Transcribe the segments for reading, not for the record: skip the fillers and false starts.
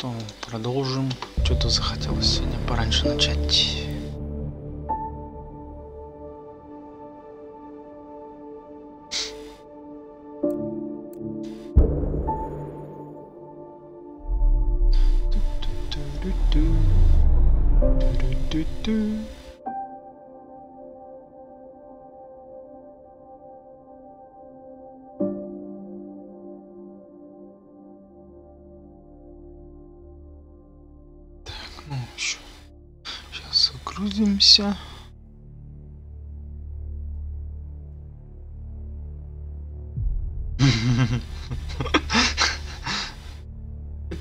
что, продолжим. Что-то захотелось сегодня пораньше начать. Ну, еще. Сейчас загрузимся.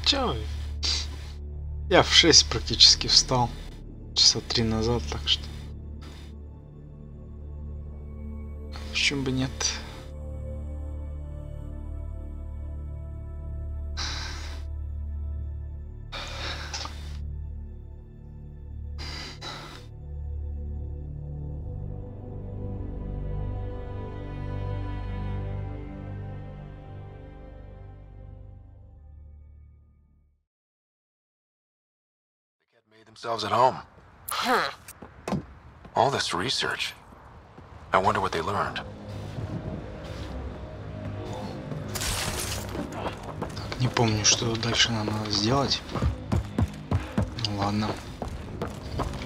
Чё? Я в 6 практически встал. Часа 3 назад, так что. Почему бы нет? Themselves at home. All this research. I wonder what they learned. Так, не помню, что дальше нам надо сделать. Ну ладно.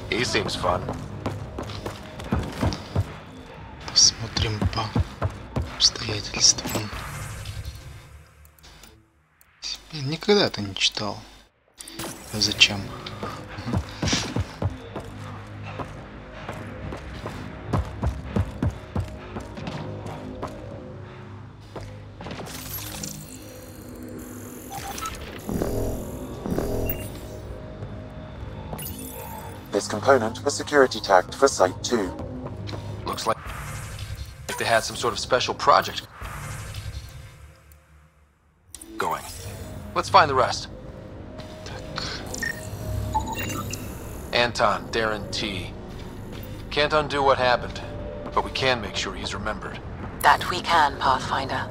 He seems fun. Посмотрим по обстоятельствам. Я никогда это не читал. А зачем? This component was security tagged for Site 2. Looks like they had some sort of special project going. Let's find the rest. Anton, Darren T. Can't undo what happened, but we can make sure he's remembered. That we can, Pathfinder.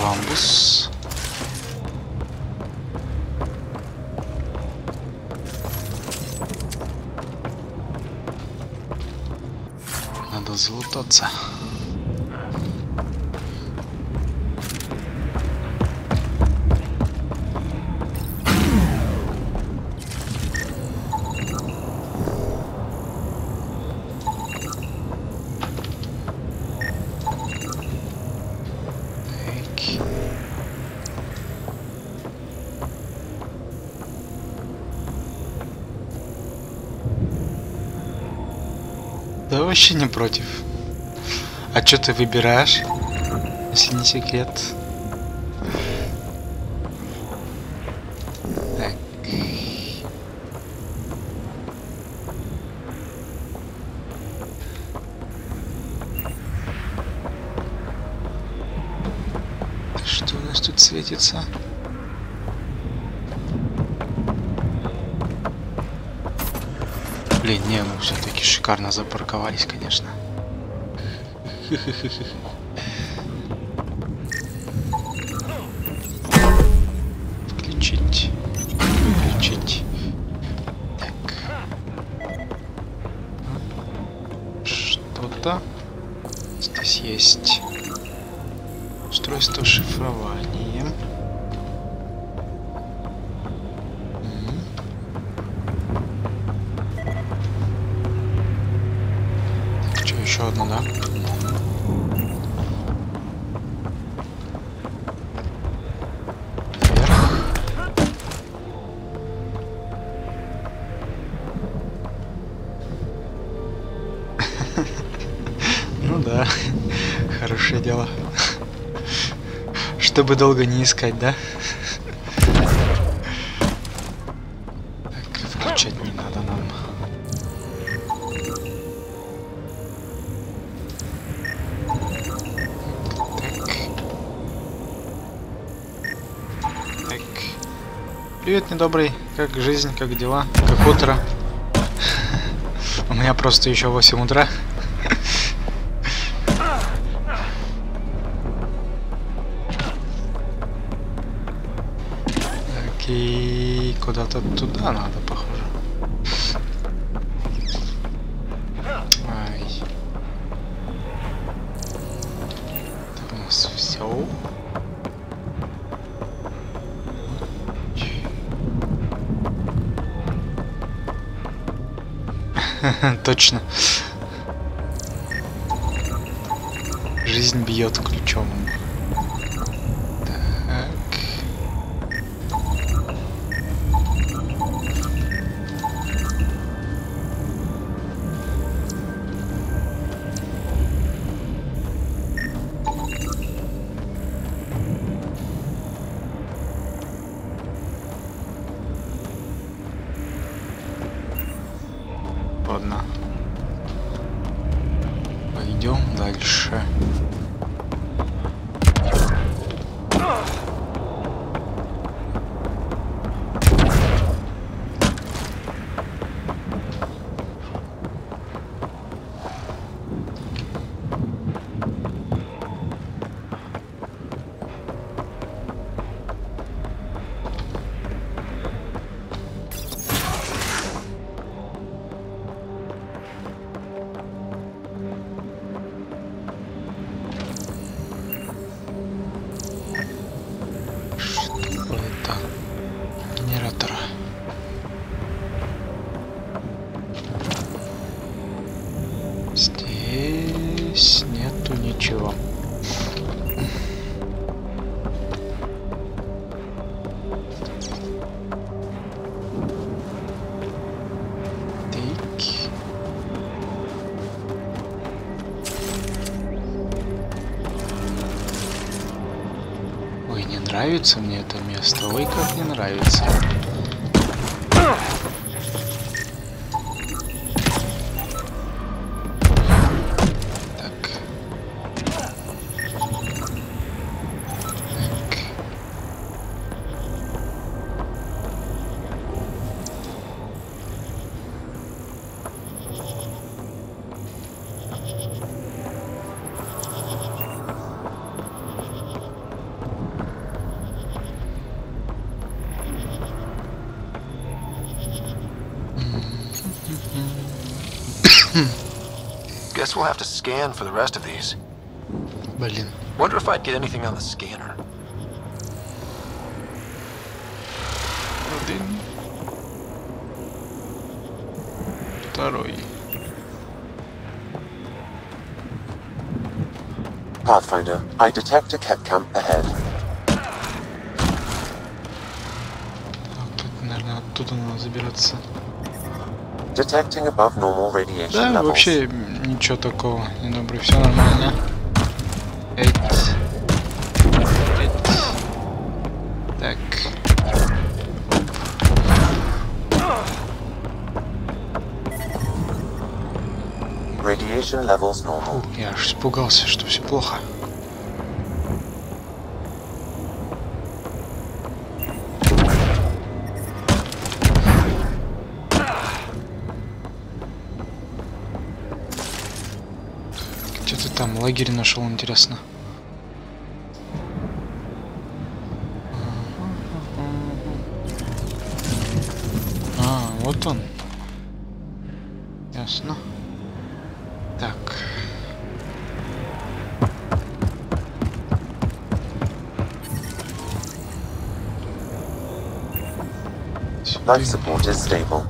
Ламбус. Надо залутаться. Да вообще не против. А что ты выбираешь, если не секрет? Так. Что у нас тут светится? Блин, не, ну все-таки шикарно запарковались, конечно. Включить. Выключить. Так. Что-то здесь есть. Устройство шифрования. Еще одна, да? Вверх. Ну да, хорошее дело. Чтобы долго не искать, да? Так, включать не надо нам. Привет, недобрый. Как жизнь, как дела, как утро? У меня просто еще 8 утра. И куда-то туда надо, похоже. Ай. Так у нас все. Точно. Жизнь бьет ключом. Так. Ладно. Пойдем дальше. Здесь нету ничего. Так. Ой, не нравится мне это место. Ой, как не нравится. Guess we'll have to scan for the rest of these. Блин. Wonder if I'd get anything on the scanner. Один. Второй. Pathfinder, I detect a cat camp ahead. Тут, наверное, оттуда надо забираться. Detecting above normal radiation Да, levels. вообще ничего такого. Недобрый, все нормально. Так. Radiation levels normal. Я аж испугался, что все плохо. Где ты там лагерь нашел, интересно? А, вот он. Ясно. Так. Life support is stable.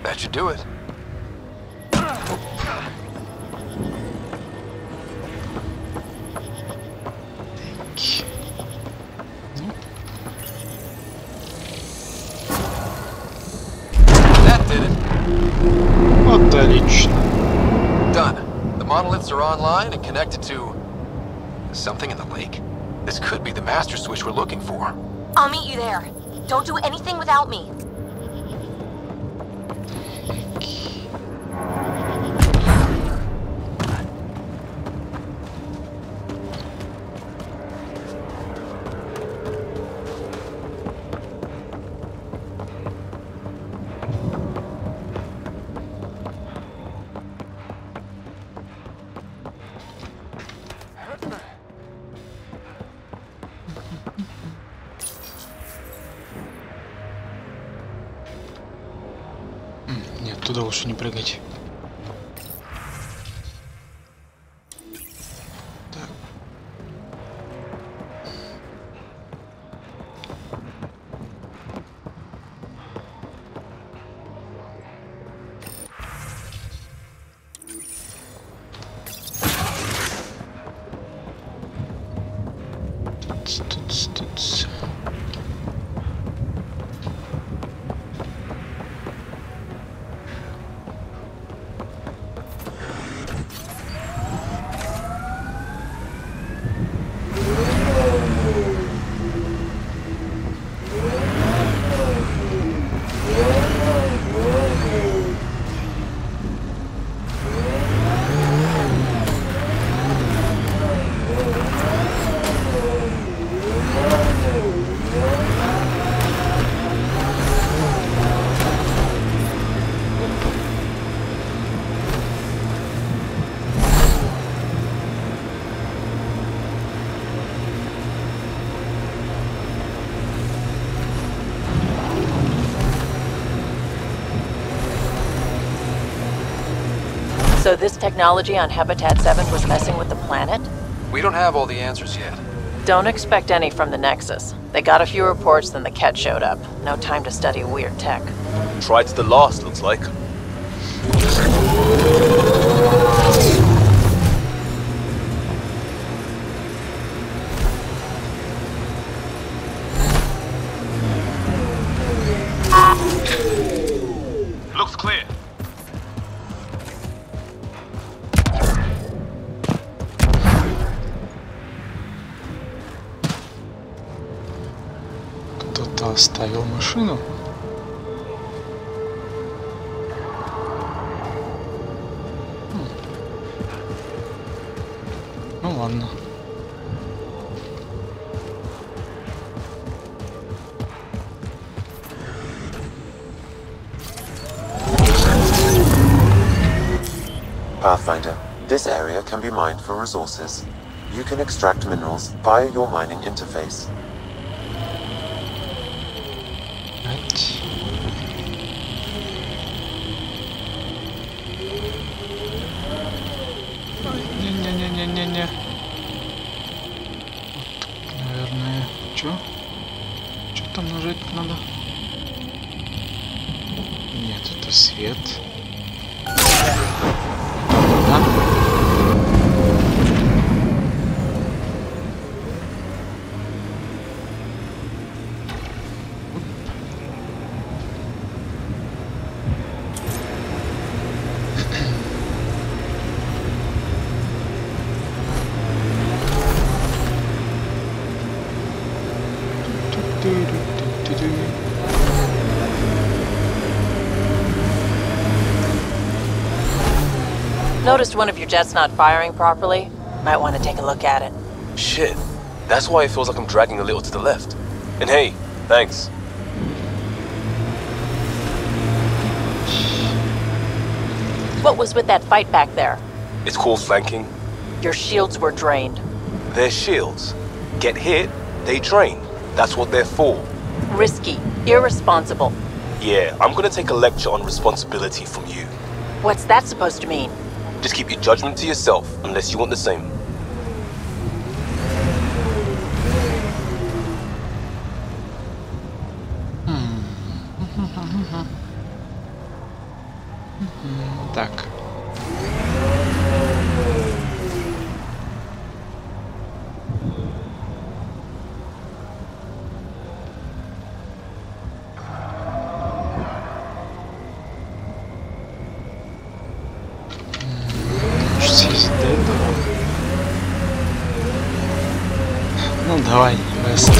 That should do it. That did it. Вот отлично. Done. The monoliths are online and connected to something in the lake. This could be the master switch we're looking for. I'll meet you there. Don't do anything without me. туда лучше не прыгать. Так. Тут. So this technology on Habitat 7 was messing with the planet? We don't have all the answers yet. Don't expect any from the Nexus. They got a few reports, then the Ket showed up. No time to study weird tech. Tried to the last, looks like. Looks clear. Кто-то оставил машину. Ну ладно. Pathfinder, this area can be mined for resources. You can extract minerals via your mining interface. Right. Не-не-не-не-не-не. Вот, наверное, чё? Чё там нажать надо? Нет, это свет. Да? Noticed one of your jets not firing properly. Might want to take a look at it. Shit. That's why it feels like I'm dragging a little to the left. And hey, thanks. What was with that fight back there? It's called flanking. Your shields were drained. They're shields. Get hit, they drain. That's what they're for. Risky. Irresponsible. Yeah, I'm gonna take a lecture on responsibility from you. What's that supposed to mean? Just keep your judgment to yourself, unless you want the same. Так. Может, съездить до этого? Ну давай, быстро.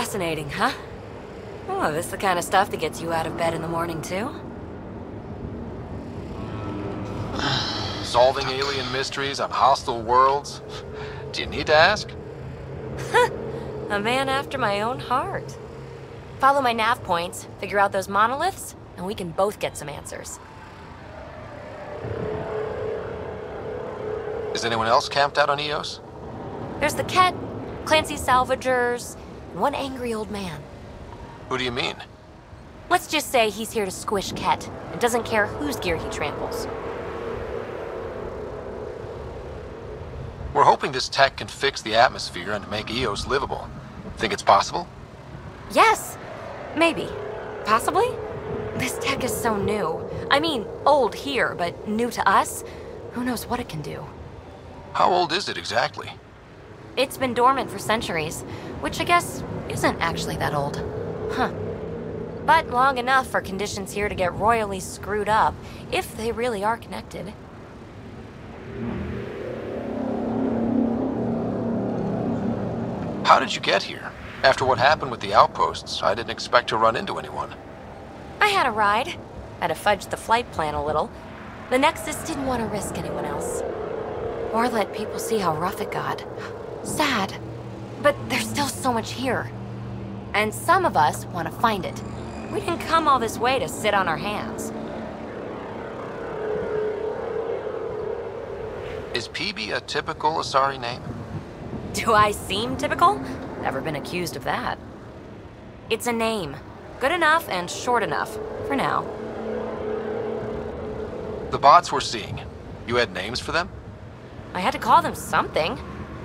Fascinating, huh? Oh, this is the kind of stuff that gets you out of bed in the morning, too? Solving alien mysteries on hostile worlds? Do you need to ask? A man after my own heart. Follow my nav points, figure out those monoliths, and we can both get some answers. Is anyone else camped out on Eos? There's the Ket, Clancy's salvagers, and one angry old man. Who do you mean? Let's just say he's here to squish Ket, and doesn't care whose gear he tramples. We're hoping this tech can fix the atmosphere and make Eos livable. Think it's possible? Yes! Maybe. Possibly? This tech is so new. I mean, old here, but new to us? Who knows what it can do? How old is it exactly? It's been dormant for centuries, which I guess isn't actually that old. Huh. But long enough for conditions here to get royally screwed up, if they really are connected. How did you get here? After what happened with the outposts, I didn't expect to run into anyone. I had a ride. Had to fudge the flight plan a little. The Nexus didn't want to risk anyone else. Or let people see how rough it got. Sad. But there's still so much here. And some of us want to find it. We didn't come all this way to sit on our hands. Is PB a typical Asari name? Do I seem typical? Never been accused of that. It's a name. Good enough and short enough. For now. The bots we're seeing, you had names for them? I had to call them something.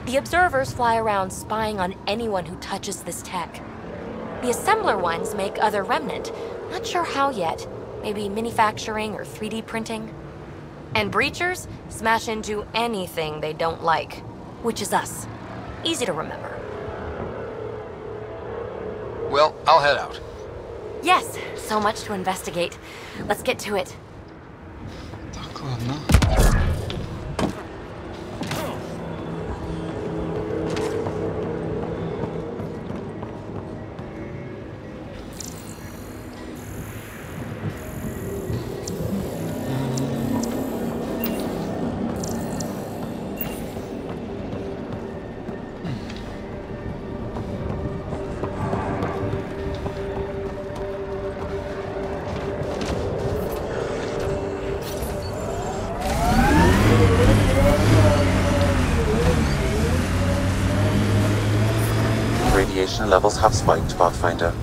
The observers fly around spying on anyone who touches this tech. The assembler ones make other remnant. Not sure how yet. Maybe manufacturing or 3D printing. And breachers smash into anything they don't like. Which is us. Easy to remember. Well, I'll head out. Yes, so much to investigate. Let's get to it. Так, ладно. Radiation levels have spiked, Pathfinder.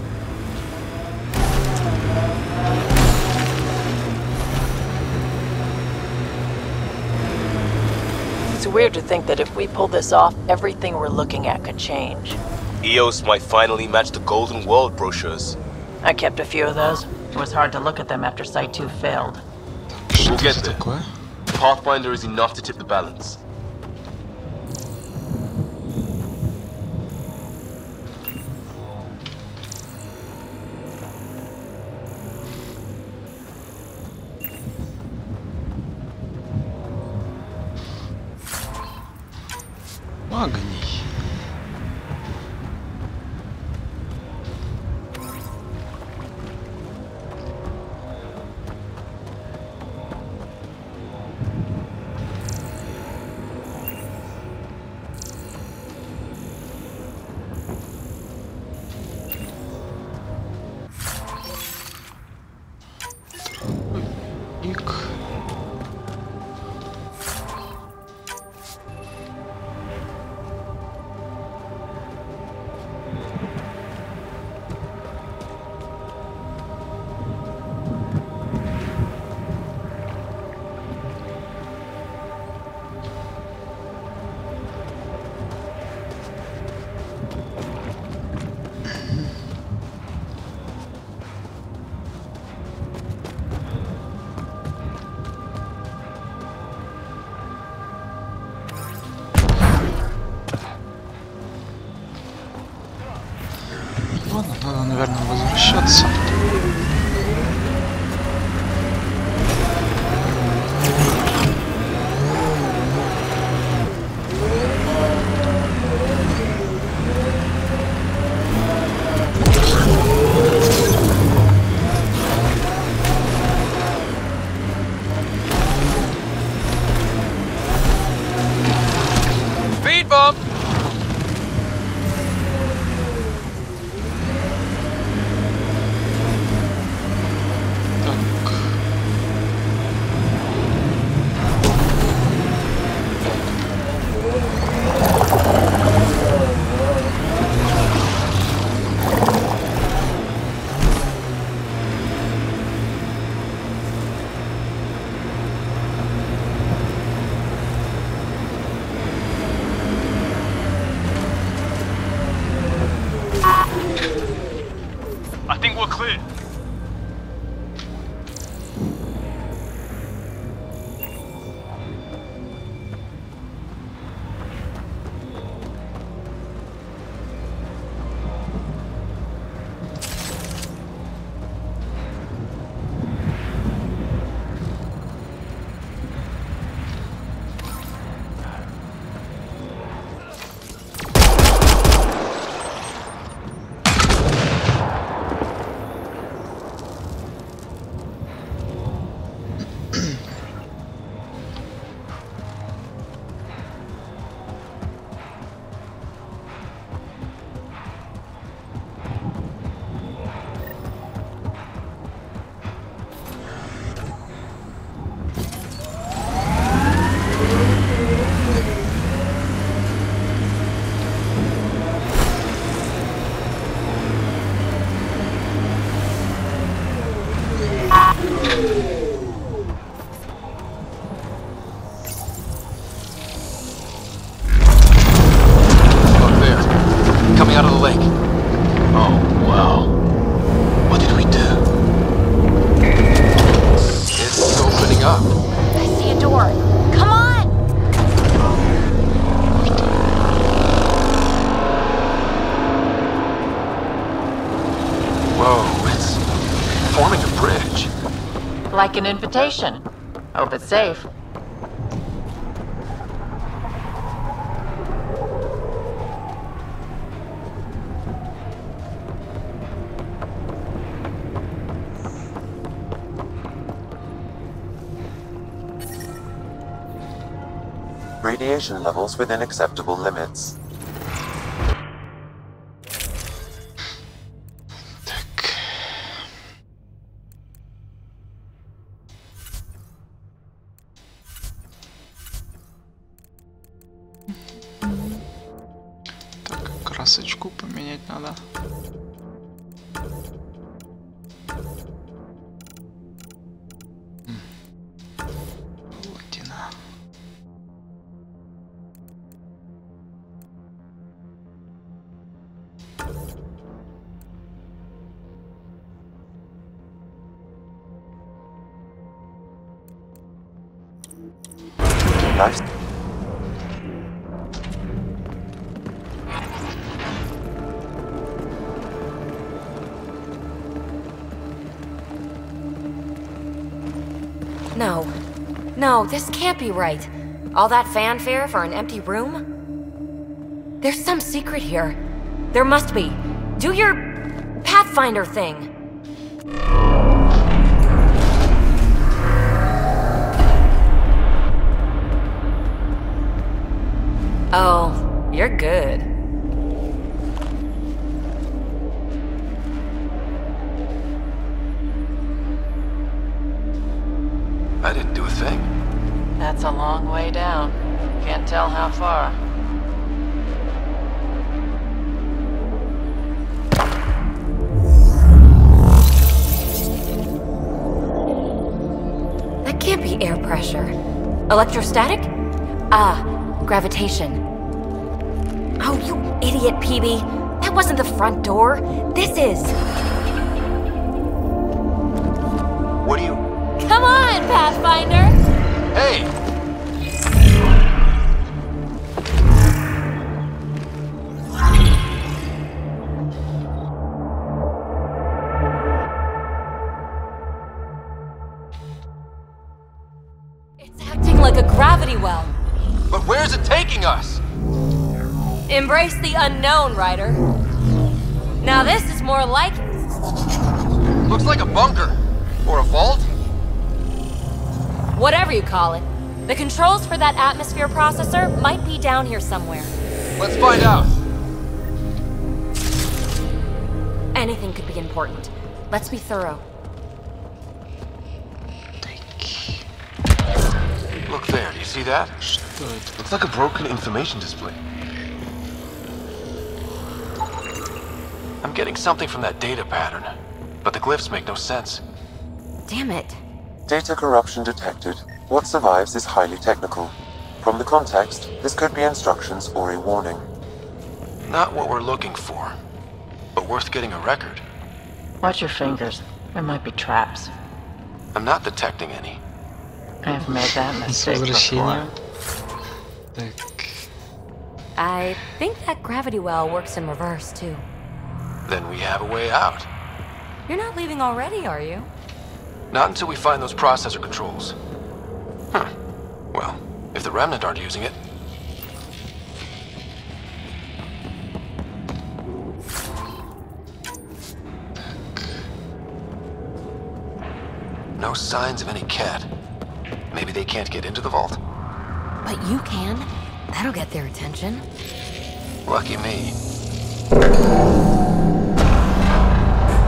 It's weird to think that if we pull this off, everything we're looking at could change. Eos might finally match the Golden World brochures. I kept a few of those. It was hard to look at them after Site 2 failed. We'll get there. Такое? Pathfinder is enough to tip the balance. Магний. Ик. Ладно, надо, наверное, возвращаться. clear. Out of the lake. Oh, wow. What did we do? It's opening up. I see a door. Come on! Whoa, it's forming a bridge. Like an invitation. Hope it's safe. Radiation levels within acceptable limits. Так. Так, красочку поменять надо. Уткина. Nice. No. No, this can't be right. All that fanfare for an empty room? There's some secret here. There must be. Do your Pathfinder thing. Oh, you're good. I didn't do a thing. That's a long way down. Can't tell how far. That can't be air pressure. Electrostatic? Ah, gravitation. Oh, you idiot, PB. That wasn't the front door. This is. What do you... Come on, Pathfinder! Hey! It's acting like a gravity well. But where's it taking us? Embrace the unknown, Ryder. Now this is more like... Looks like a bunker. Or a vault? whatever you call it. The controls for that atmosphere processor might be down here somewhere. Let's find out. Anything could be important. Let's be thorough. Look there, do you see that? Что это? Looks like a broken information display. I'm getting something from that data pattern, but the glyphs make no sense. Damn it. Data corruption detected. What survives is highly technical. From the context, this could be instructions or a warning. Not what we're looking for, but worth getting a record. Watch your fingers. There might be traps. I'm not detecting any. I've made that С mistake возвращением. before. Так. I think that gravity well works in reverse, too. Then we have a way out. You're not leaving already, are you? Not until we find those processor controls. Huh. Well, if the Remnant aren't using it... No signs of any cat. Maybe they can't get into the vault? But you can. That'll get their attention. Lucky me.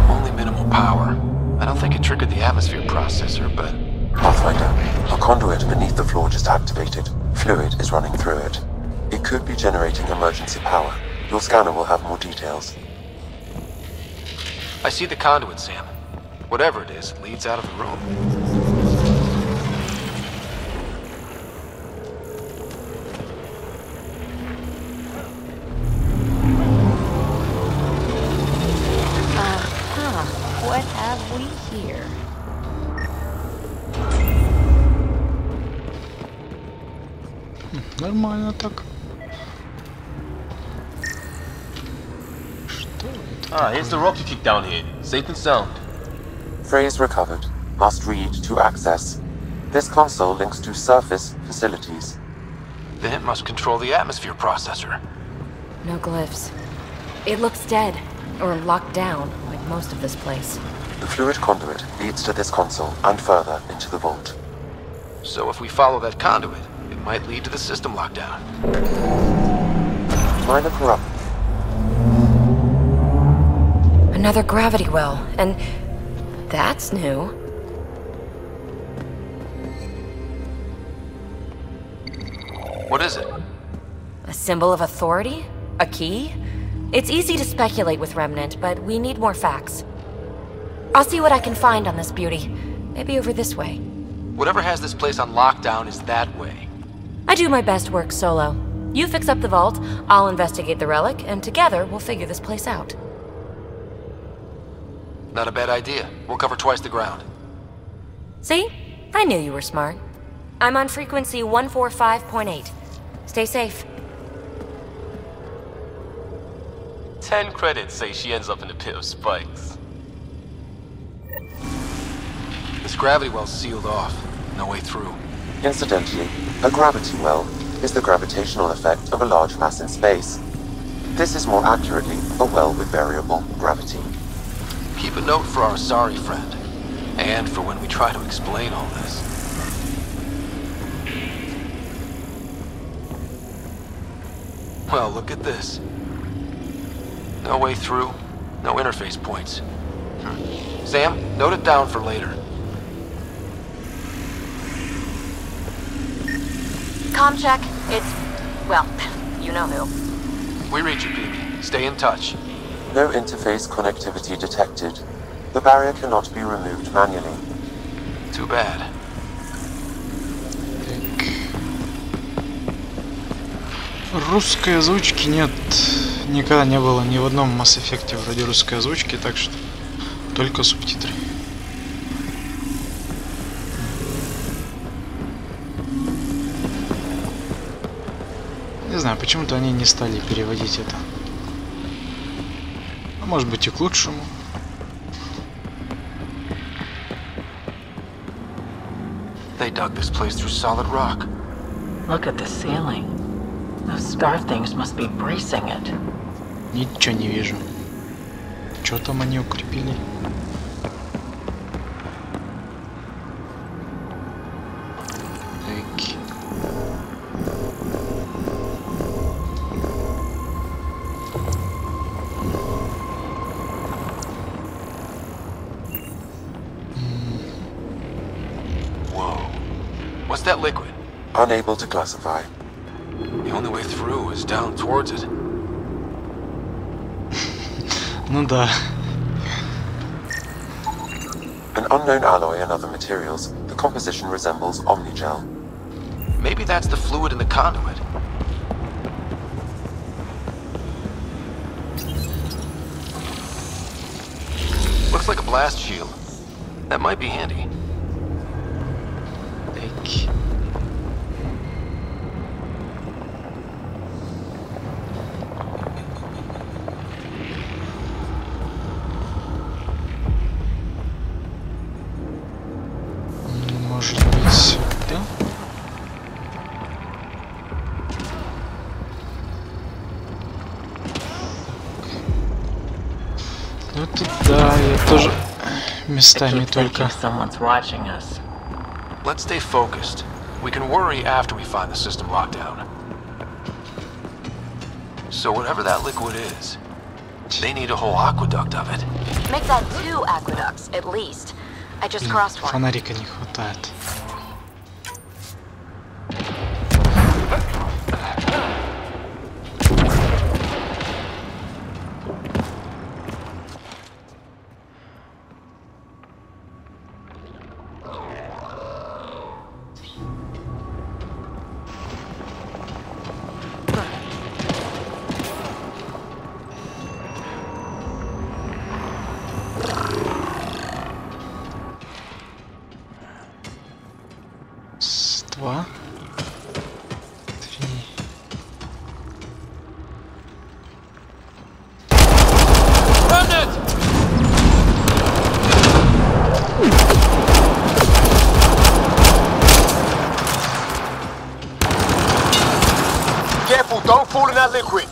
Only minimal power. I don't think it triggered the atmosphere processor, but... Pathfinder, a conduit beneath the floor just activated. Fluid is running through it. It could be generating emergency power. Your scanner will have more details. I see the conduit, Sam. Whatever it is, it leads out of the room. What have we here? Нормально так. Что это? Ah, here's the rock you kicked down here. Safe and sound. Phrase recovered. Must read to access. This console links to surface facilities. Then it must control the atmosphere processor. No glyphs. It looks dead, or locked down, like most of this place. The fluid conduit leads to this console and further into the vault. So if we follow that conduit, it might lead to the system lockdown. Minor corrupt. Another gravity well, and that's new. What is it? A symbol of authority? A key? It's easy to speculate with Remnant, but we need more facts. I'll see what I can find on this beauty. Maybe over this way. Whatever has this place on lockdown is that way. I do my best work solo. You fix up the vault, I'll investigate the relic, and together we'll figure this place out. Not a bad idea. We'll cover twice the ground. See? I knew you were smart. I'm on frequency 145.8. Stay safe. 10 credits say she ends up in a pit of spikes. This gravity well's sealed off. No way through. Incidentally, a gravity well is the gravitational effect of a large mass in space. This is more accurately a well with variable gravity. Keep a note for our sorry friend. And for when we try to explain all this. Well, look at this. No way through. No interface points. Sam, note it down for later. Comm check. It's... well, you know who. We read you, BB. Stay in touch. No interface connectivity detected. The barrier cannot be removed manually. Too bad. Русской озвучки нет. Никогда не было ни в одном Mass Effect вроде русской озвучки, так что только субтитры. Не знаю, почему-то они не стали переводить это. А может быть и к лучшему. They dug this place through solid rock. Look at the ceiling. Those star things must be bracing it. Ничего не вижу. Что там они укрепили? Так. Whoa. What's that liquid? Unable to classify. The only way through is down towards it. Ну да. An unknown alloy and other materials, the composition resembles omnigel. Maybe that's the fluid in the conduit. Looks blast shield. That might be handy. Peki. Может быть сюда? Ну это да, я тоже местами только. Someone's watching us. Let's stay focused. We can worry after we find the system lockdown. So whatever that liquid is, they need a whole aqueduct of it. Make that 2 aqueducts, at least. I just crossed one. Фонарика не хватает. Два. Три. Careful, don't fall in that liquid.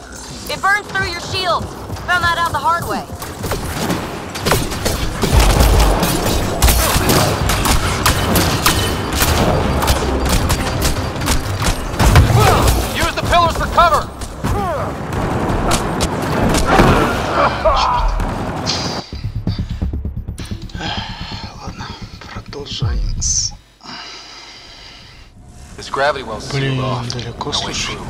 It burns through your shields. Found that out the hard way. Use the pillars for cover. Ладно, продолжаем. This gravity well's sealed Блин, off. далеко, No way слушай. through.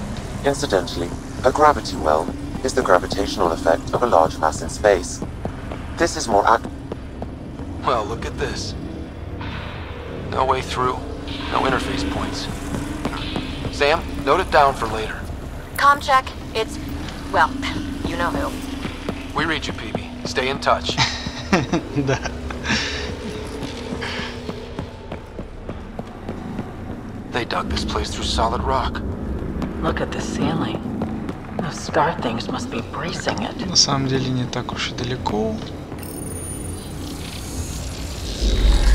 Incidentally, a gravity well is the gravitational effect of a large mass in space. This is more Well, look at this. No way through. No interface points. Sam, note it down for later. Com check. It's, well, you know who. We read you, PB. Stay in touch. Да. They dug this place through solid rock. Look at the ceiling. Those star things must be bracing it. На самом деле не так уж и далеко.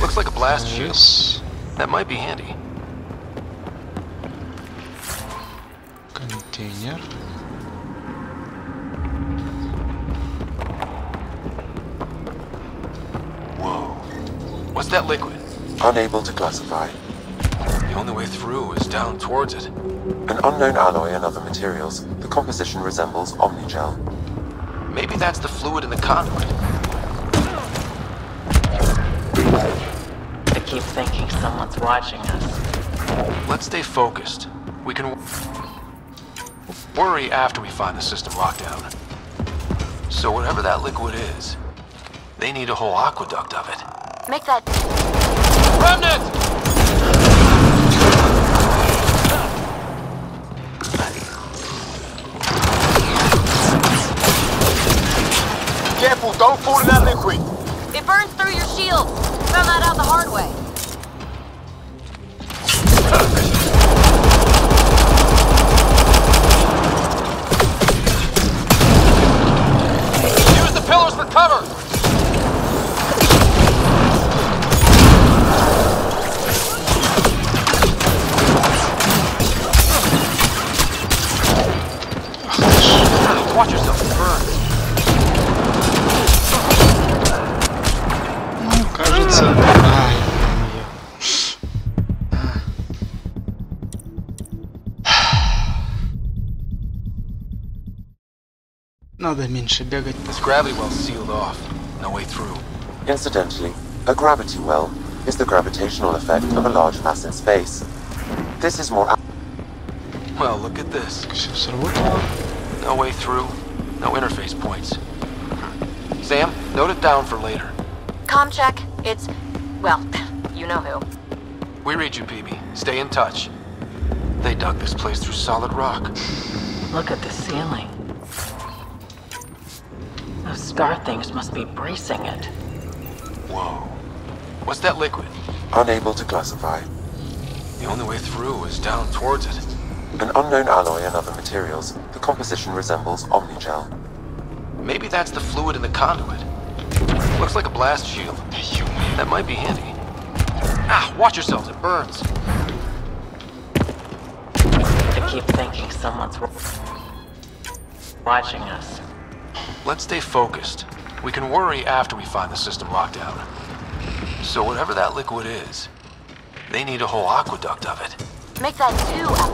Looks like a blast shield. Yes. That might be handy. Контейнер. Whoa. What's that liquid? unable to classify. The only way through is down towards it. An unknown alloy and other materials, the composition resembles Omnigel. Maybe that's the fluid in the conduit. I keep thinking someone's watching us. Let's stay focused. We can worry after we find the system lockdown. So whatever that liquid is, they need a whole aqueduct of it. Make that... Remnant! Careful, don't fall in that liquid! It burns through your shield. Found that out the hard way. Use the pillars for cover! Watch yourself, it burns. Ну, кажется... Ай, ё-моё. Надо меньше бегать. This gravity well's sealed off. No way through. Incidentally, a gravity well is the gravitational effect of a large mass in space. This is more... Well, look at this. Все сработало. No way through. No interface points. Sam, note it down for later. Com check. It's... well, you know who. We read you, PB. Stay in touch. They dug this place through solid rock. Look at the ceiling. Those star things must be bracing it. Whoa. What's that liquid? Unable to classify. The only way through is down towards it. An unknown alloy and other materials. The composition resembles omnigel. Maybe that's the fluid in the conduit. Looks like a blast shield. That might be handy. Ah, watch yourselves, it burns. I keep thinking someone's watching us. Let's stay focused. We can worry after we find the system locked down. So whatever that liquid is, they need a whole aqueduct of it. Make that 2 out.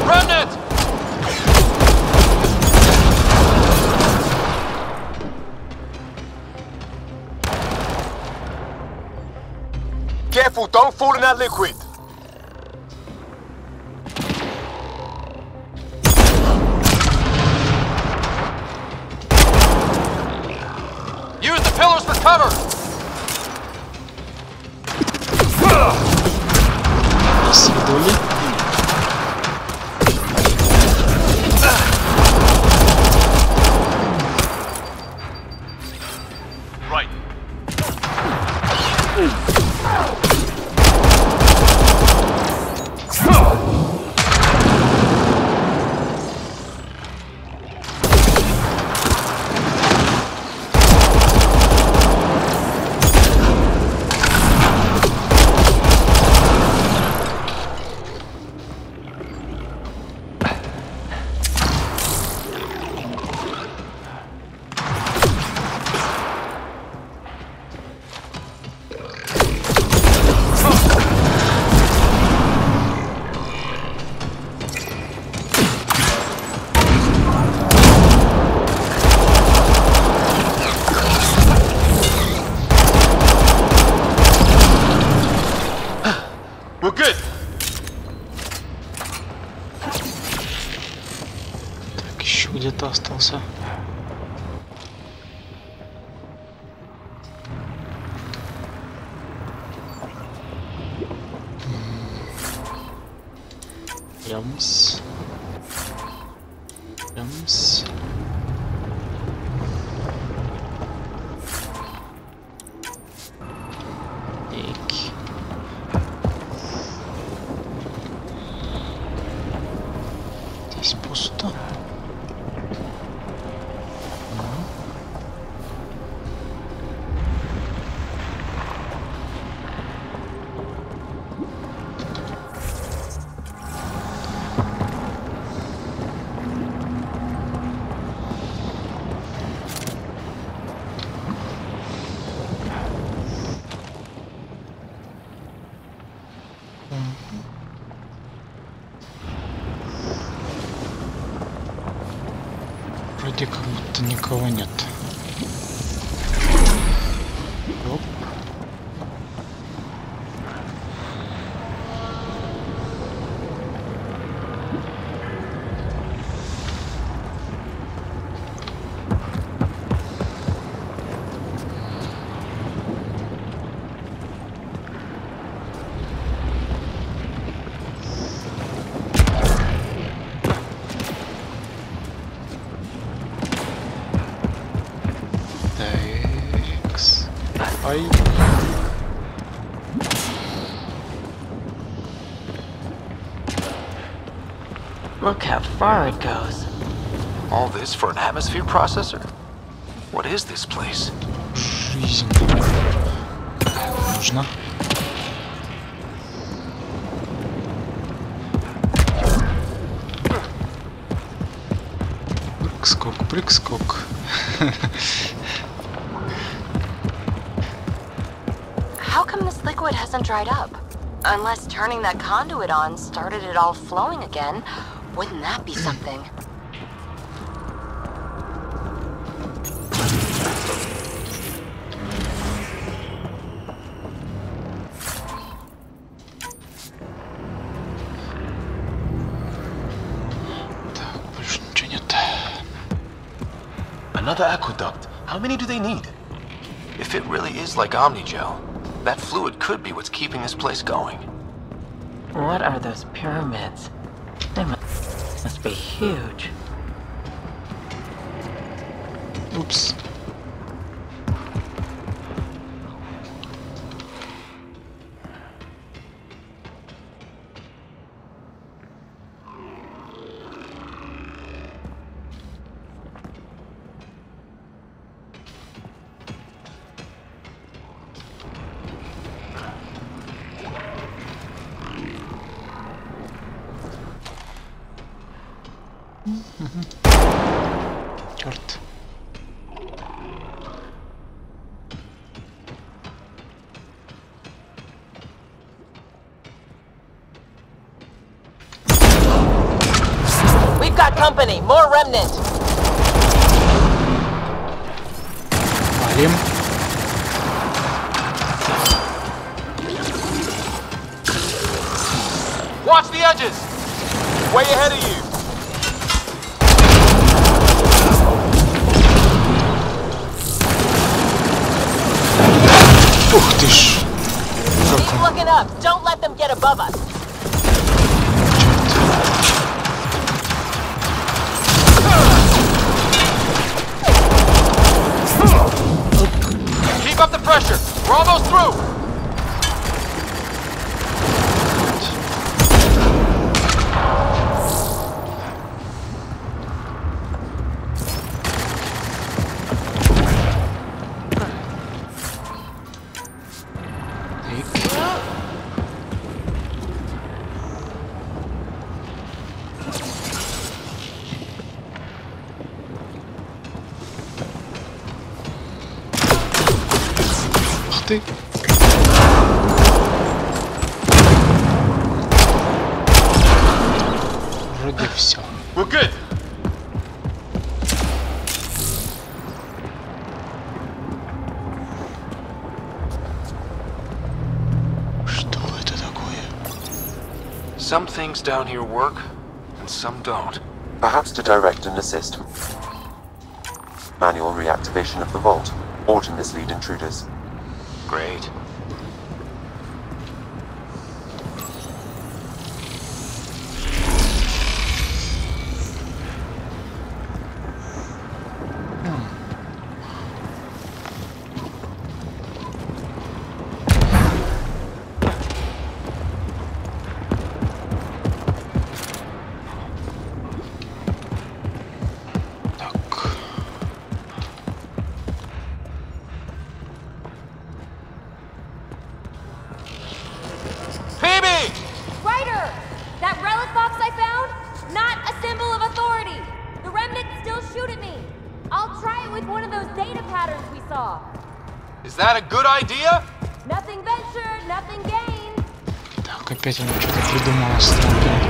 Remnant! Careful, don't fall in that liquid. Use the pillars for cover! Исследовали. Right. We're good. Так, еще где-то остался. Рямс. Рямс. Так. Здесь пусто. Вроде как будто никого нет. Оп. Такс. Ай. Look how far it goes. All this for an atmosphere processor? What is this place? Жизнь. Нужно. Прыг-скок, прыг-скок. How come this liquid hasn't dried up? Unless turning that conduit on started it all flowing again. Wouldn't that be something? Так, больше ничего нет. Another aqueduct. How many do they need? If it really is like Omnigel, that fluid could be what's keeping this place going. What are those pyramids? They must be huge. Упс. Черт. We've got company. More remnant. Валим. Watch the edges! Way ahead of you! Ух ты ж. Keep looking up. Don't let them get above us. Keep up the pressure! We're almost through! Ух ты. Вроде все. We're good! Что это такое? Some things down here work, and some don't. Perhaps to direct and assist. Manual reactivation of the vault, or to mislead intruders. Great. Так. Phoebe! Ryder! That relic box I found? Not a symbol of authority! The remnants still shoot at me! I'll try it with one of those data patterns we saw. Is that a good idea? Nothing ventured, nothing gained. Так, опять она что-то придумала странное.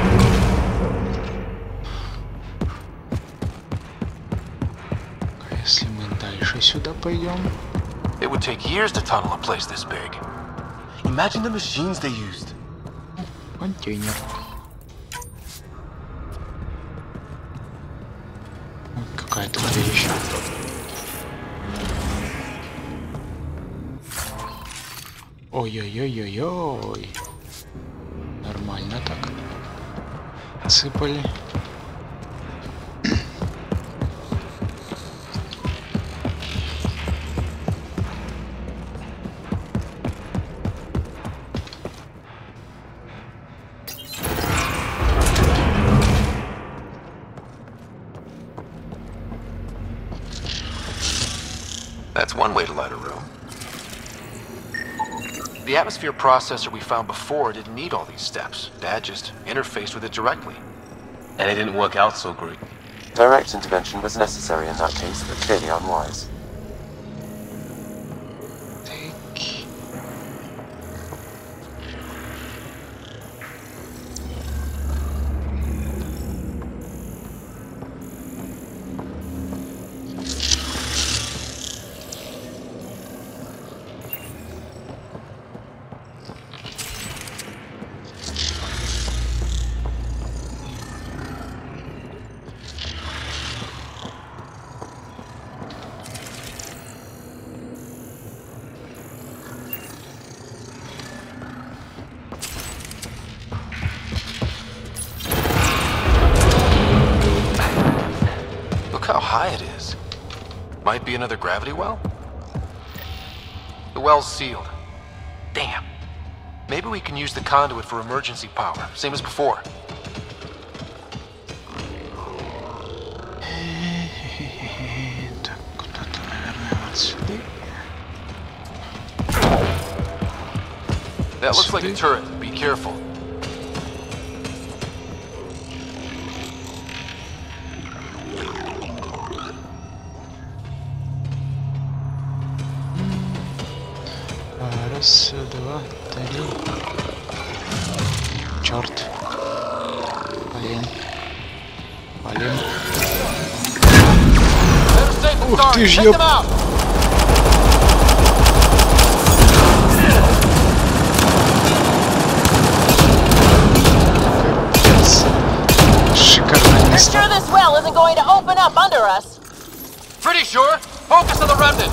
А если мы дальше сюда пойдем? It would take years to tunnel a place this big. Imagine the machines they used. Контейнер. Вот какая-то дверь еще. Ой-ой-ой-ой-ой. Нормально так. Отсыпали. That's one way to light a room. The atmosphere processor we found before didn't need all these steps. Dad just interfaced with it directly. And it didn't work out so great. Direct intervention was necessary in that case, but clearly unwise. Так. Look how high it is. Might be another gravity well? The well's sealed. Damn. Maybe we can use the conduit for emergency power, same as before. Так, куда-то, наверное, вот сюда. That looks like a turret. Be careful. Раз, два, три. Черт. Блин. Блин. Ух ты ж, ёп. Шикарное место. Sure this well isn't going to open up under us? Pretty sure. Focus on the remnant.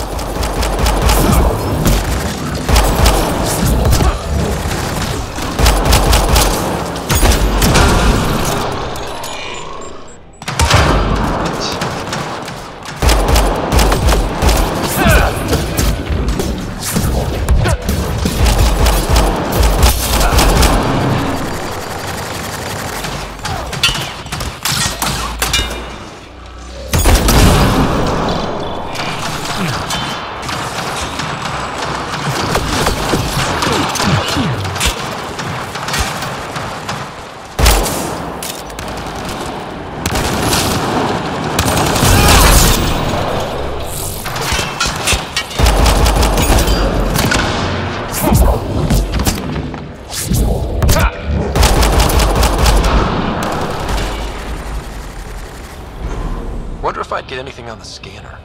Wonder if I'd get anything on the scanner.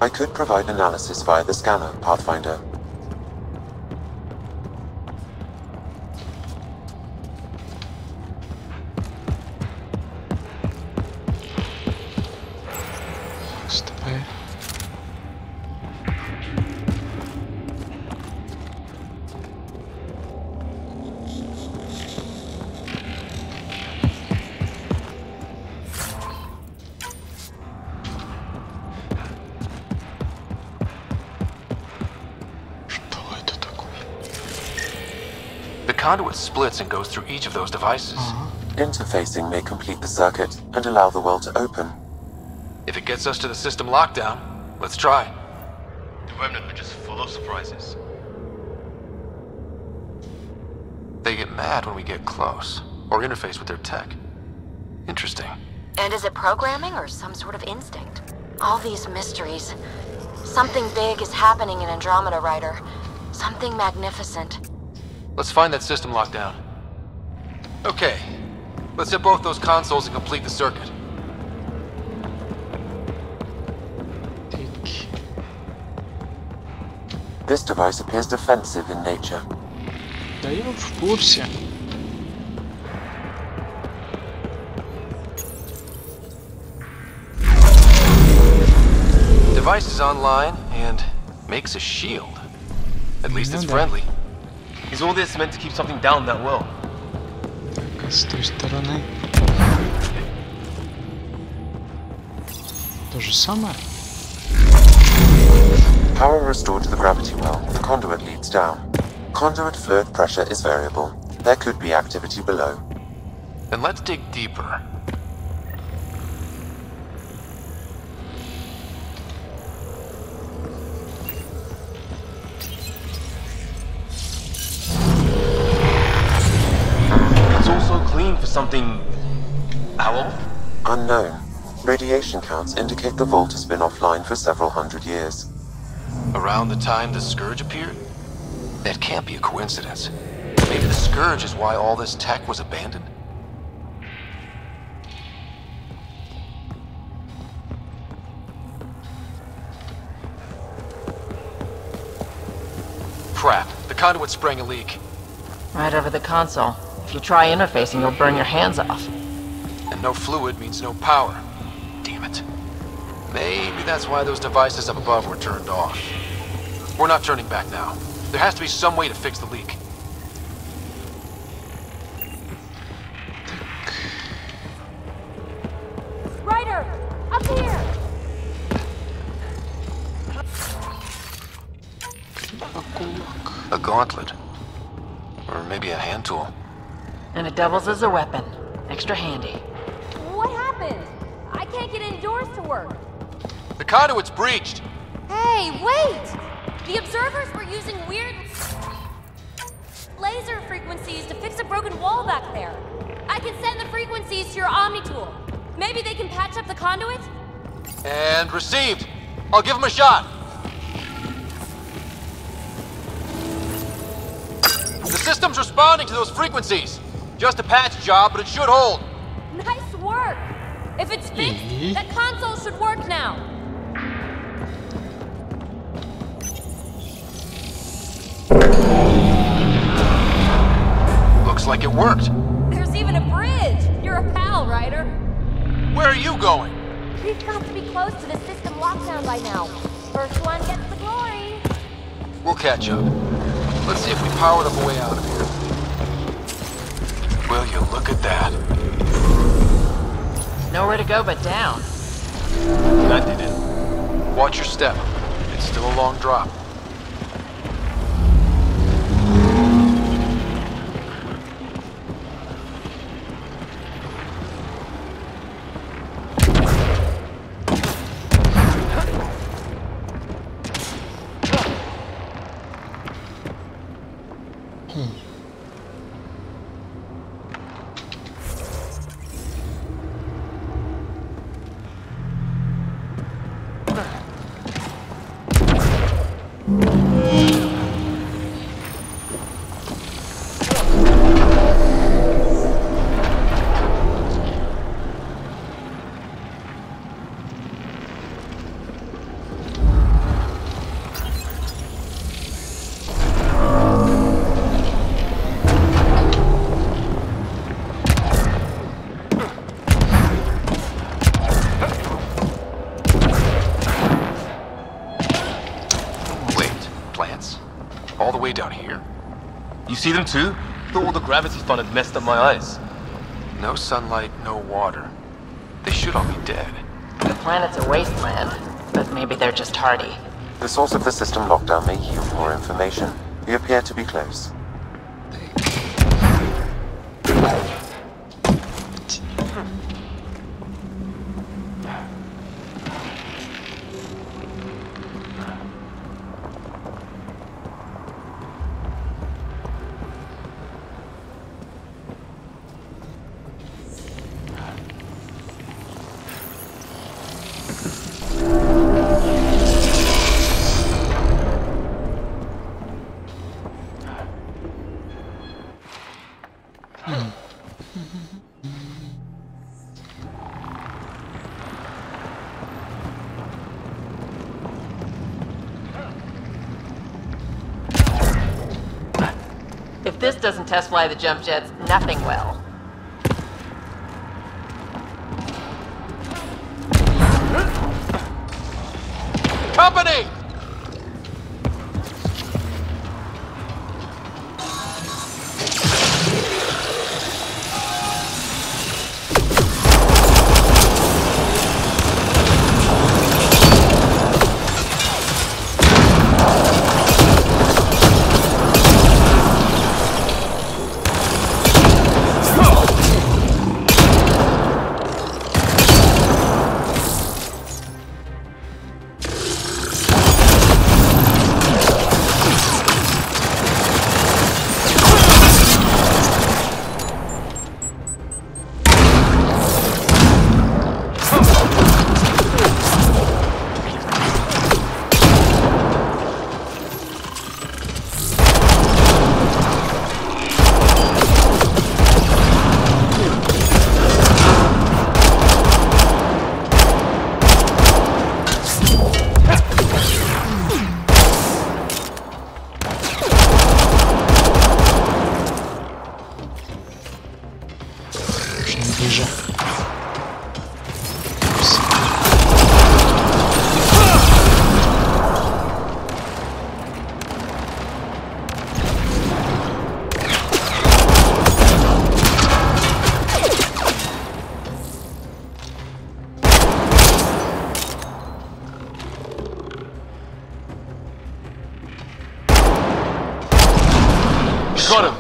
I could provide analysis via the scanner, Pathfinder. Стопай. The conduit splits and goes through each of those devices. Interfacing may complete the circuit and allow the well to open. If it gets us to the system lockdown, let's try. The remnant are just full of surprises. They get mad when we get close, or interface with their tech. Interesting. And is it programming or some sort of instinct? All these mysteries. Something big is happening in Andromeda, Ryder. Something magnificent. Let's find that system lockdown. Okay, let's hit both those consoles and complete the circuit. This device appears defensive in nature. Да я в курсе. Device is online and makes a shield. At least it's friendly. Is all this meant to keep something down that well? Так, а с той стороны. То же самое. Power restored to the gravity well. The conduit leads down. Conduit fluid pressure is variable. There could be activity below. Then let's dig deeper. It's also clean for something... How old? Unknown. Radiation counts indicate the vault has been offline for several hundred years. Around the time the Scourge appeared? That can't be a coincidence. Maybe the Scourge is why all this tech was abandoned? Crap, the conduit sprang a leak. Right over the console. If you try interfacing, you'll burn your hands off. And no fluid means no power. Damn it. Maybe that's why those devices up above were turned off. We're not turning back now. There has to be some way to fix the leak. Ryder! Up here! A gauntlet. Or maybe a hand tool. And it doubles as a weapon. Extra handy. What happened? I can't get indoors to work. The conduit's breached! Hey, wait! The observers were using weird... laser frequencies to fix a broken wall back there. I can send the frequencies to your Omni tool. Maybe they can patch up the conduit? And received. I'll give him a shot. The system's responding to those frequencies. Just a patch job, but it should hold. Nice work! If it's fixed, that console should work now. Looks like it worked. There's even a bridge! You're a pal, Ryder. Where are you going? We've got to be close to the system lockdown by now. First one gets the glory. We'll catch up. Let's see if we powered up a way out of here. Will you look at that? Nowhere to go but down. That did it. Watch your step. It's still a long drop. Down here. You see them too? Thought all the gravity fun had messed up my eyes. No sunlight, no water. They should all be dead. The planet's a wasteland, but maybe they're just hardy. The source of the system lockdown may yield more information. We appear to be close. If this doesn't test fly the jump jets, nothing will. Company! Got him.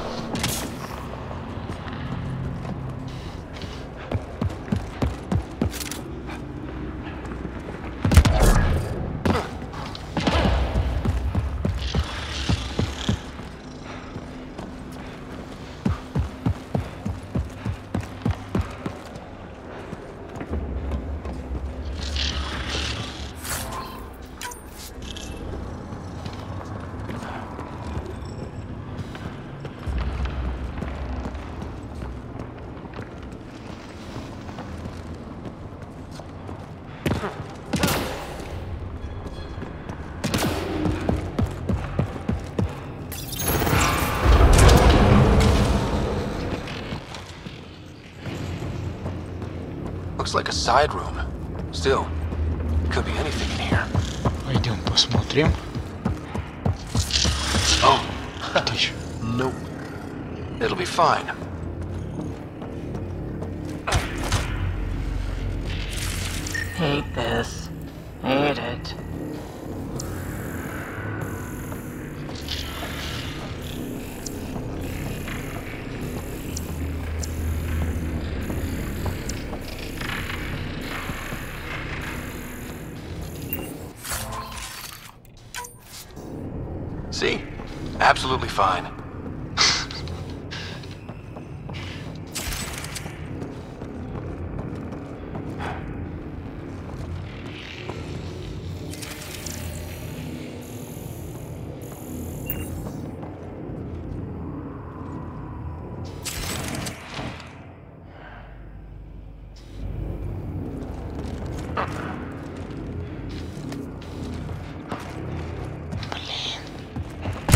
Looks like a side room. Still, could be anything in here. Пойдем посмотрим. Oh, Тысяч. nope. It'll be fine. Hate this. Hate it. See? Absolutely fine.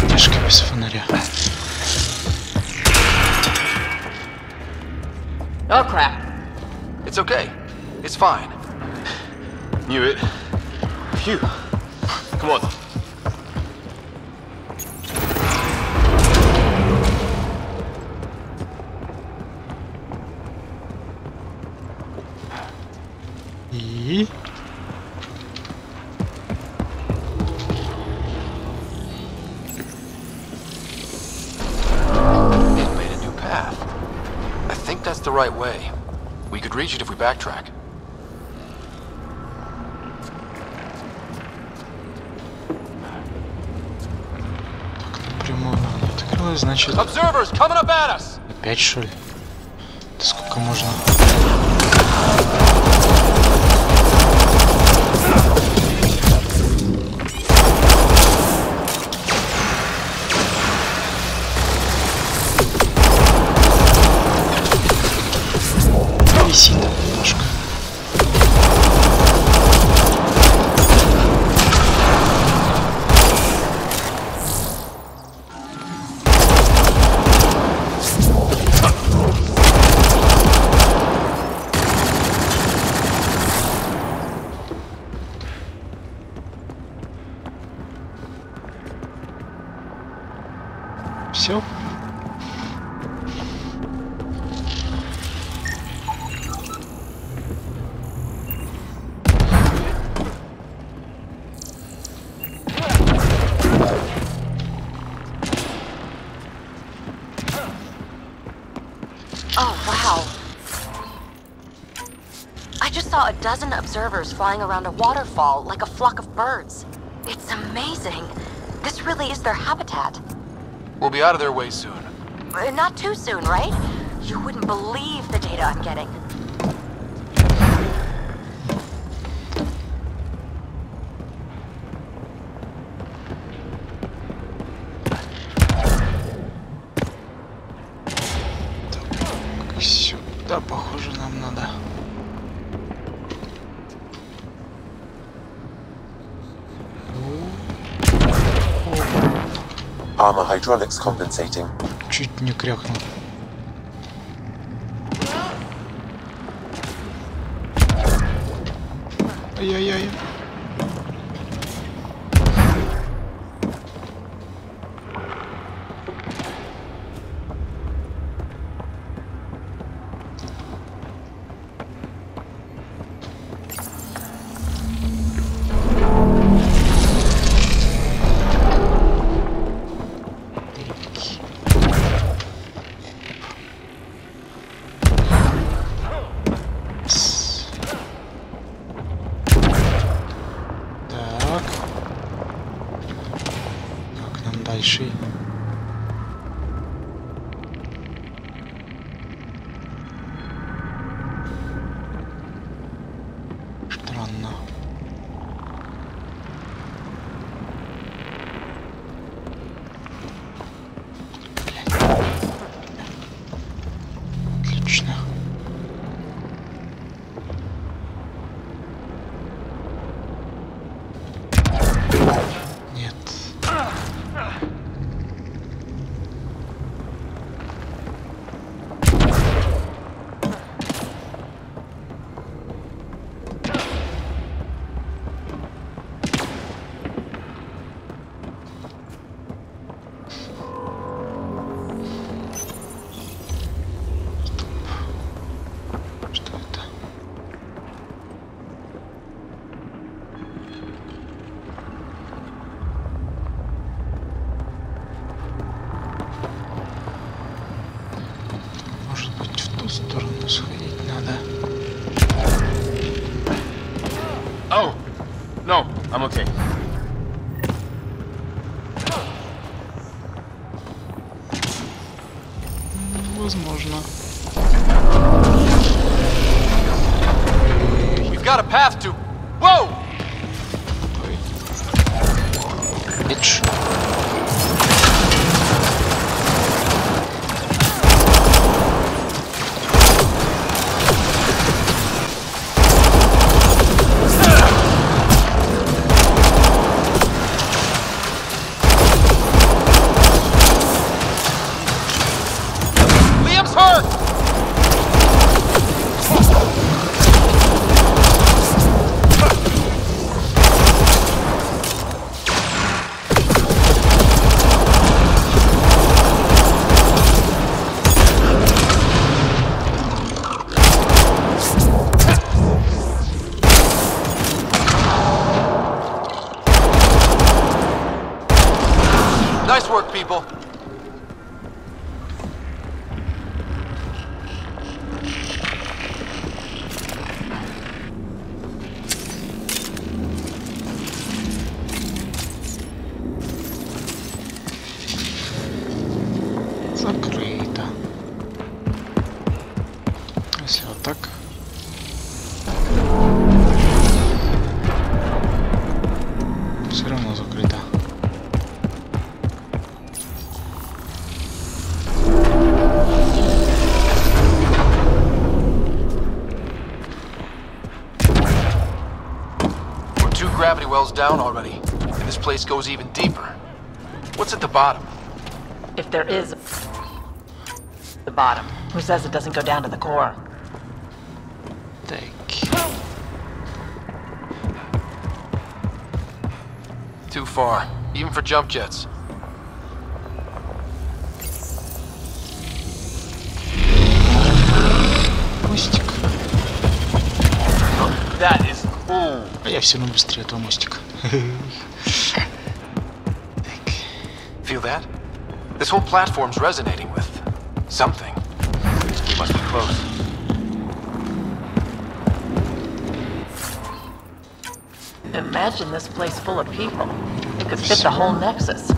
Тяжко без фонаря. Oh crap. It's okay. It's fine. Knew it. Phew. Come on. И... It made a new path. I think that's the right way. We could reach it if we backtrack. Прямо она открылась, значит... Observers coming up at us! Опять что ли? Да сколько можно? Висит немножко. Все. Oh, wow. I just saw a dozen observers flying around a waterfall like a flock of birds. It's amazing. This really is their habitat. We'll be out of their way soon. Not too soon, right? You wouldn't believe the data I'm getting. Сюда, похоже, нам надо. Armor hydraulics compensating. Чуть не крякнул. Ай-яй-яй. Дальше. Странно. Отлично. Нет. Сходить надо. Oh! No, I'm okay. Возможно. We've got a path to... Whoa! Bitch. Liam's hurt! Nice work, people. Закрыто. Если вот так. Все равно закрыто. We're 2 gravity wells down already, and this place goes even deeper. What's at the bottom? If there is the bottom, who says it doesn't go down to the core? Так. Too far, even for jump jets. Мостик. That is cool. А я все равно быстрее этого мостика. Так. Feel that? This whole platform's resonating with something. We must be close. Imagine this place full of people. It could fit the whole Nexus.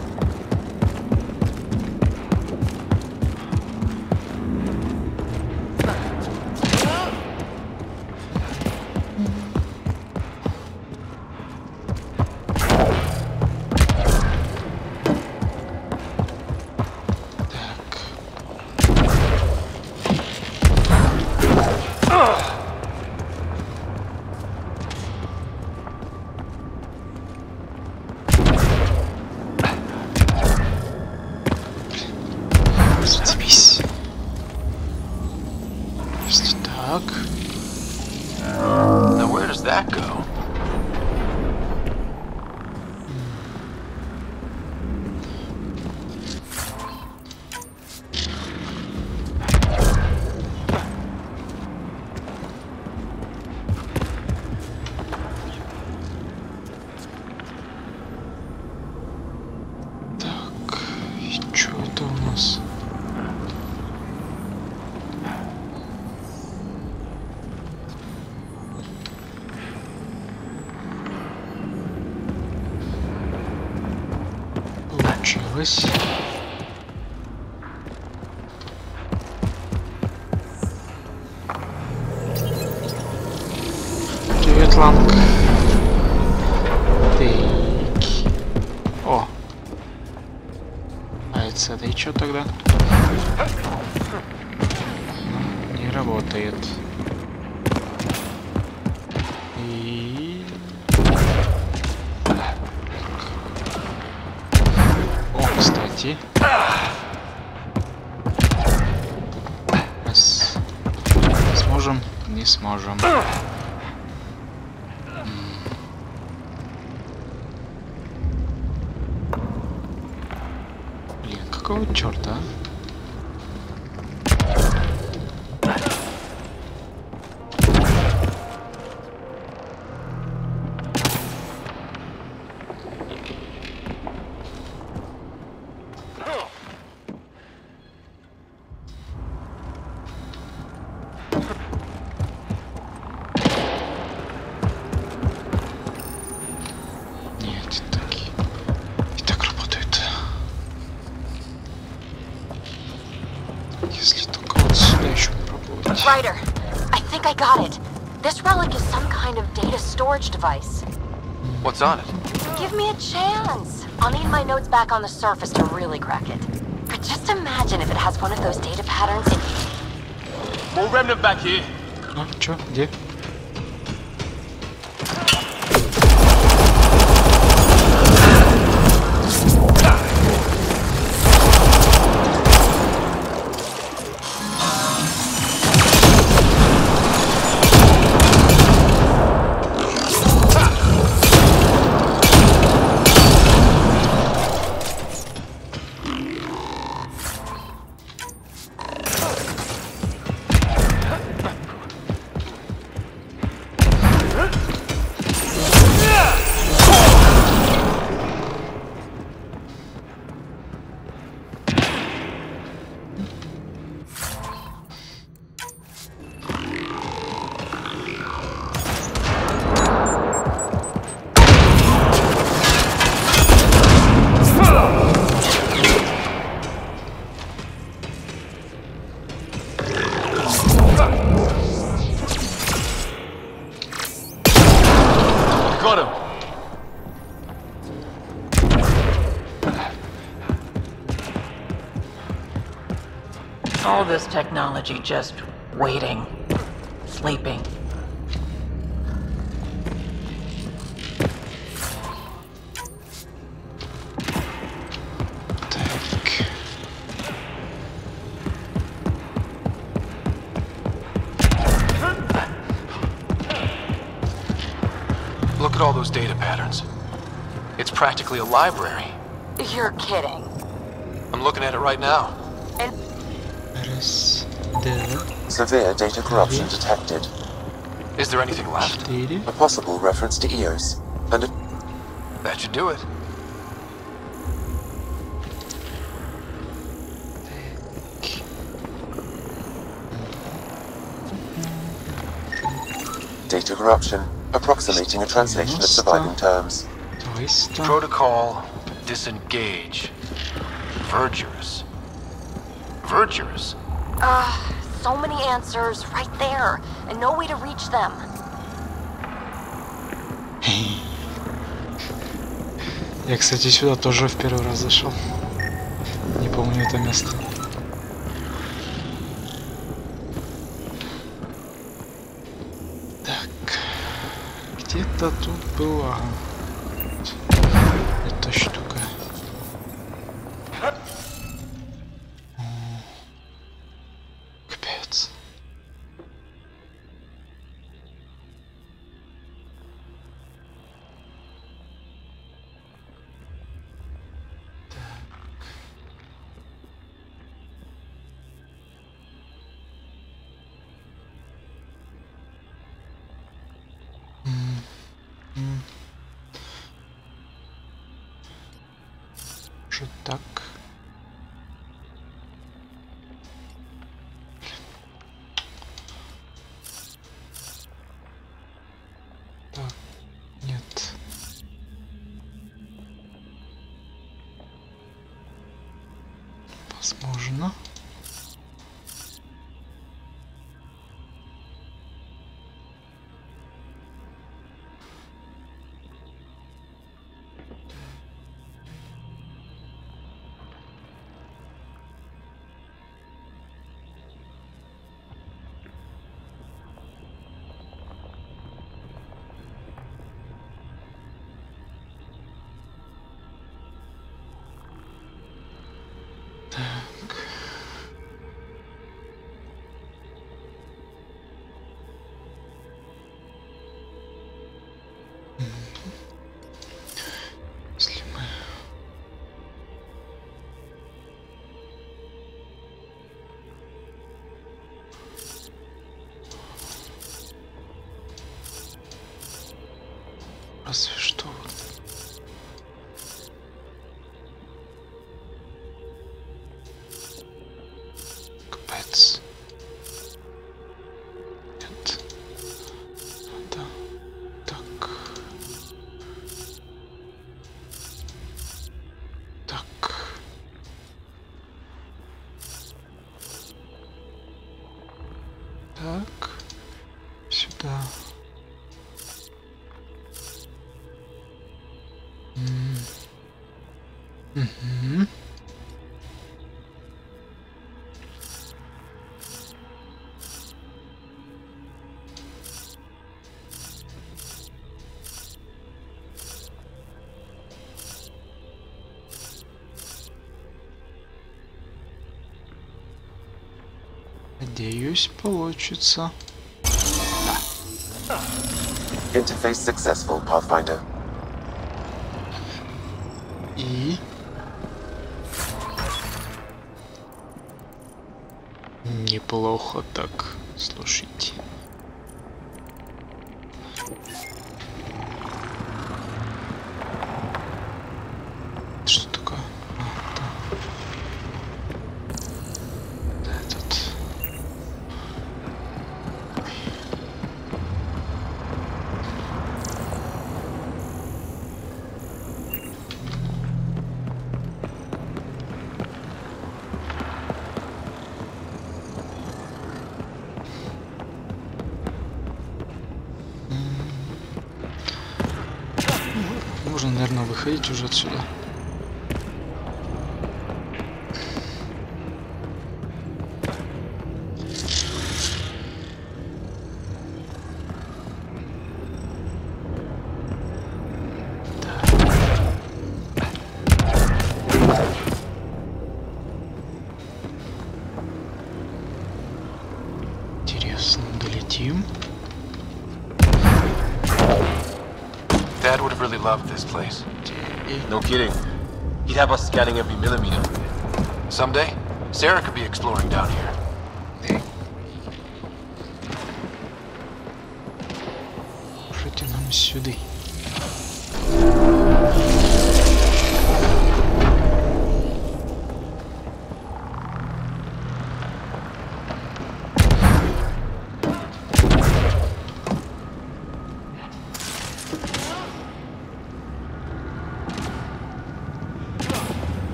Зацепись. Так. Now where does that go? Так. И что это у нас? Получилось. Привет, Ланг. Так. О. А это с этой что тогда? Не работает. И... О, кстати. Сможем? Не сможем. Блин, какого черта? Ryder, I think I got it. This relic is some kind of data storage device. What's on it? Give me a chance. I'll need my notes back on the surface to really crack it. But just imagine if it has one of those data patterns in... More remnant back here. Ну, чё, где? Got him. All this technology just waiting, sleeping. Look at all those data patterns. It's practically a library. You're kidding. I'm looking at it right now. Раз, два, Severe data corruption detected. Is there anything left? 4. A possible reference to Eos. And a That should do it. data corruption, approximating a translation of surviving terms. 200. Protocol disengage. Vergers. Vergers? So many answers right there, and no way to reach them. Я, кстати, сюда тоже в первый раз зашел. Не помню это место. Так. Где-то тут была эта штука. Капец. Что так? Так, нет. Возможно. Так. Если мы... Разве что... Капец. Нет. Да. Так. Так. Так, сюда. Угу. Надеюсь, получится. Interface successful, Pathfinder. И... Неплохо так, слушайте. Что такое? Этот. Можно, наверное, выходить уже отсюда. Интересно, долетим. Dad would have really loved this place. No kidding. He'd have us scanning every millimeter. Someday, Sarah could be exploring down here. Пошите нам сюда.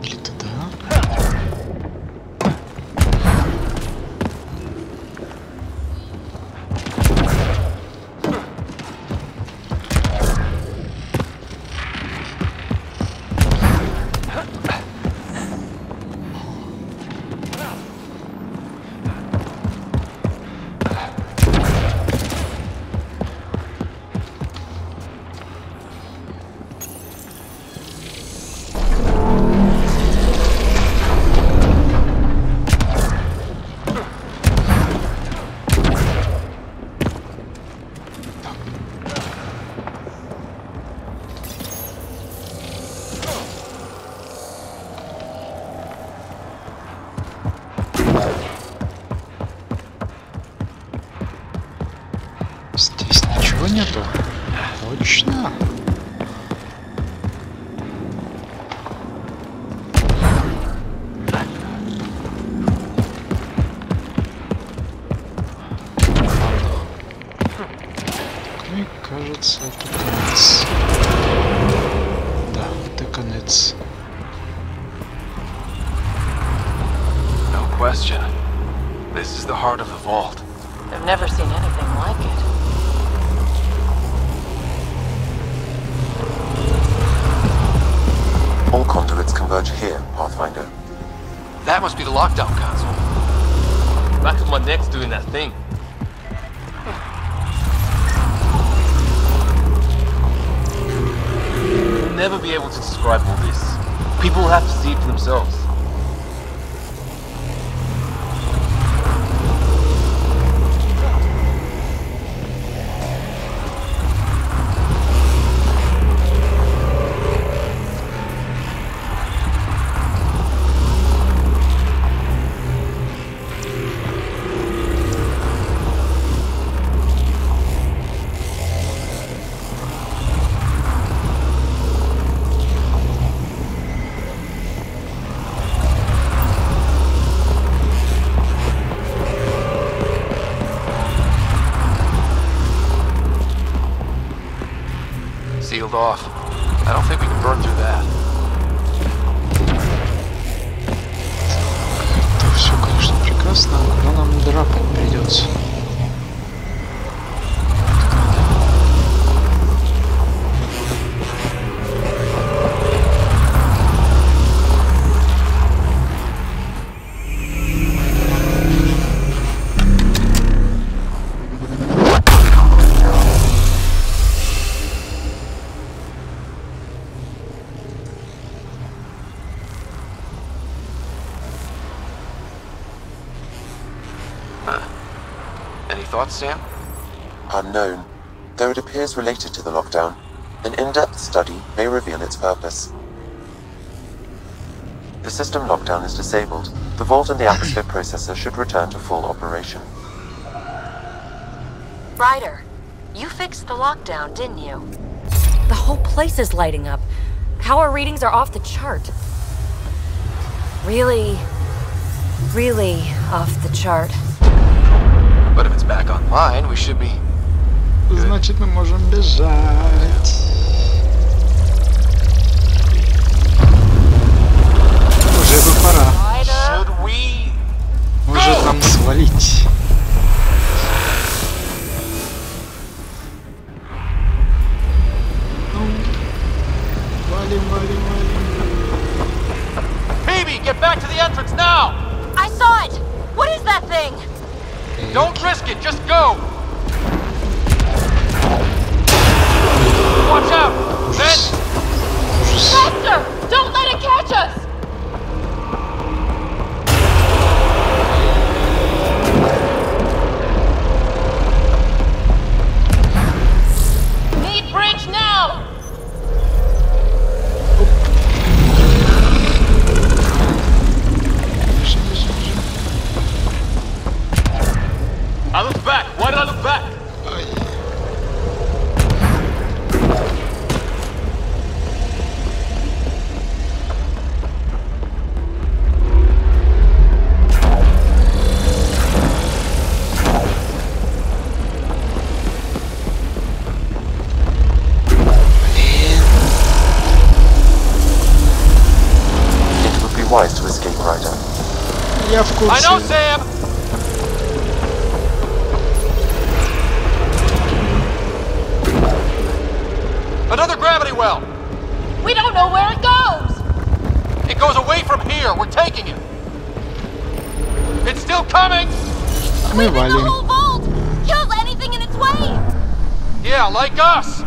Или туда? Здесь ничего нету. Точно. Мне кажется, это конец. Да, это конец. No question. This is the heart of the vault. I've never seen anything like it. All conduits converge here, Pathfinder. That must be the lockdown console. Back of my neck's doing that thing. We'll never be able to describe all this. People will have to see it for themselves. Sealed off. I don't think we can burn through that. thoughts, Sam? Unknown, though it appears related to the lockdown. An in-depth study may reveal its purpose. The system lockdown is disabled. The vault and the atmosphere processor should return to full operation. Ryder, you fixed the lockdown, didn't you? The whole place is lighting up. Power readings are off the chart. Really off the chart. But if it's back online, we should be... Значит, мы можем бежать. Уже бы пора. Should we... Может нам свалить. Валим. Phoebe, get back to the entrance now! I saw it! What is that thing? Don't risk it, just go! Watch out! Vent! Faster! Don't let it catch us! Need bridge now! I look back! Why did I look back? It would be wise to escape, Ryder. Я в курсе. I know, Sam! Another gravity well! We don't know where it goes! It goes away from here! We're taking it! It's still coming! Мы The валим. whole vault! Kills anything in its way! Yeah, like us!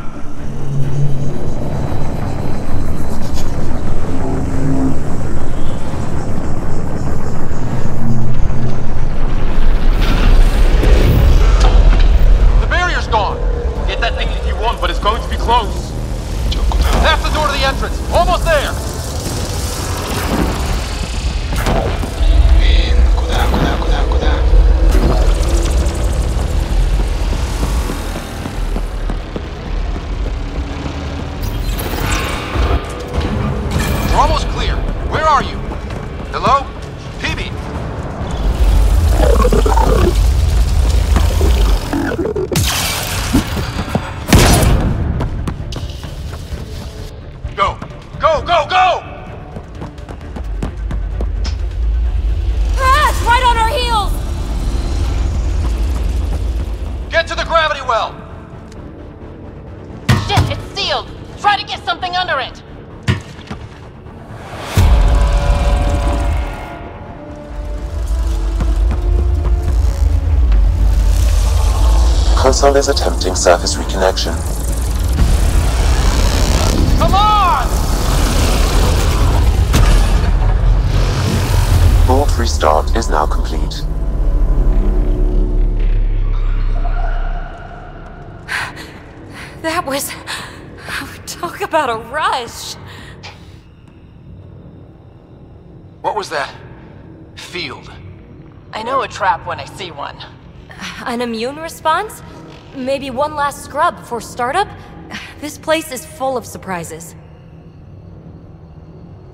The barrier's gone! Get that thing if you want, but it's going to be close. That's the door to the entrance! Almost there! Куда? We're almost clear. Where are you? Hello? Phoebe? Go! Go! Ah, it's right on our heels! Get to the gravity well! Shit, it's sealed! Try to get something under it! Console is attempting surface reconnection. Come on! Vault restart is now complete. That was... Talk about a rush. What was that? Field. I know a trap when I see one. An immune response? Maybe one last scrub before startup? This place is full of surprises.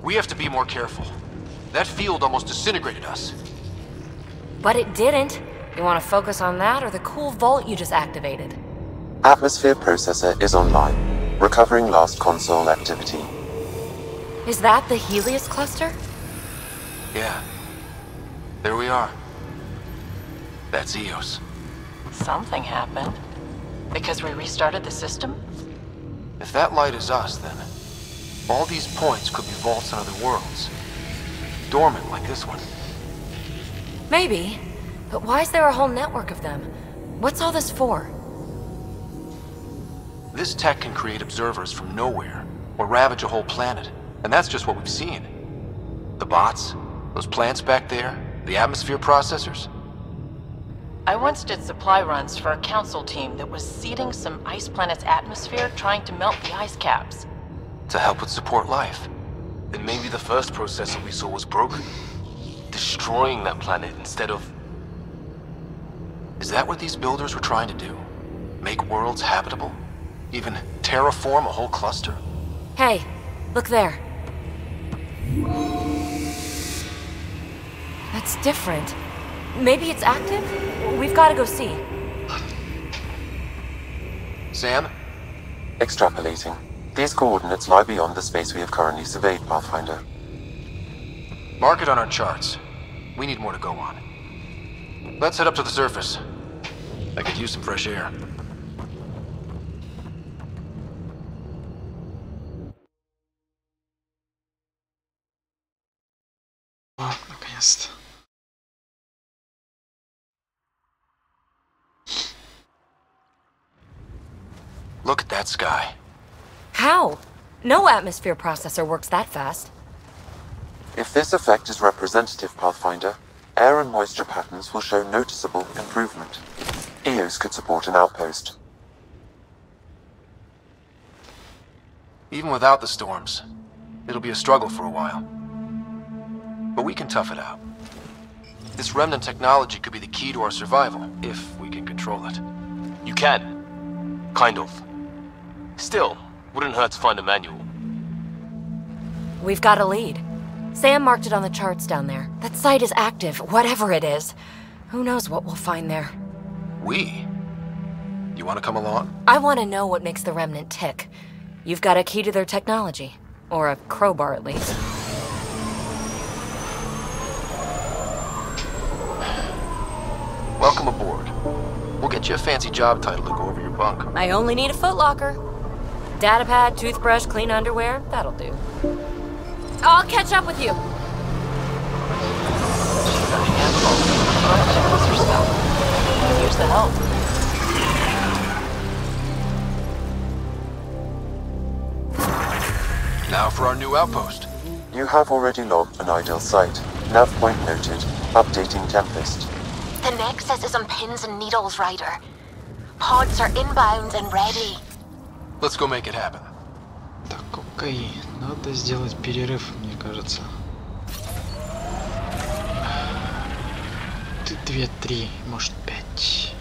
We have to be more careful. That field almost disintegrated us. But it didn't. You want to focus on that or the cool vault you just activated? Atmosphere processor is online, recovering last console activity. Is that the Helios cluster? Yeah. There we are. That's Eos. Something happened. Because we restarted the system? If that light is us, then all these points could be vaults in other worlds. Dormant like this one. Maybe. But why is there a whole network of them? What's all this for? This tech can create observers from nowhere, or ravage a whole planet. And that's just what we've seen. The bots, those plants back there, the atmosphere processors. I once did supply runs for a council team that was seeding some ice planet's atmosphere, trying to melt the ice caps. To help with support life. Then maybe the first processor we saw was broken. Destroying that planet instead of... Is that what these builders were trying to do? Make worlds habitable? Even terraform a whole cluster? Hey, look there. That's different. Maybe it's active? We've got to go see. Sam? Extrapolating. These coordinates lie beyond the space we have currently surveyed, Pathfinder. Mark it on our charts. We need more to go on. Let's head up to the surface. I could use some fresh air. О, наконец-то. Look at that sky. How? No atmosphere processor works that fast. If this effect is representative, Pathfinder, air and moisture patterns will show noticeable improvement. EOS could support an outpost. Even without the storms, it'll be a struggle for a while. But we can tough it out. This remnant technology could be the key to our survival, if we can control it. You can. Kind of. Still, wouldn't hurt to find a manual. We've got a lead. Sam marked it on the charts down there. That site is active, whatever it is. Who knows what we'll find there. We? You want to come along? I want to know what makes the Remnant tick. You've got a key to their technology. Or a crowbar, at least. Welcome aboard. We'll get you a fancy job title to go over your bunk. I only need a footlocker. Datapad, toothbrush, clean underwear, that'll do. I'll catch up with you. Here's the help. Now for our new outpost. You have already logged an ideal site. Nav point noted. Updating Tempest. The Nexus is on pins and needles, Ryder. Pods are inbound and ready. Let's go make it happen. Так, окей. Надо сделать перерыв, мне кажется. 2-3, может 5.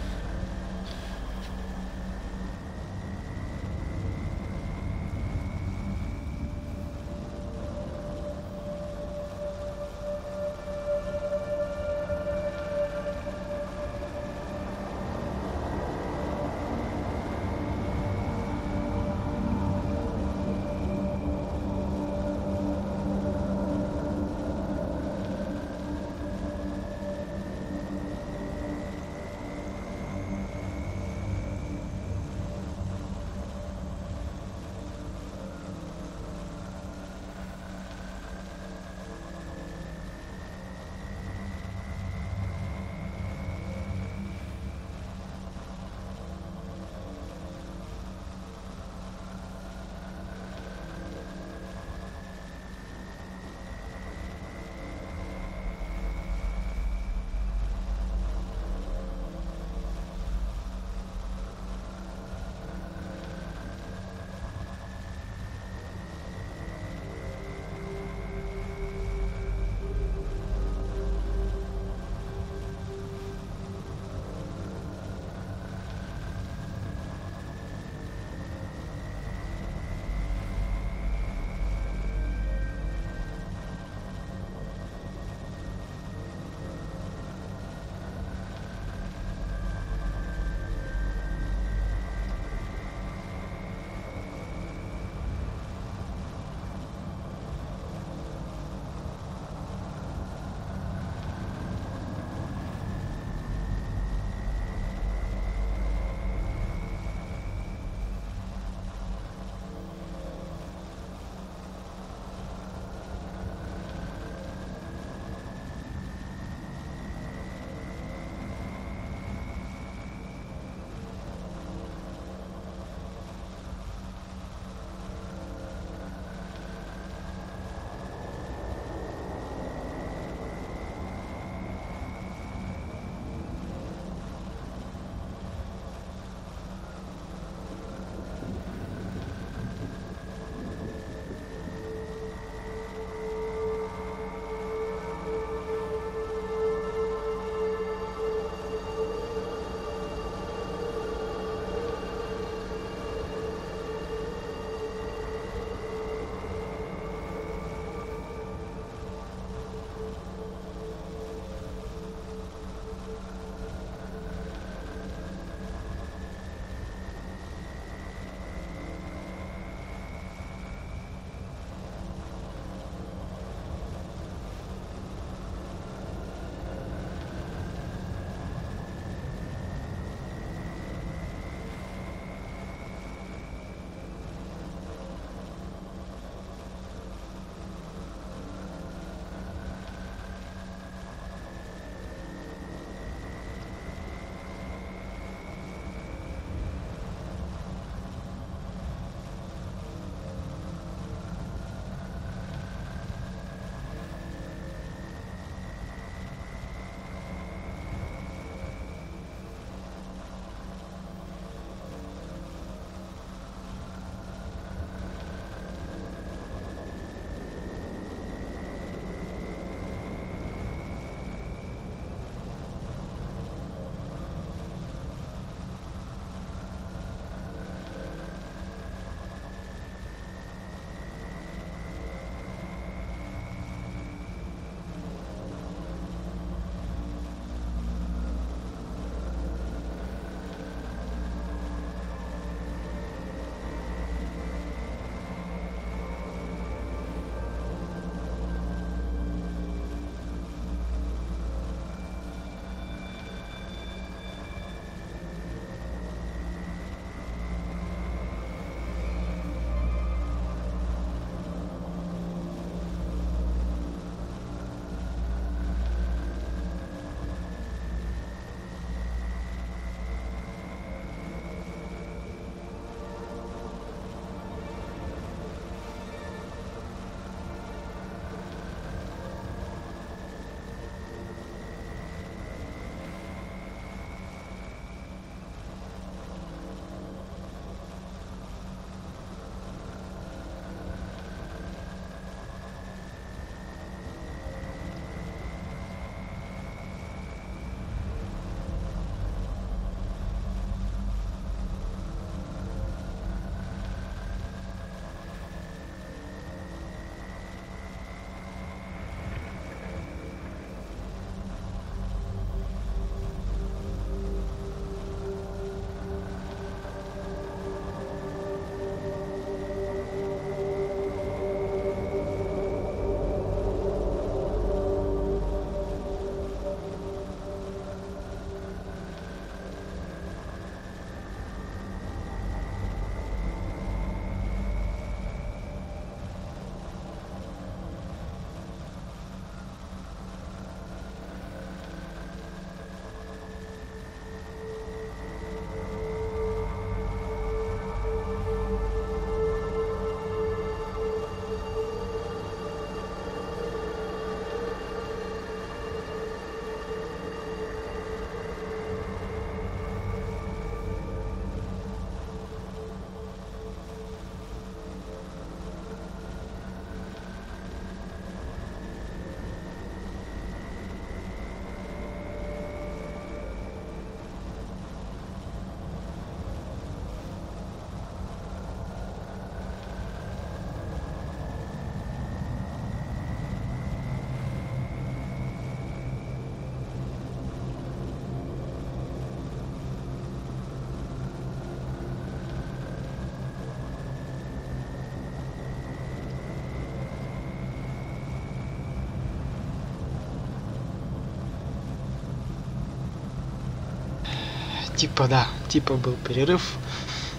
Типа, да, типа был перерыв.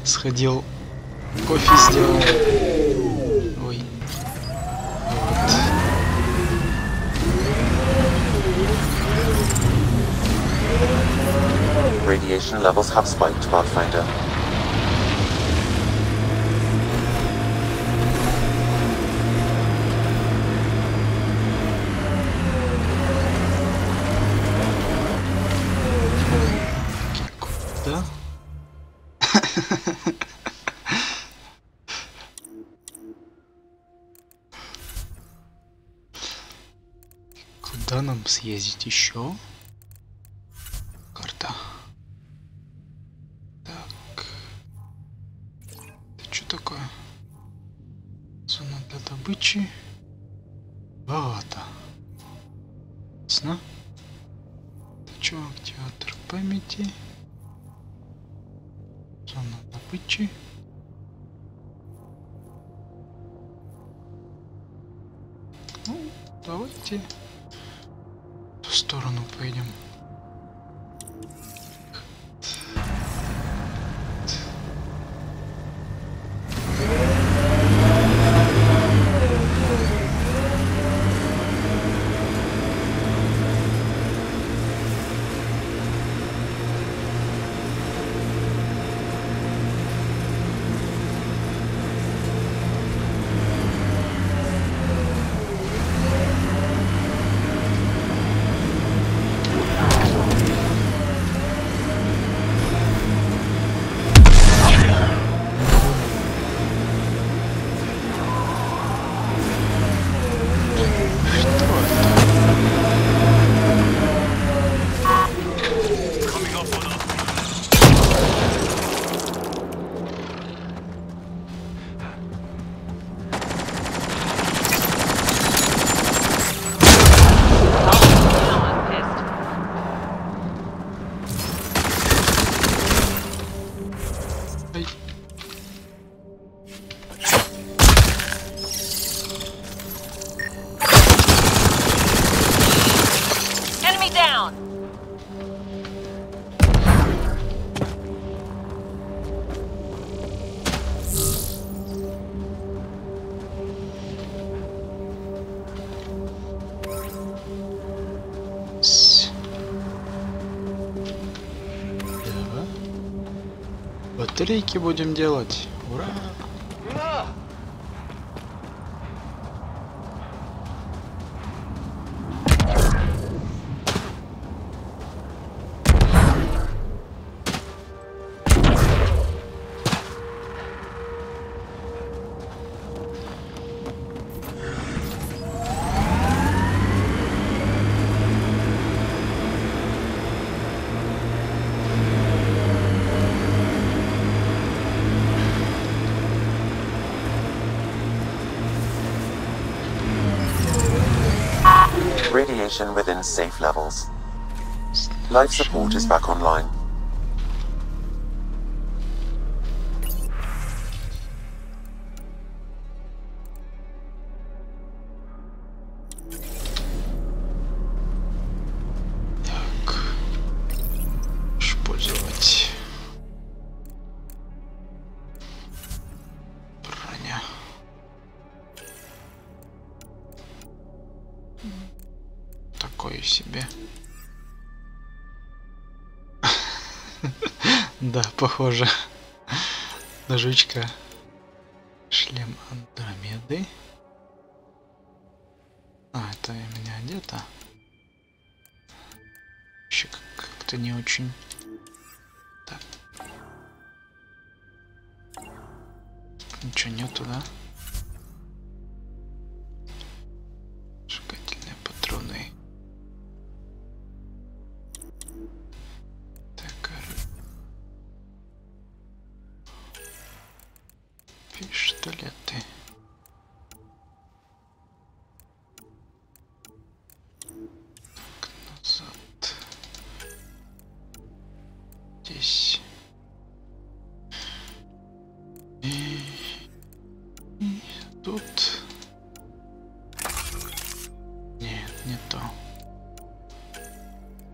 Сходил, кофе сделал. Ой. Вот. Radiation levels have spiked, Pathfinder. Да? Куда нам съездить еще? Карта. Так. Это что такое? Зона для добычи. Болото. Ясно? Это что? Театр памяти. Зона добычи. Ну, давайте в ту сторону пойдем. Батарейки будем делать. Ура! Radiation within safe levels. Life support is back online. Так. Использовать броня. Такое себе. Да, похоже. Ножичка. Шлем Андромеды. А, это у меня одето. Еще как-то не очень. Так. Ничего нету, да? Сжигательные патроны. Пистолеты. Так, назад. Здесь. И тут. Нет, не то.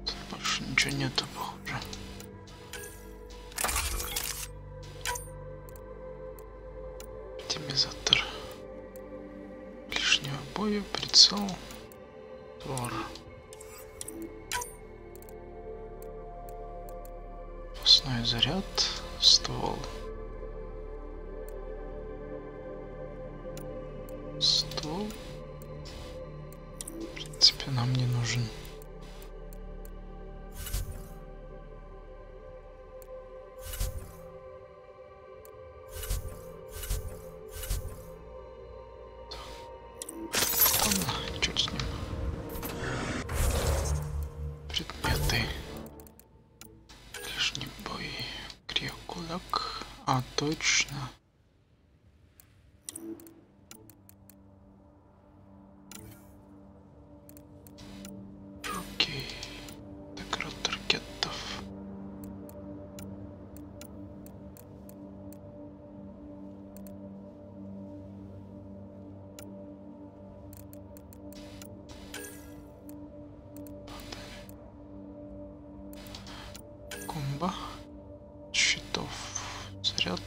Тут больше ничего нету, похоже. Оптимизатор ближнего боя, прицел, твор. Запасной заряд, ствол. Ствол, в принципе, нам не нужен. Ладно, чуть с ним. Предметы. Ближний бой. Криокулак. А, точно. Окей. Так, рот ракетов. Комбо. Щитов. Заряд.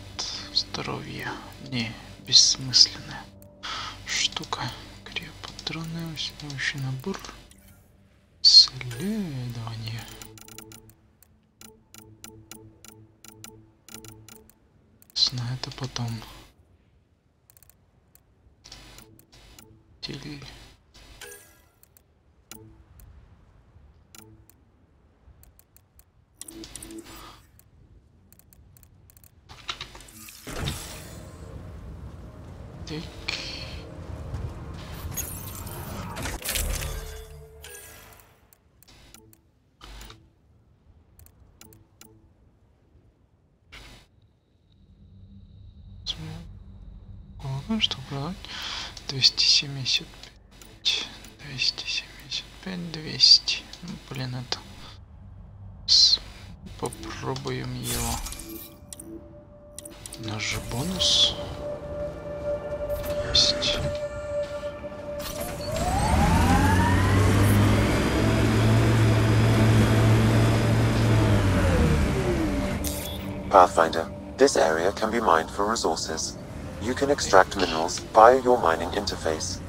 Здоровье. Не, бессмысленная штука. Криопатроны. Усиливающий набор. Исследование. Знаю это потом. Тель. Так. Главное, что продать 275, 275, 200. Ну, блин, это попробуем его. У нас же бонус есть. Pathfinder, this area can be mined for resources. You can extract minerals via your mining interface.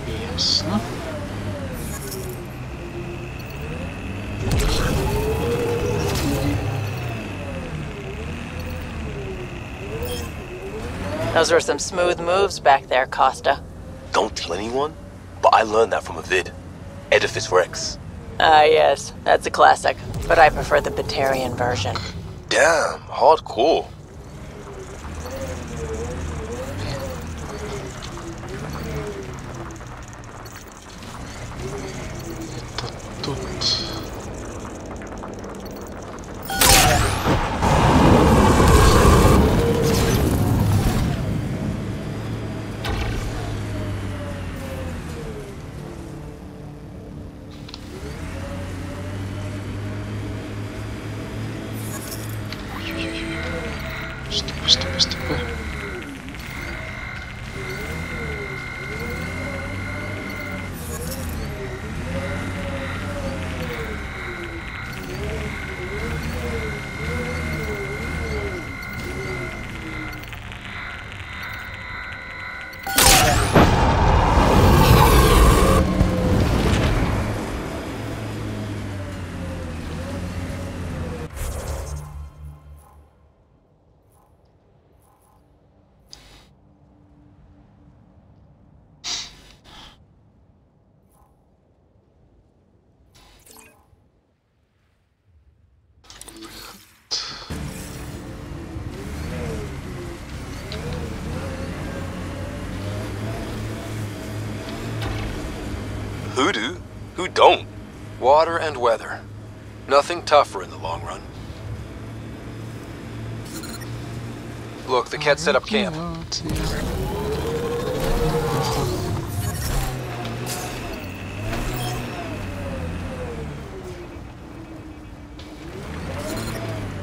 Ясно. Those were some smooth moves back there, Costa. Don't tell anyone, but I learned that from a vid. Edifice Rex. Ah, yes, that's a classic, but I prefer the Batarian version. Damn, hardcore. Тут. Стопы. Who don't? Water and weather. Nothing tougher in the long run. Look, the cat set up camp.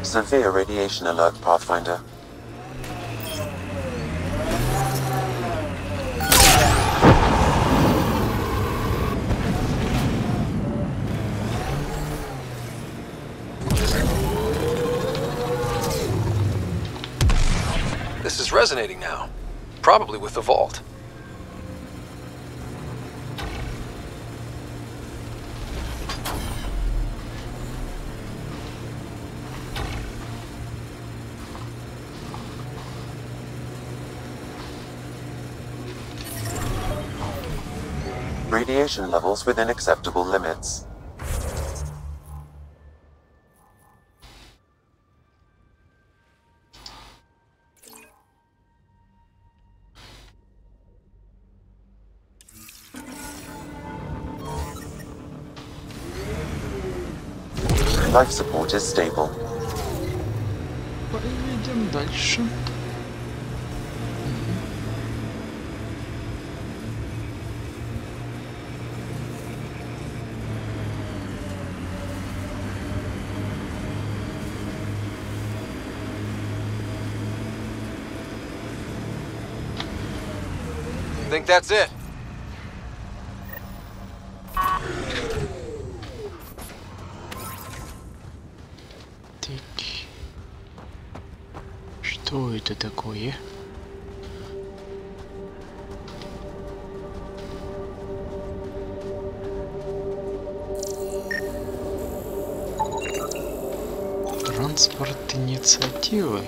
Severe radiation alert, Pathfinder. This is resonating now. Probably with the vault. Radiation levels within acceptable limits. Life support is stable. Поедем дальше. Think that's it? Так. Что это такое? Транспорт инициативы.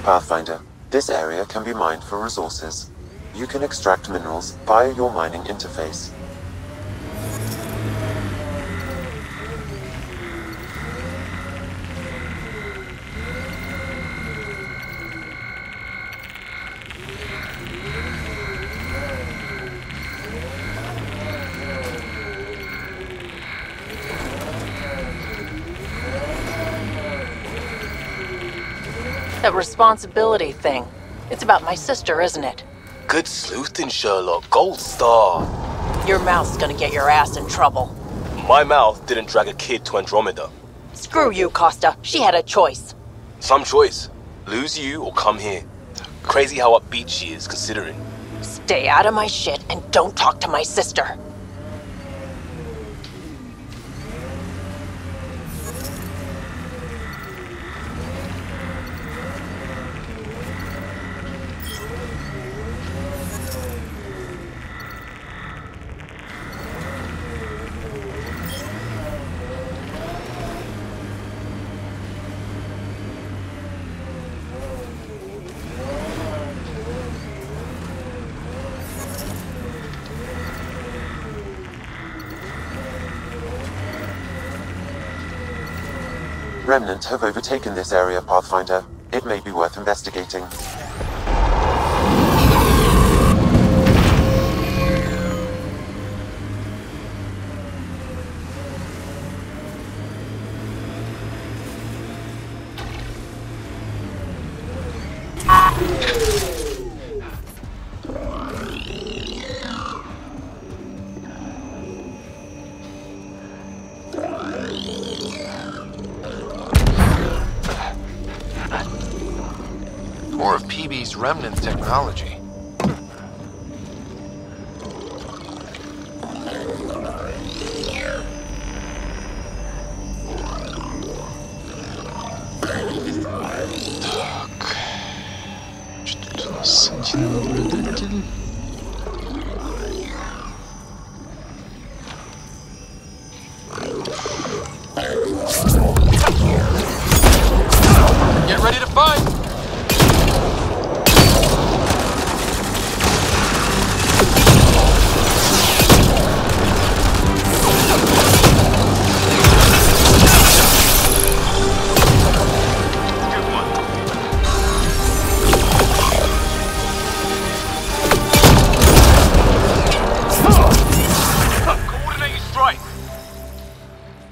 Pathfinder, this area can be mined for resources. You can extract minerals via your mining interface. That responsibility thing. It's about my sister, isn't it? Good sleuthing, Sherlock. Gold star. Your mouth's gonna get your ass in trouble. My mouth didn't drag a kid to Andromeda. Screw you, Costa. She had a choice. Some choice. Lose you or come here. Crazy how upbeat she is, considering. Stay out of my shit and don't talk to my sister. Remnant have overtaken this area, Pathfinder. It may be worth investigating. More of PB's remnant technology. Так. Что тут у нас? Один наблюдатель.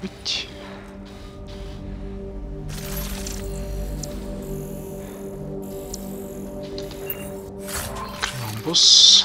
быть. Открываем босс.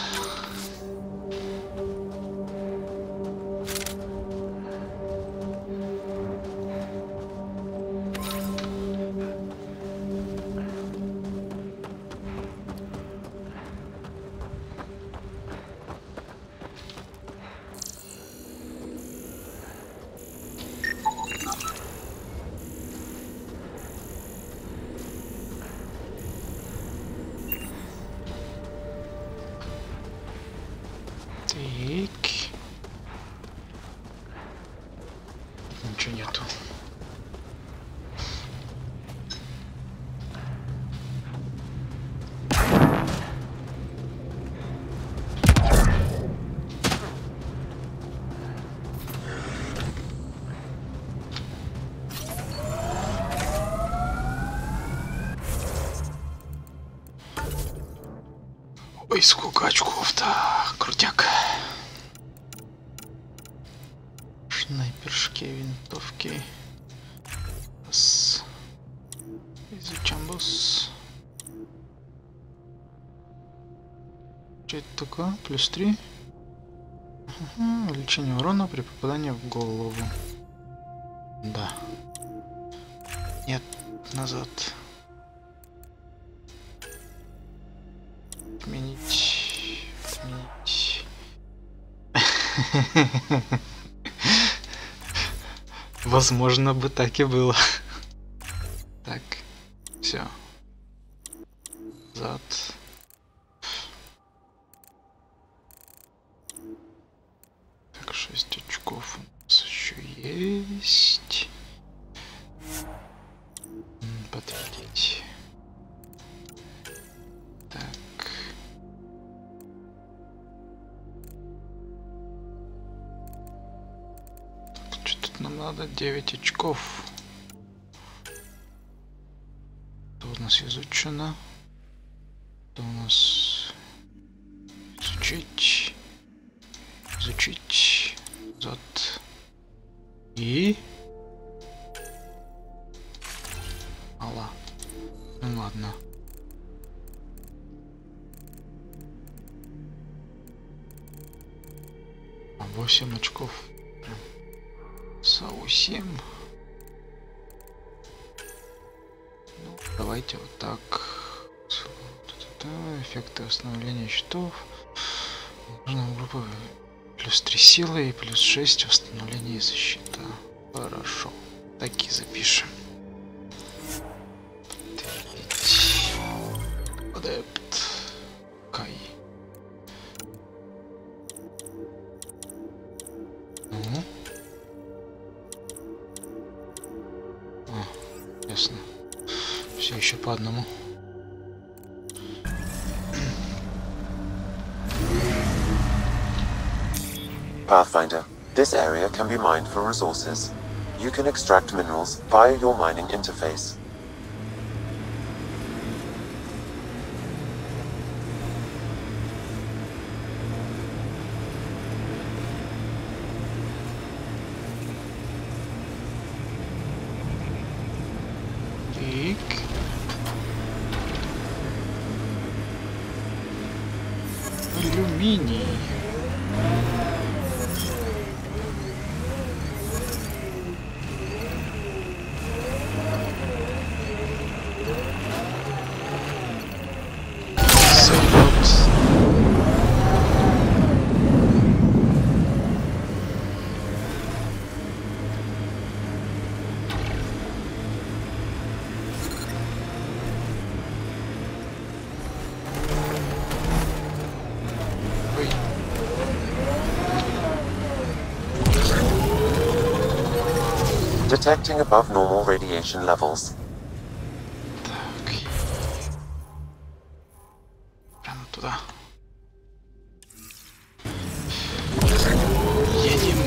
Ничего нету. Ой, сколько очков-то, крутяк. Снайперские винтовки. Изучаем босс. Что это такое? Плюс 3. Увеличение урона при попадании в голову. Да. Нет, назад. Отменить. Отменить. Возможно бы так и было. Так, все. Назад. Так, 6 очков у нас еще есть. Подтвердить. Так. Что тут нам надо? 9 очков. Что у нас изучено? Что у нас изучить? Изучить. Зад. И... Алла. Ну ладно. А 8 очков. Прям. САУ 7. Ну, давайте вот так. Эффекты восстановления щитов. Нужна группа плюс 3 силы и плюс 6 восстановления защита. Хорошо. Так и запишем. Адепт. Кай. Ну. Ясно. Все еще по одному. Pathfinder, this area can be mined for resources. You can extract minerals via your mining interface. Алюминий. Detecting above normal radiation levels. Так. Прямо туда. Едем.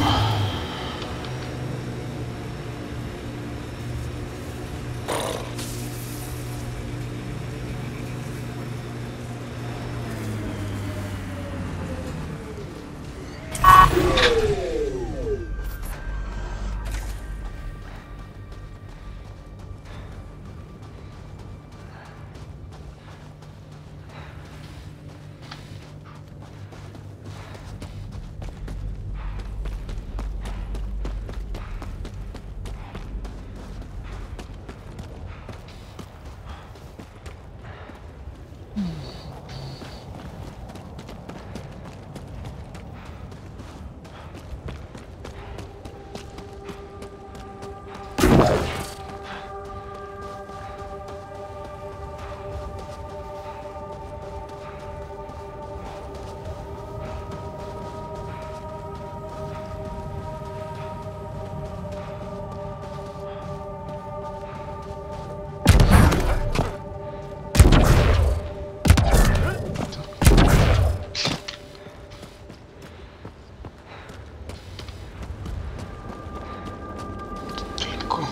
логику.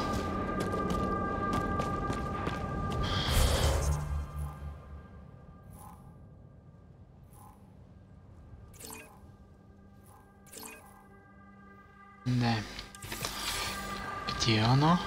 Да. Где оно?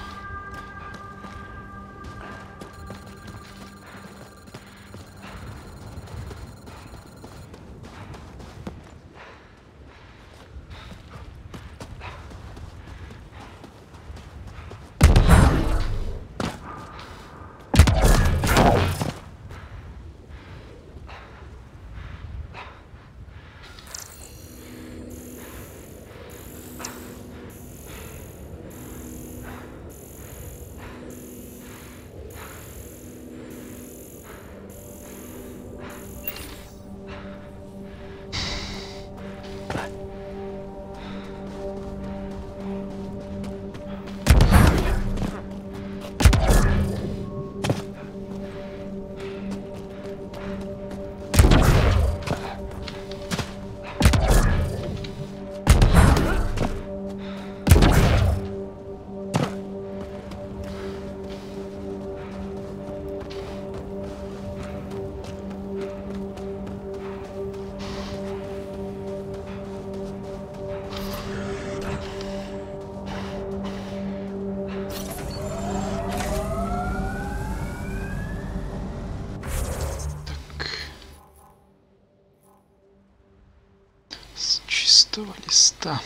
Листа.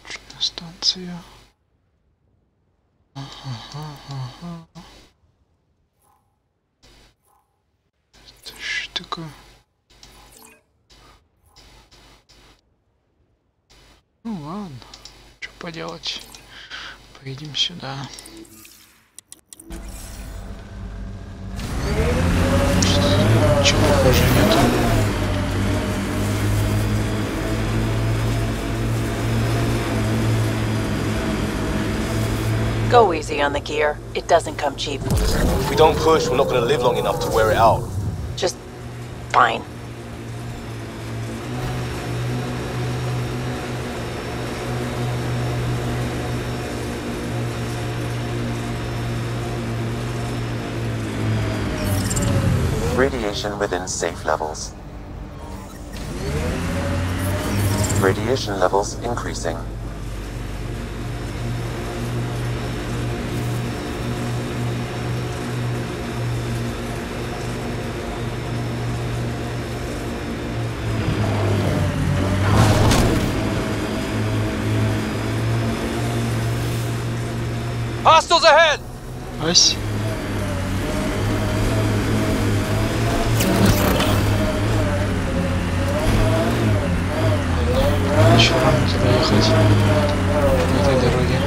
Учебная станция. Ага. Это что такое? Ну ладно, что поделать. Поедем сюда. Ничего похоже нету. Go easy on the gear. It doesn't come cheap. If we don't push, we're not gonna live long enough to wear it out. Just fine. Radiation within safe levels. Radiation levels increasing. Hostiles ahead! Ась. Еще рано туда ехать по этой дороге.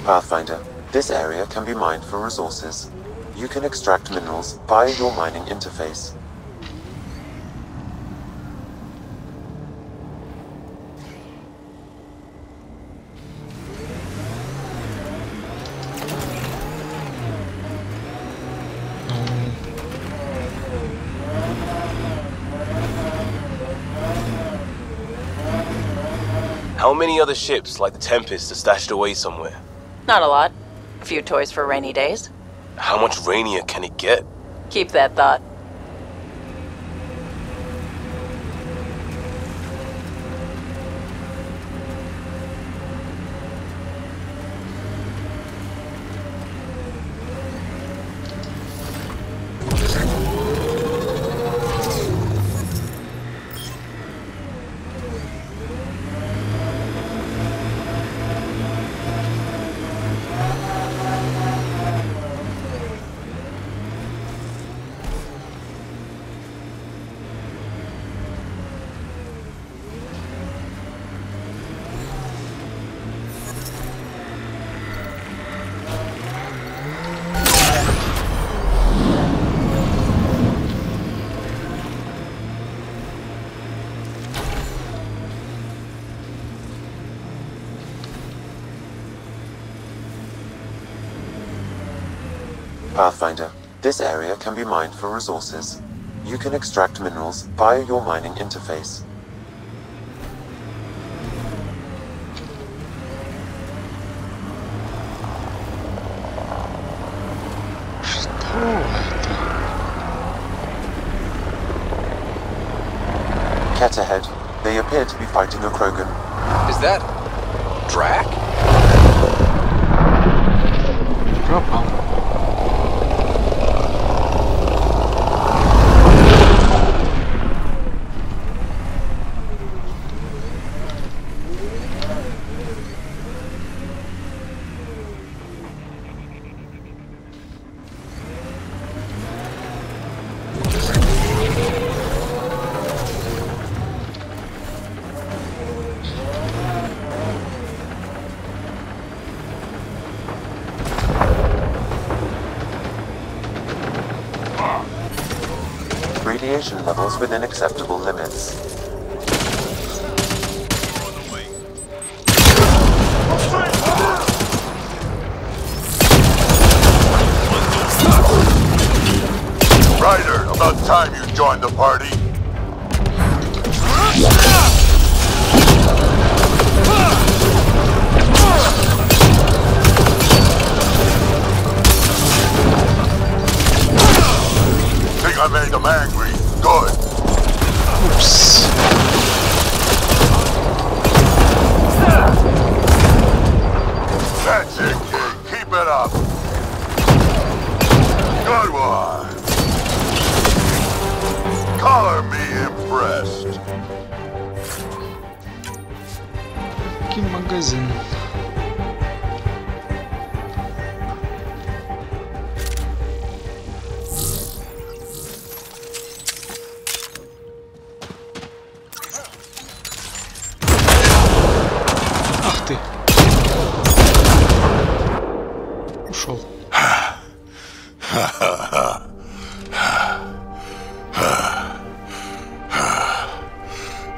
Pathfinder, this area can be mined for resources. You can extract minerals via your mining interface. How many other ships like the Tempest are stashed away somewhere? Not a lot. A few toys for rainy days. How much rainier can it get? Keep that thought. Pathfinder, this area can be mined for resources. You can extract minerals via your mining interface. Cat ahead. They appear to be fighting a Krogan. Is that Drac? Пропал. Radiation levels within acceptable limits. Ryder, about time you joined the party. Think I made them angry? Good. Oops. That's it, kid. Keep it up. Good one. Color me impressed. Какой магазин? Ах ты! Ушел.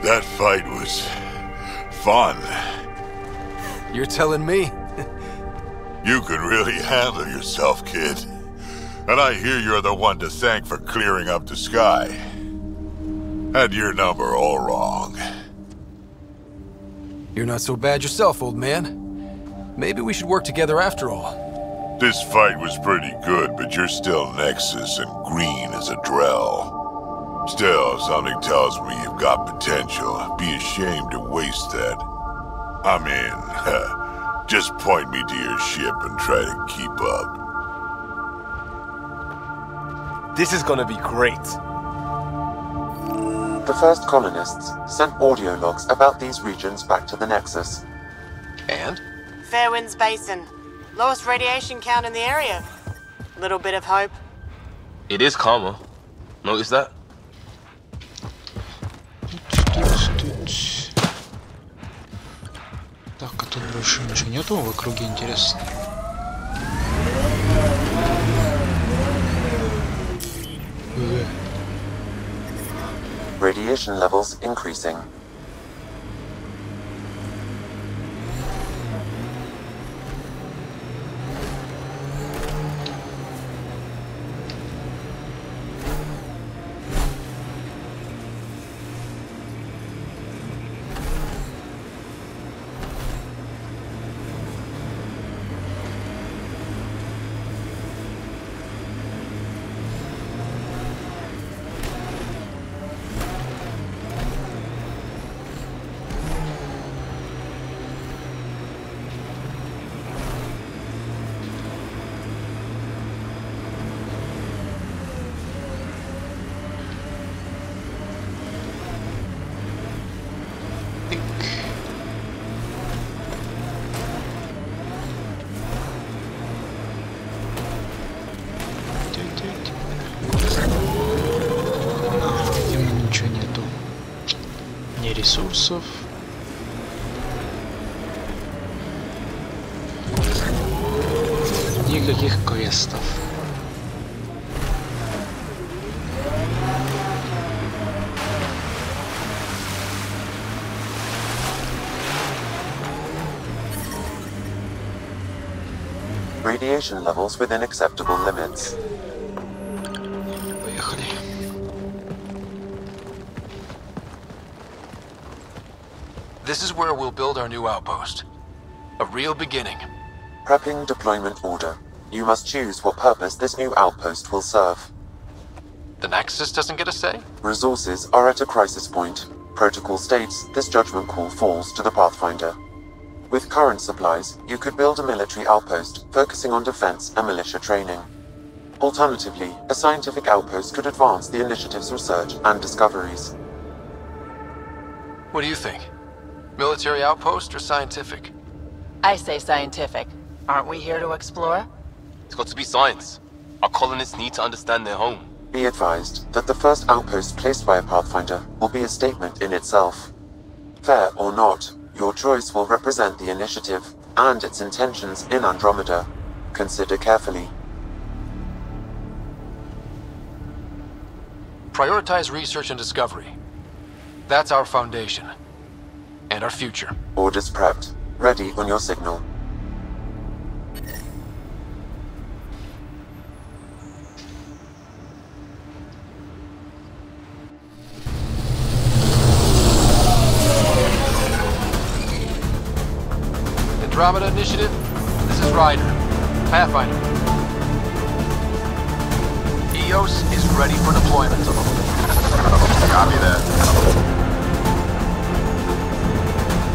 That fight was fun. You're telling me? You could really handle yourself, kid. And I hear you're the one to thank for clearing up the sky. Had your number all wrong. You're not so bad yourself, old man. Maybe we should work together after all. This fight was pretty good, but you're still Nexus and green as a Drell. Still, something tells me you've got potential. Be ashamed to waste that. I'm in. Just point me to your ship and try to keep up. This is gonna be great. The first colonists sent audio logs about these regions back to the Nexus. And? Fairwinds Basin. Lowest radiation count in the area. Little bit of hope. It is calmer. Notice that? Так, а тут больше ничего нету в округе, интересно. Radiation levels increasing. Ничего нету. Ни ресурсов. Никаких квестов. Radiation levels within acceptable limits. Поехали. This is where we'll build our new outpost. A real beginning. Prepping deployment order. You must choose what purpose this new outpost will serve. The Nexus doesn't get a say? Resources are at a crisis point. Protocol states this judgment call falls to the Pathfinder. With current supplies, you could build a military outpost focusing on defense and militia training. Alternatively, a scientific outpost could advance the initiative's research and discoveries. What do you think? Military outpost or scientific? I say scientific. Aren't we here to explore? It's got to be science. Our colonists need to understand their home. Be advised that the first outpost placed by a Pathfinder will be a statement in itself. Fair or not, your choice will represent the initiative and its intentions in Andromeda. Consider carefully. Prioritize research and discovery. That's our foundation. And our future. Orders prepped. Ready on your signal. Andromeda Initiative, this is Ryder. Pathfinder. EOS is ready for deployment. Copy that.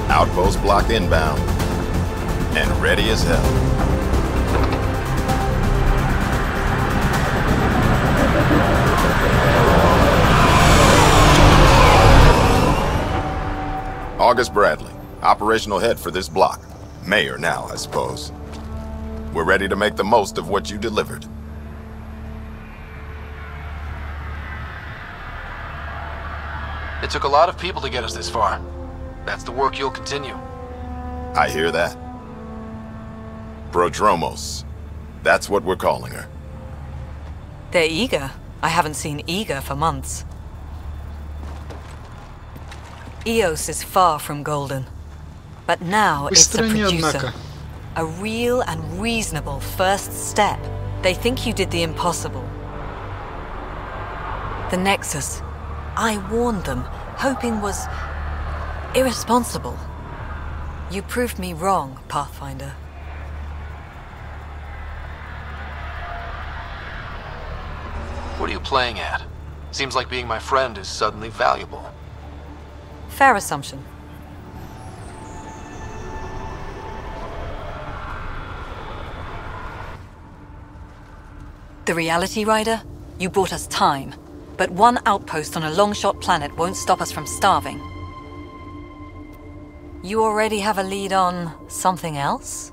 Outpost block inbound. And ready as hell. August Bradley, operational head for this block. Mayor now, I suppose. We're ready to make the most of what you delivered. It took a lot of people to get us this far. That's the work you'll continue. I hear that. Prodromos. That's what we're calling her. They're eager. I haven't seen eager for months. EOS is far from golden. But now it's a producer. A real and reasonable first step. They think you did the impossible. The Nexus. I warned them, hoping was irresponsible. You proved me wrong, Pathfinder. What are you playing at? Seems like being my friend is suddenly valuable. Fair assumption. The reality, Ryder? You bought us time. But one outpost on a long-shot planet won't stop us from starving. You already have a lead on something else?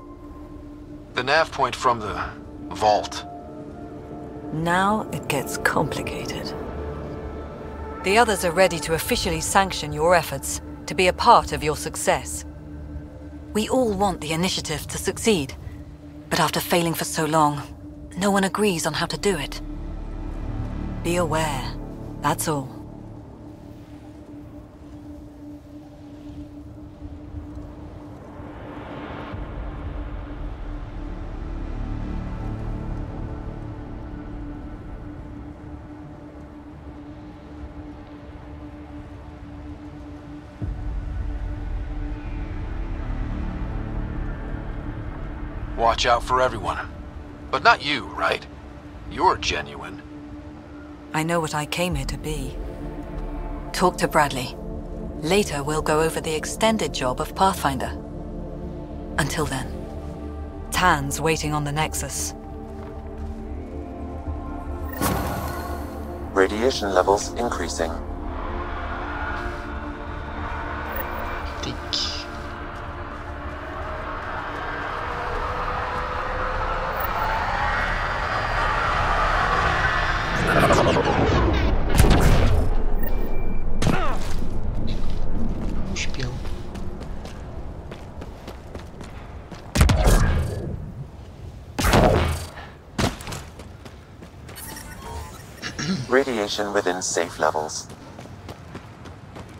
The nav point from the vault. Now it gets complicated. The others are ready to officially sanction your efforts, to be a part of your success. We all want the initiative to succeed, but after failing for so long, no one agrees on how to do it. Be aware, that's all. Watch out for everyone. But not you, right? You're genuine. I know what I came here to be. Talk to Bradley. Later, we'll go over the extended job of Pathfinder. Until then, Tan's waiting on the Nexus. Radiation levels increasing. Radiation within safe levels.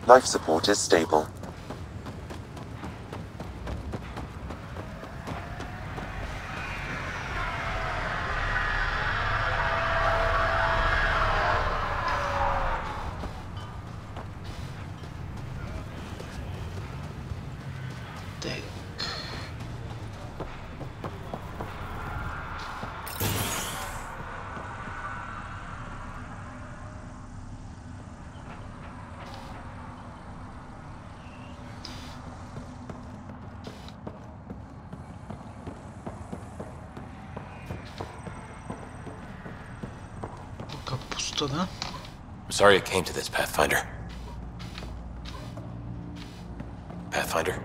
Life support is stable. Просто, да? I'm sorry it came to this, Pathfinder. Pathfinder?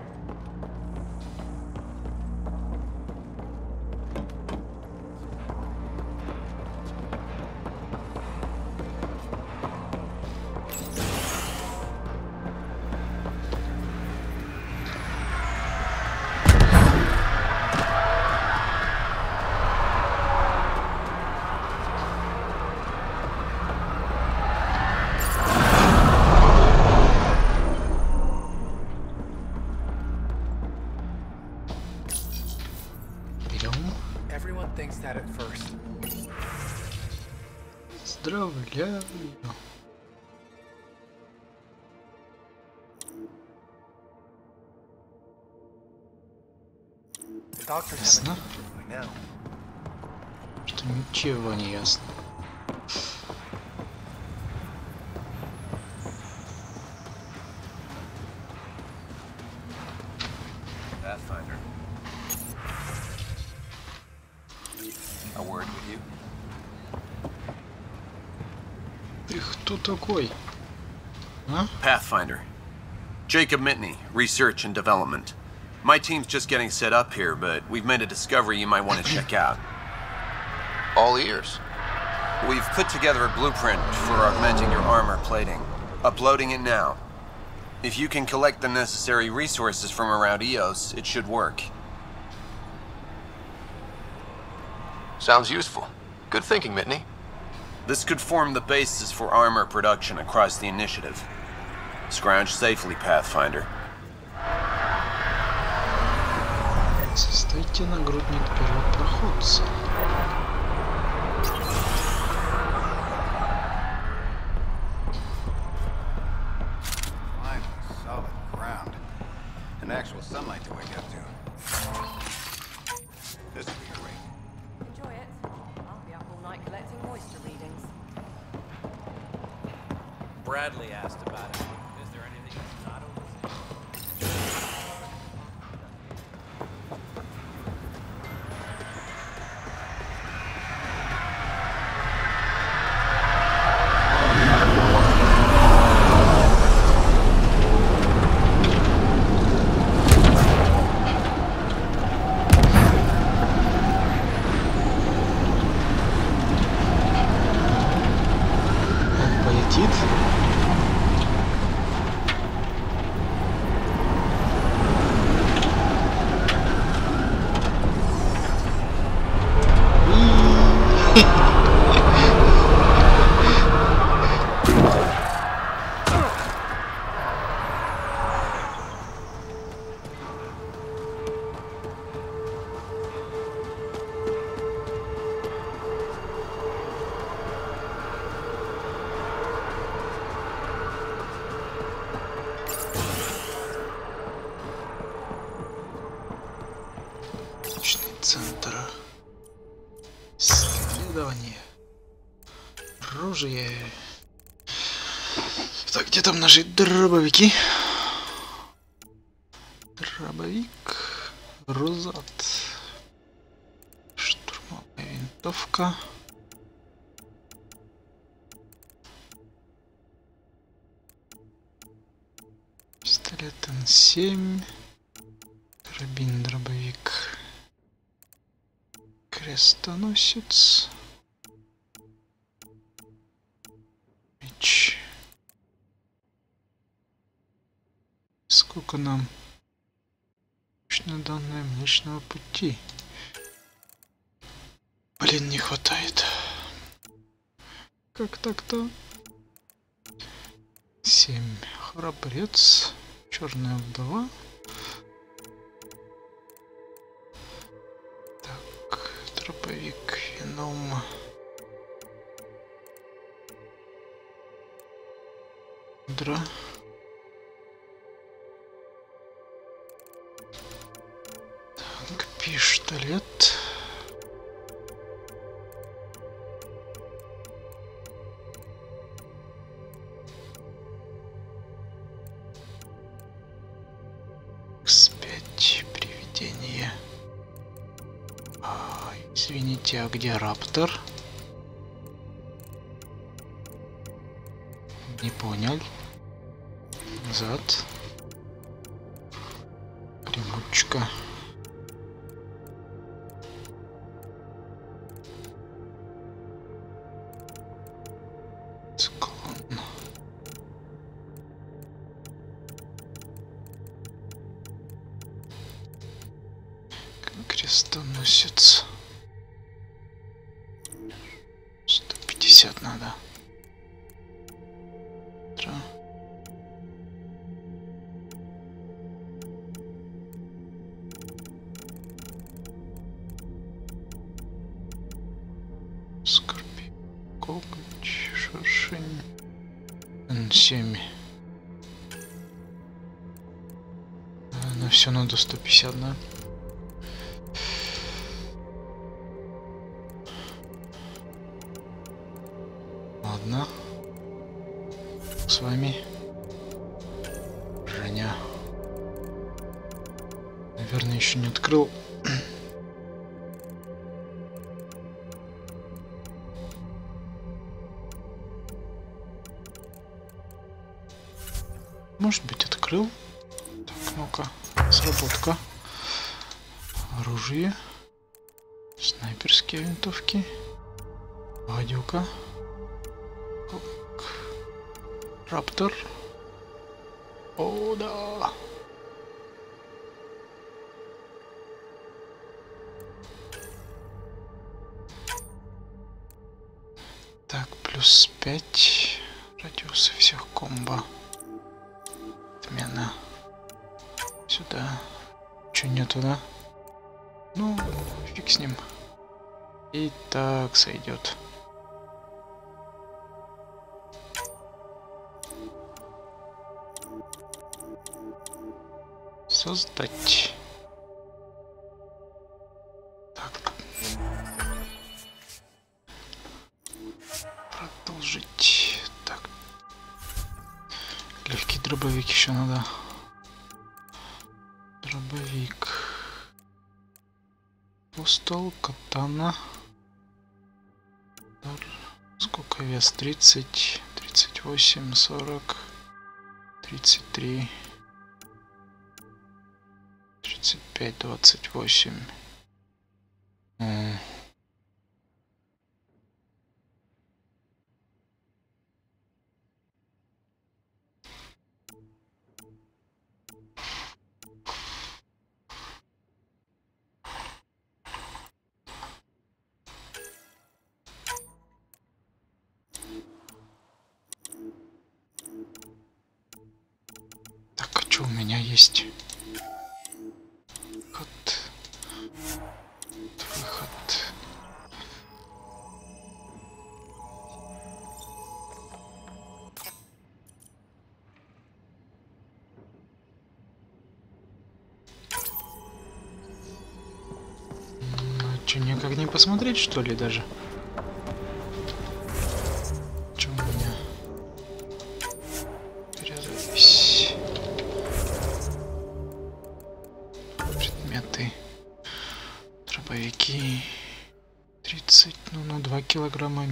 Everyone thinks that at first. Поздравляю. The doctors Ясно? haven't. I know. Что ничего не ясно. Pathfinder. A word with you? Ты кто такой? А? Pathfinder. Jacob Mitney, Research and Development. My team's just getting set up here, but we've made a discovery you might want to check out. All ears. We've put together a blueprint for augmenting your armor plating. Uploading it now. If you can collect the necessary resources from around EOS, it should work. Sounds useful. Good thinking, Mitney. This could form the basis for armor production across the initiative. Scrounge safely, Pathfinder. Создайте нагрудник первопроходца. Finally, solid ground. An actual sunlight to wake up to. This will be great. Enjoy it. I'll be up all night collecting moisture readings. Bradley asked about it. Is there anything that's not overseen? Полетит. Центр исследования. Оружие. Так, где там наши дробовики? Дробовик. Розат. Штурмовая винтовка. Пистолет Н7. Карабин, дробовик. Крестоносец. Меч. Сколько нам точно данные Млечного Пути? Блин, не хватает. Как так-то? 7. Храбрец. Черная вдова. Дробовик, вином. Дра. Так, пистолет. X5 привидение. Извините, а где Раптор? Не понял. Назад. Ремонтчика. Циклон. Крестоносец. 150 надо. Скорпий, коготь, шершень. N7. На все надо 150, да? Ладно. С вами Женя. Наверное, еще не открыл. Может быть, открыл. Так, ну-ка, сработка. Оружие. Снайперские винтовки. Гадюка. Раптор. О, да. Так, плюс 5 радиуса всех комбо. Отмена. Сюда. Чё нету, да? Ну, фиг с ним. И так сойдет. Создать. Так. Продолжить. Так. Легкий дробовик еще надо. Дробовик. Постол, катана. Сколько вес? 30, 38, 40, 33, 35, 28. Так, а что у меня есть? Выход. Что, никак не посмотреть, что ли, даже? Что у меня? Перезапись. Предметы. Дробовики. 30, ну на 2 килограмма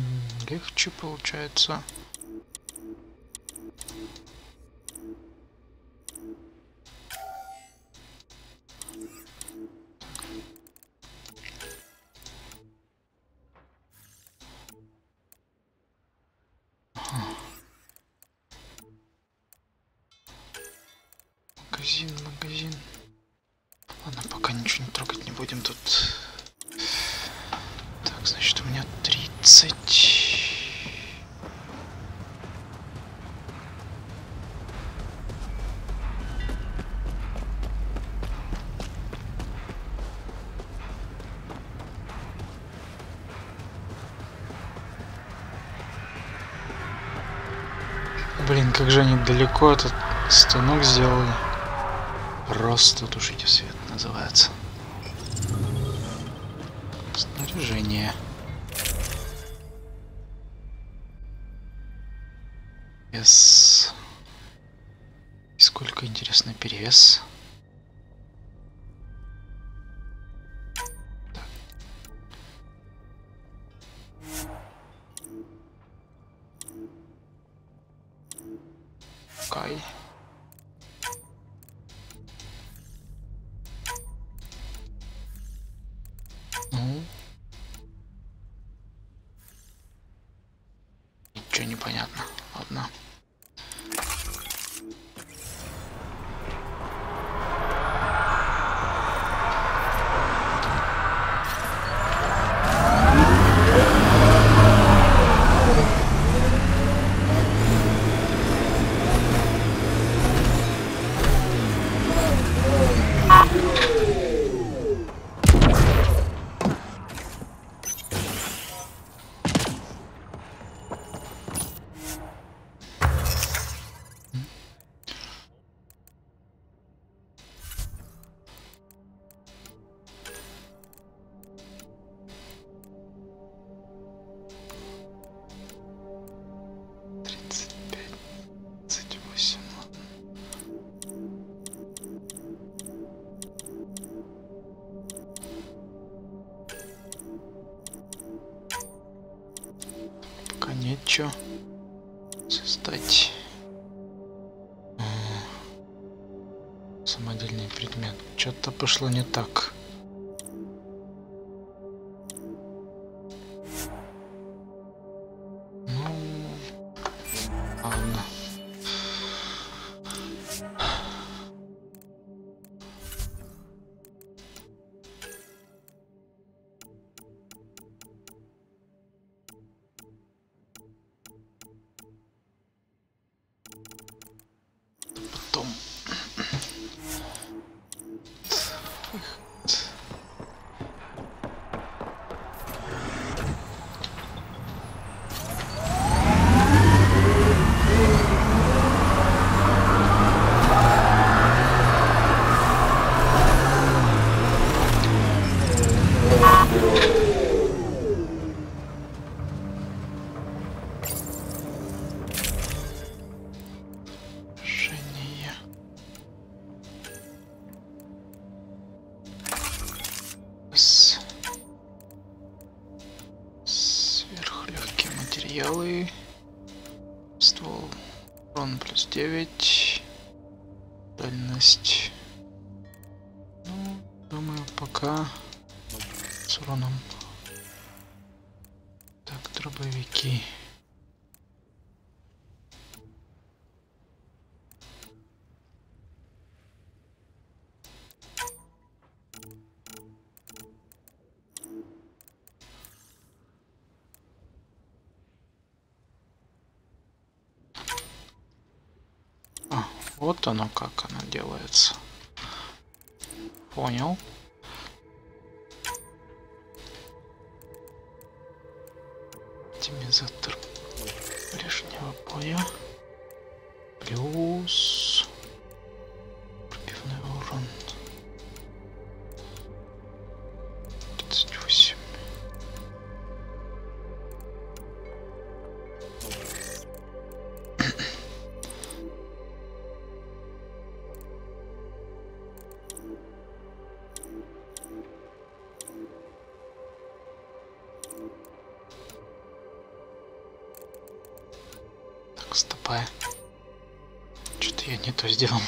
легче получается. Магазин. Ладно, пока ничего не трогать не будем тут. Так, значит, у меня 30. Блин, как же они далеко этот станок сделали. Просто тушите свет называется. Снаряжение. Вес. И сколько, интересно, перевес? Так. Кай. Ну. Ничего не понятно. Ладно. Нечего создать самодельный предмет. Что-то пошло не так. Ну, ладно. Сверхлегкие материалы. Ствол. Урон плюс 9. Дальность. Ну, думаю, пока с уроном. Так, дробовики. Вот оно как оно делается. Понял. Оптимизатор ближнего боя. Плюс пробивной урон. 38. Стопай. Что-то я не то сделал.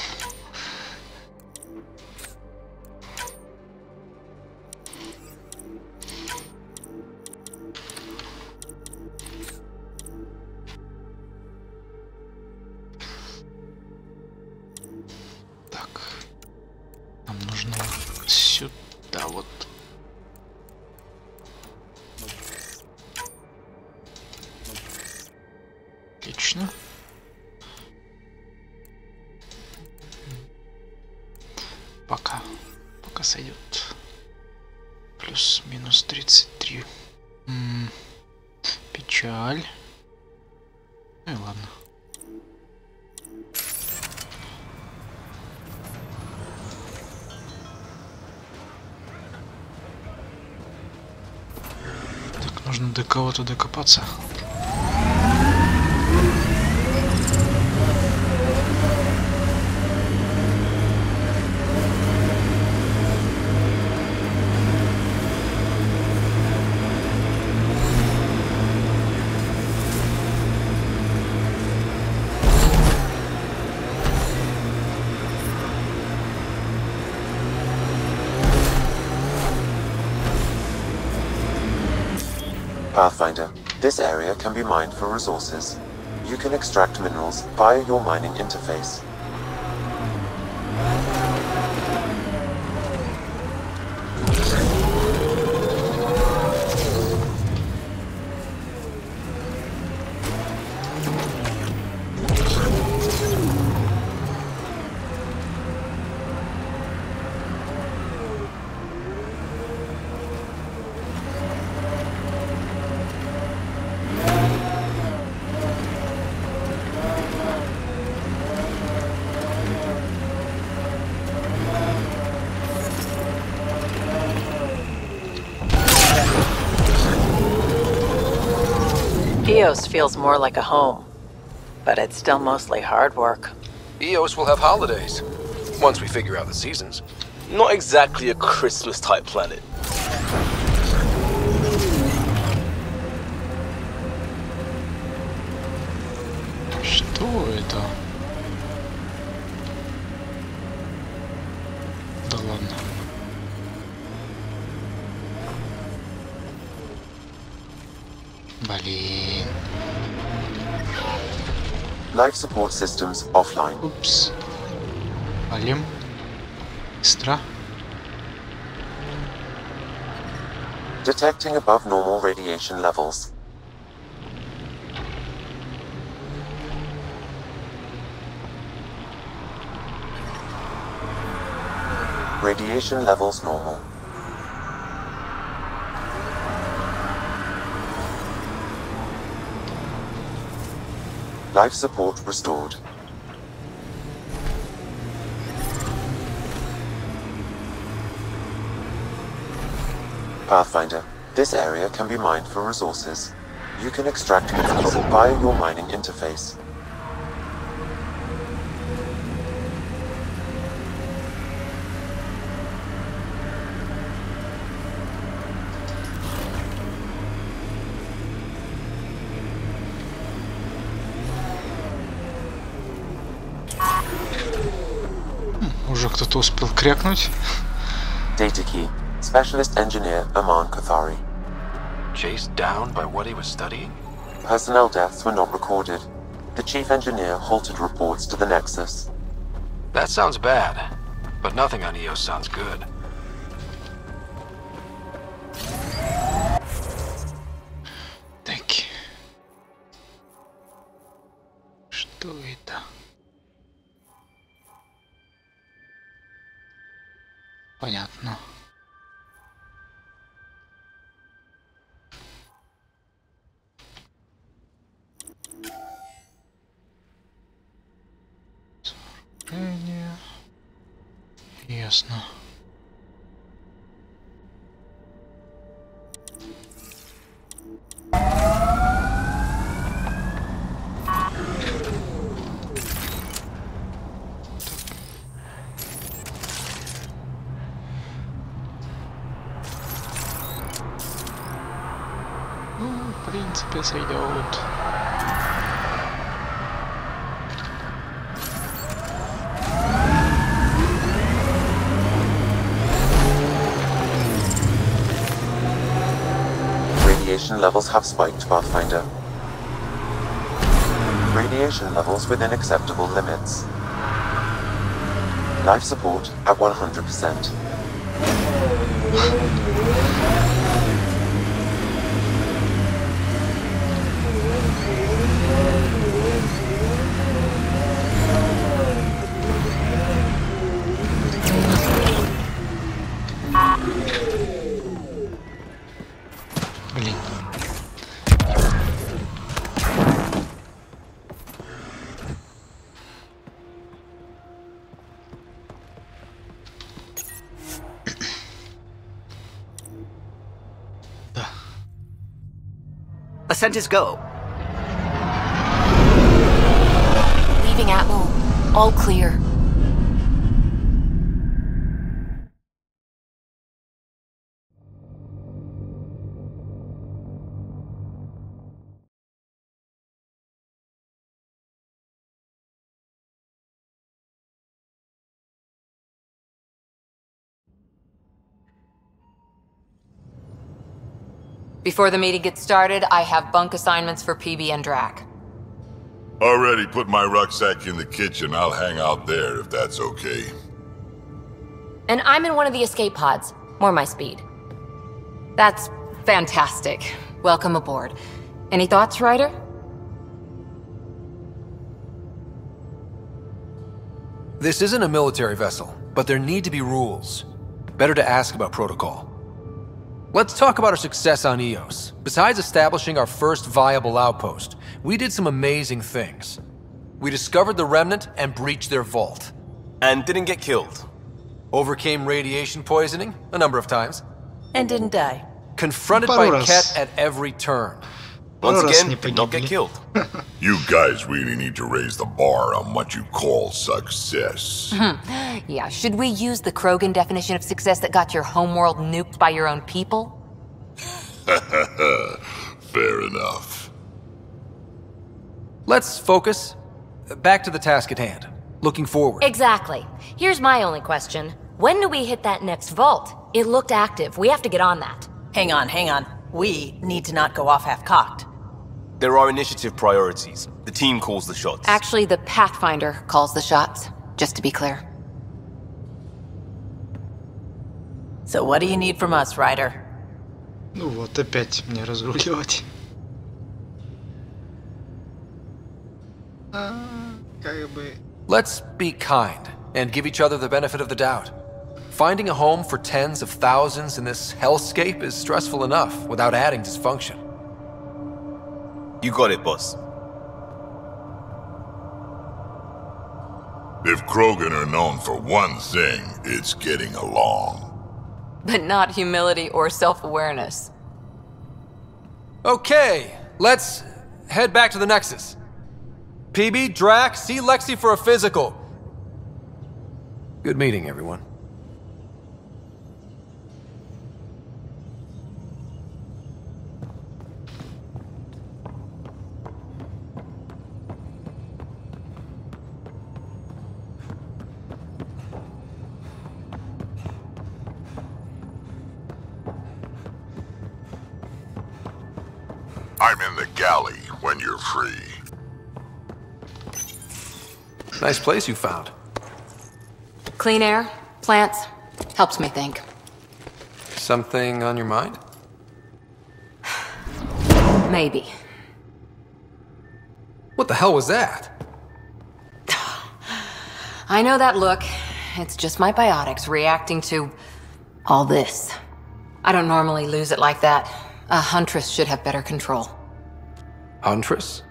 Так. Нам нужно вот сюда вот. Отлично. Пока сойдет. Плюс-минус 33. Печаль. Ну и ладно. Так, нужно до кого-то докопаться. Pathfinder, this area can be mined for resources. You can extract minerals via your mining interface. EOS feels more like a home, but it's still mostly hard work. EOS will have holidays, once we figure out the seasons. Not exactly a Christmas-type planet. Что это? Да ладно. Блин. Life support systems offline. Упс. Валим. Быстро. Detecting above normal radiation levels. Radiation levels normal. Life support restored. Pathfinder, this area can be mined for resources. You can extract minerals via your mining interface. Уже кто-то успел крякнуть. Data key. Specialist engineer Aman Kathari. Chased down by what he was studying? Personnel deaths were not recorded. The chief engineer halted reports to the Nexus. That sounds bad, but nothing on EOS sounds good. Так. Что это? Понятно. Ясно. Ну, в принципе, сойдет. Radiation levels have spiked, Pathfinder. Radiation levels within acceptable limits. Life support at 100%. Блин. Да. Ascent is go. Leaving Atmo. All clear. Before the meeting gets started, I have bunk assignments for PB and Drac. Already put my rucksack in the kitchen. I'll hang out there if that's okay. And I'm in one of the escape pods. More my speed. That's fantastic. Welcome aboard. Any thoughts, Ryder? This isn't a military vessel, but there need to be rules. Better to ask about protocol. Let's talk about our success on Eos. Besides establishing our first viable outpost, we did some amazing things. We discovered the Remnant and breached their vault. And didn't get killed. Overcame radiation poisoning a number of times. And didn't die. Confronted by Ket at every turn. Once again, did not get killed. You guys really need to raise the bar on what you call success. Yeah, should we use the Krogan definition of success that got your homeworld nuked by your own people? Fair enough. Let's focus. Back to the task at hand. Looking forward. Exactly. Here's my only question. When do we hit that next vault? It looked active. We have to get on that. Hang on. We need to not go off half-cocked. There are initiative priorities. The team calls the shots. Actually, the Pathfinder calls the shots, just to be clear. So what do you need from us, Ryder? Ну вот, опять мне разруливать. Как бы... Let's be kind and give each other the benefit of the doubt. Finding a home for tens of thousands in this hellscape is stressful enough without adding dysfunction. You got it, boss. If Krogan are known for one thing, it's getting along. But not humility or self-awareness. Okay, let's head back to the Nexus. PB, Drac, see Lexi for a physical. Good meeting, everyone. I'm in the galley when you're free. Nice place you found. Clean air, plants, helps me think. Something on your mind? Maybe. What the hell was that? I know that look. It's just my biotics reacting to all this. I don't normally lose it like that. A huntress should have better control. Huntress?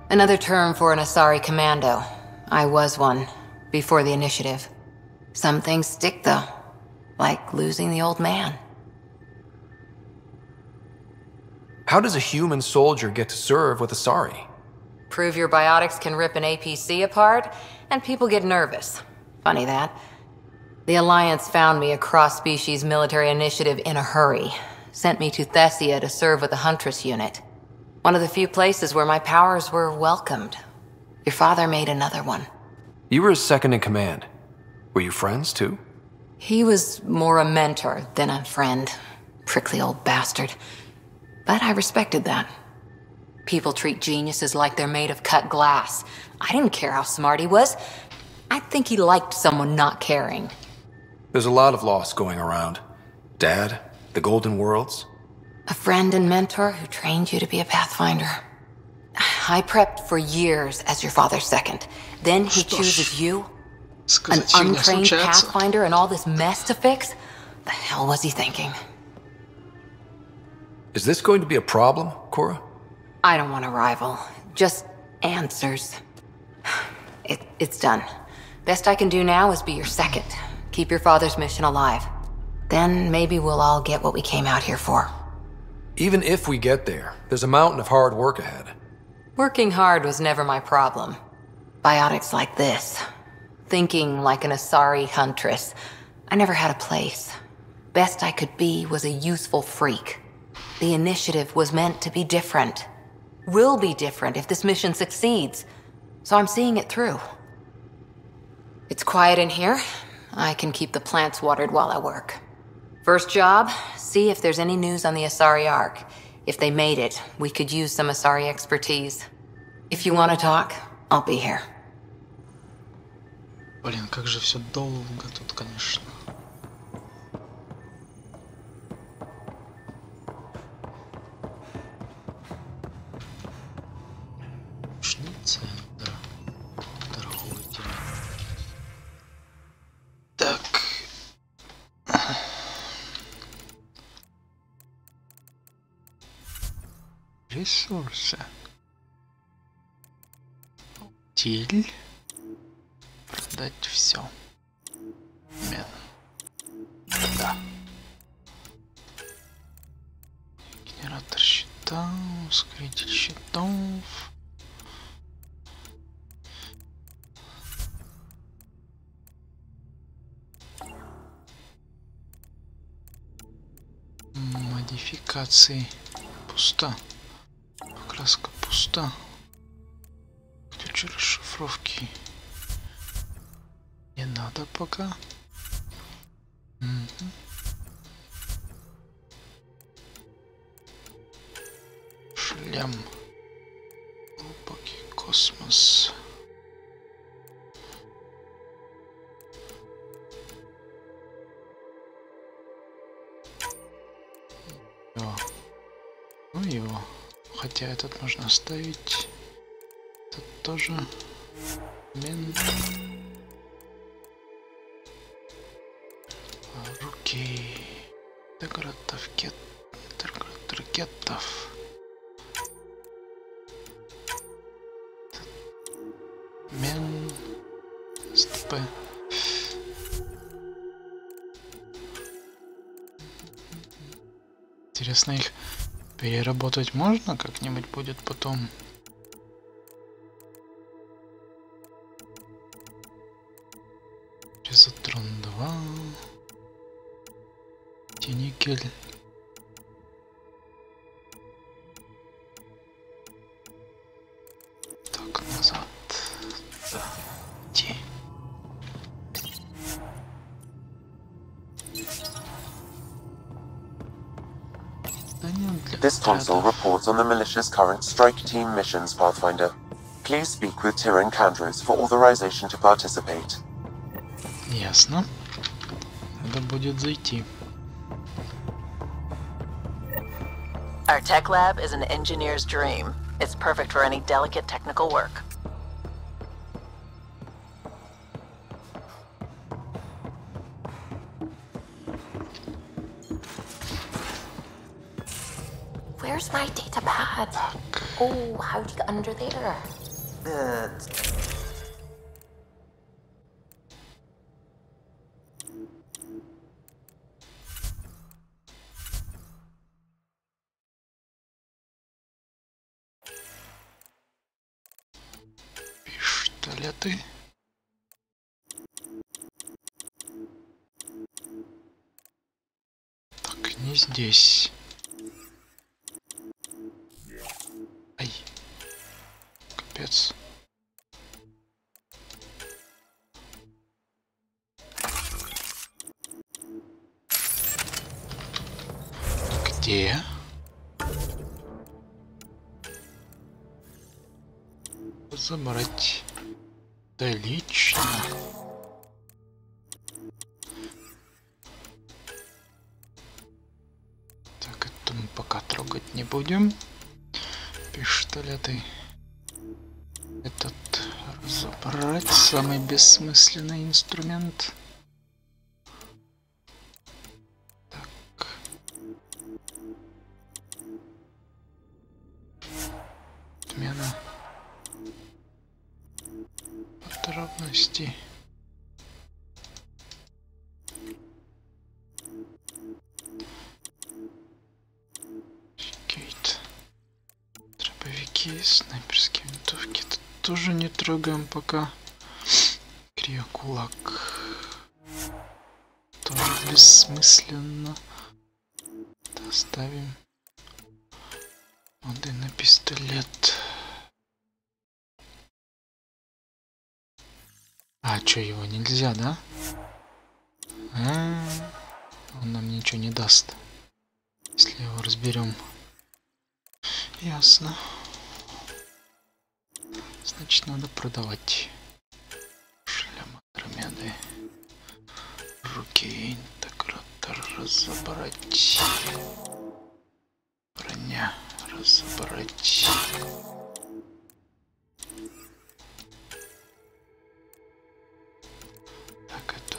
Another term for an Asari commando. I was one, before the initiative. Some things stick, though. Like losing the old man. How does a human soldier get to serve with Asari? Prove your biotics can rip an APC apart, and people get nervous. Funny that. The Alliance found me a cross-species military initiative in a hurry. Sent me to Thessia to serve with the Huntress unit. One of the few places where my powers were welcomed. Your father made another one. You were his second in command. Were you friends, too? He was more a mentor than a friend. Prickly old bastard. But I respected that. People treat geniuses like they're made of cut glass. I didn't care how smart he was. I think he liked someone not caring. There's a lot of loss going around. Dad, the Golden Worlds. A friend and mentor who trained you to be a Pathfinder. I prepped for years as your father's second. Then he chooses you? An untrained Pathfinder and all this mess to fix? The hell was he thinking? Is this going to be a problem, Cora? I don't want a rival. Just answers. It's done. Best I can do now is be your second. Keep your father's mission alive. Then maybe we'll all get what we came out here for. Even if we get there, there's a mountain of hard work ahead. Working hard was never my problem. Biotics like this. Thinking like an Asari huntress. I never had a place. Best I could be was a useful freak. The initiative was meant to be different. Will be different if this mission succeeds. So I'm seeing it through. It's quiet in here. I can keep the plants watered while I work. First job, see if there's any news on the Asari Ark. If they made it, we could use some Asari expertise. If you want to talk, I'll be here. Блин, как же все долго тут, конечно. Центр. Торгуйте. Так. Ресурсы. Утиль. Продать все. Да. Генератор щита. Ускоритель щитов. Модификации. Пусто. Покраска пуста. Ключ расшифровки. Не надо пока. Шлем. Глубокий космос. Ну его. Хотя этот можно оставить. Этот тоже. Руки. Интегратор ракетов. СТП. Интересно, их переработать можно как-нибудь будет потом? Резотрон 2. Никель. Так, назад. Да. Иди. This console reports on the militia's current strike team missions, Pathfinder. Please speak with Tyrion Kandros for authorization to participate. Ясно. Надо будет зайти. Our tech lab is an engineer's dream. It's perfect for any delicate technical work. Where's my data pad? Oh, how'd you get under there? Пистолеты. Так, не здесь. Ай. Капец. Где? Забрать. Да лично. Так, это мы пока трогать не будем. Пистолеты. Этот разобрать. Самый бессмысленный инструмент. Так. Отмена. Подробности. Кейт. Дробовики, снайперские винтовки. Это тоже не трогаем пока. Криокулак. Тоже бессмысленно. Доставим. Моды на пистолет. А, чё, его нельзя, да? Он нам ничего не даст, если его разберем. Ясно. Значит, надо продавать. Шлем Андромеды. Руки интегратор разобрать. Броня разобрать. Так, это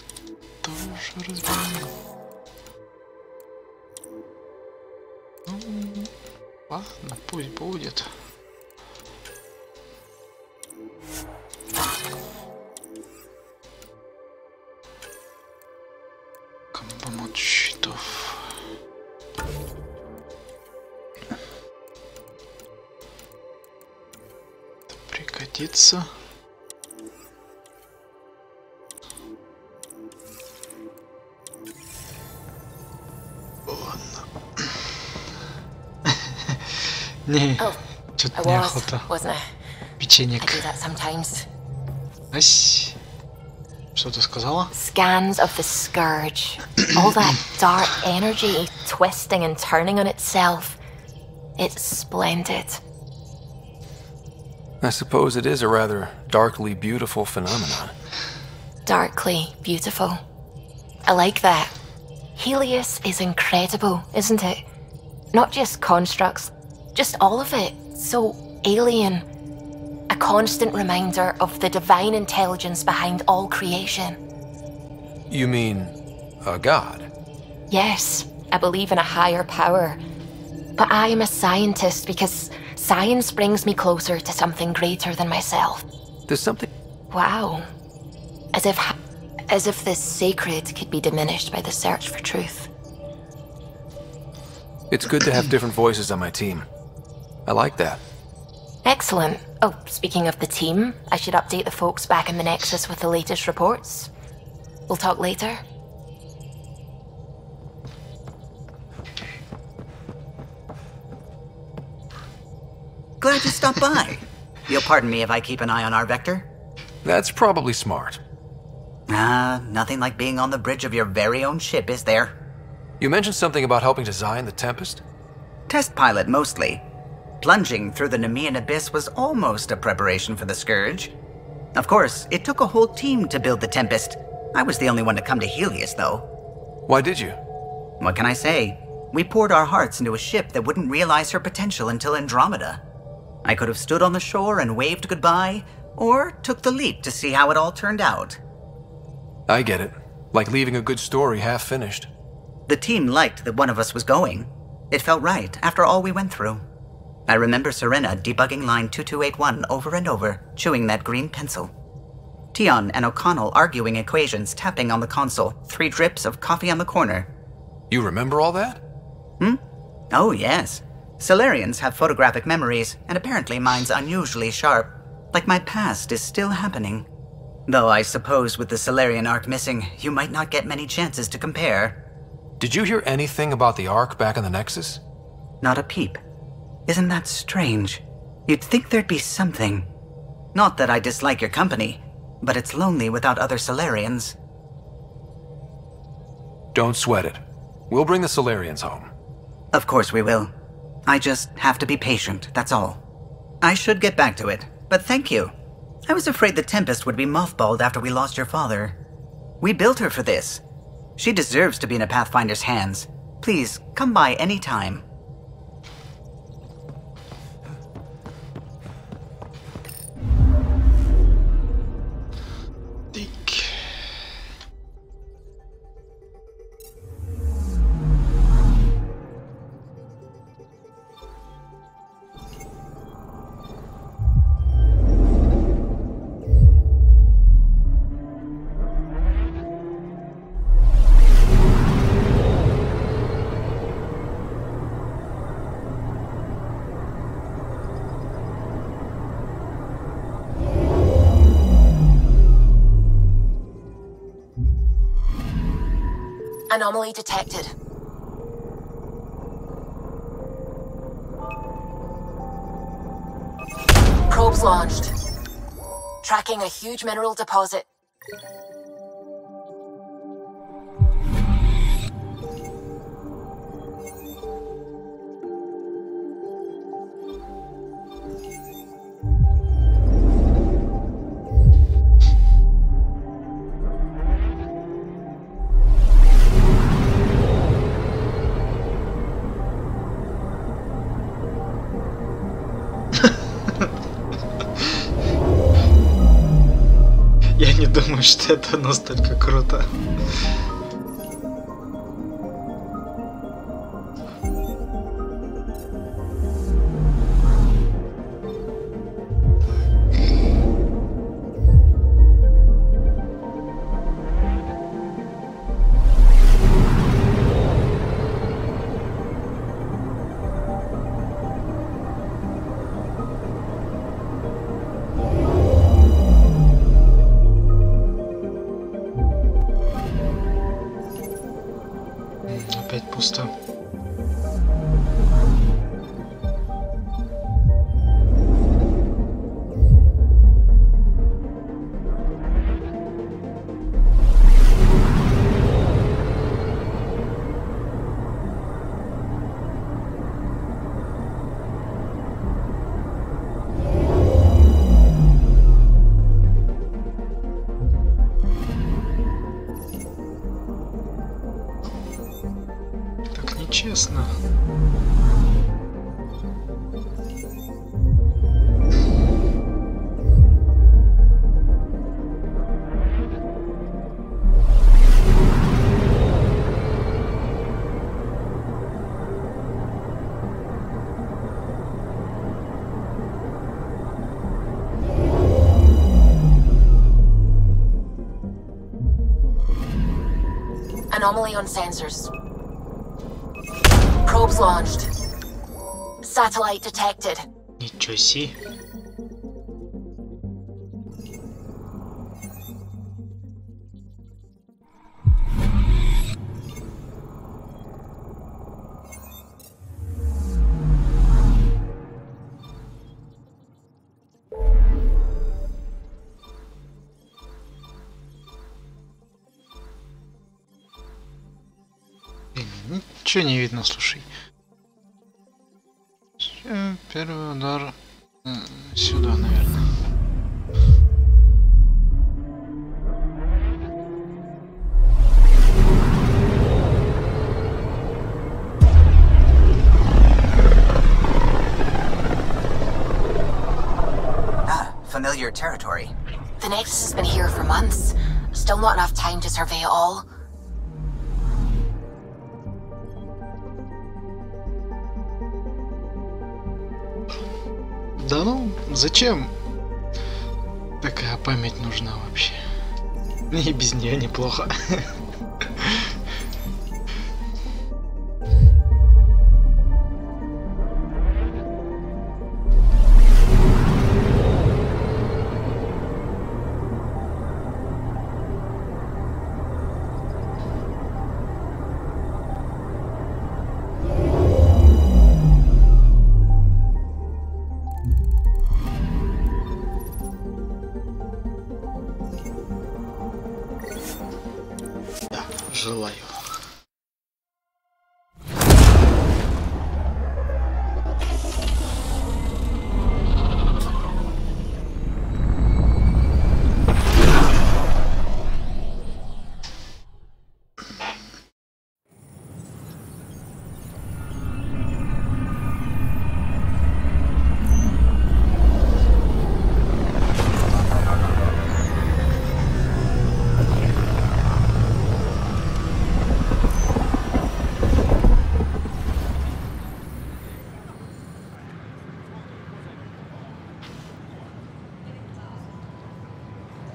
тоже разберем. Ну, ладно, пусть будет. Комбомат щитов. Это пригодится. Не, что-то неохота. Печенек. Ась. Что ты сказала? Scans of the Scourge. All that dark energy twisting and turning on itself. It's splendid. I suppose it is a rather darkly beautiful phenomenon. Darkly beautiful. I like that. Helios is incredible, isn't it? Not just constructs, just all of it. So alien. A constant reminder of the divine intelligence behind all creation. You mean a god? Yes, I believe in a higher power. But I am a scientist because science brings me closer to something greater than myself. There's something... Wow. As if this sacred could be diminished by the search for truth. It's good to have different voices on my team. I like that. Excellent. Oh, speaking of the team, I should update the folks back in the Nexus with the latest reports. We'll talk later. Glad you stopped by. You'll pardon me if I keep an eye on our vector? That's probably smart. Nothing like being on the bridge of your very own ship, is there? You mentioned something about helping design the Tempest? Test pilot, mostly. Plunging through the Nemean abyss was almost a preparation for the Scourge. Of course, it took a whole team to build the Tempest. I was the only one to come to Helios, though. Why did you? What can I say? We poured our hearts into a ship that wouldn't realize her potential until Andromeda. I could have stood on the shore and waved goodbye, or took the leap to see how it all turned out. I get it. Like leaving a good story half-finished. The team liked that one of us was going. It felt right after all we went through. I remember Serena debugging line 2281 over and over, chewing that green pencil. Tion and O'Connell arguing equations, tapping on the console, 3 drips of coffee on the corner. You remember all that? Oh, yes. Solarians have photographic memories, and apparently mine's unusually sharp. Like my past is still happening. Though I suppose with the Solarian arc missing, you might not get many chances to compare. Did you hear anything about the Ark back in the Nexus? Not a peep. Isn't that strange? You'd think there'd be something. Not that I dislike your company, but it's lonely without other Solarians. Don't sweat it. We'll bring the Solarians home. Of course we will. I just have to be patient, that's all. I should get back to it, but thank you. I was afraid the Tempest would be mothballed after we lost your father. We built her for this. She deserves to be in a Pathfinder's hands. Please, come by any time. Anomaly detected. Probes launched. Tracking a huge mineral deposit. не думаю, что это настолько круто. Опять пусто. Честно. Anomaly on sensors. Probes launched. Satellite detected. Ничего себе. Ничего не видно, слушай. Первый удар сюда, наверное. Familiar territory. The Nexus has been here for months. Still not enough time to survey it all. Да ну, зачем такая память нужна вообще? Мне и без нее неплохо. Желаю.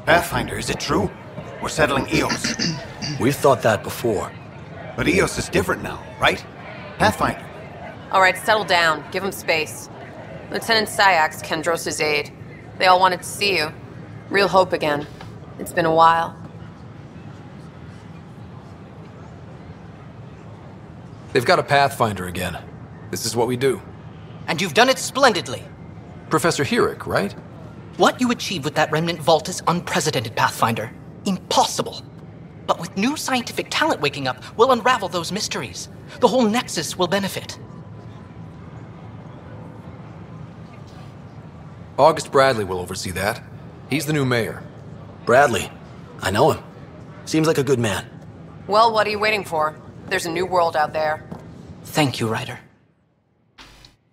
Pathfinder, is it true? We're settling Eos. We've thought that before. But Eos is different now, right? Pathfinder. Alright, settle down. Give him space. Lieutenant Syax, Kendros' aide. They all wanted to see you. Real hope again. It's been a while. They've got a Pathfinder again. This is what we do. And you've done it splendidly. Professor Herrick, right? What you achieved with that remnant vault is unprecedented, Pathfinder. Impossible. But with new scientific talent waking up, we'll unravel those mysteries. The whole Nexus will benefit. August Bradley will oversee that. He's the new mayor. Bradley. I know him. Seems like a good man. Well, what are you waiting for? There's a new world out there. Thank you, Ryder.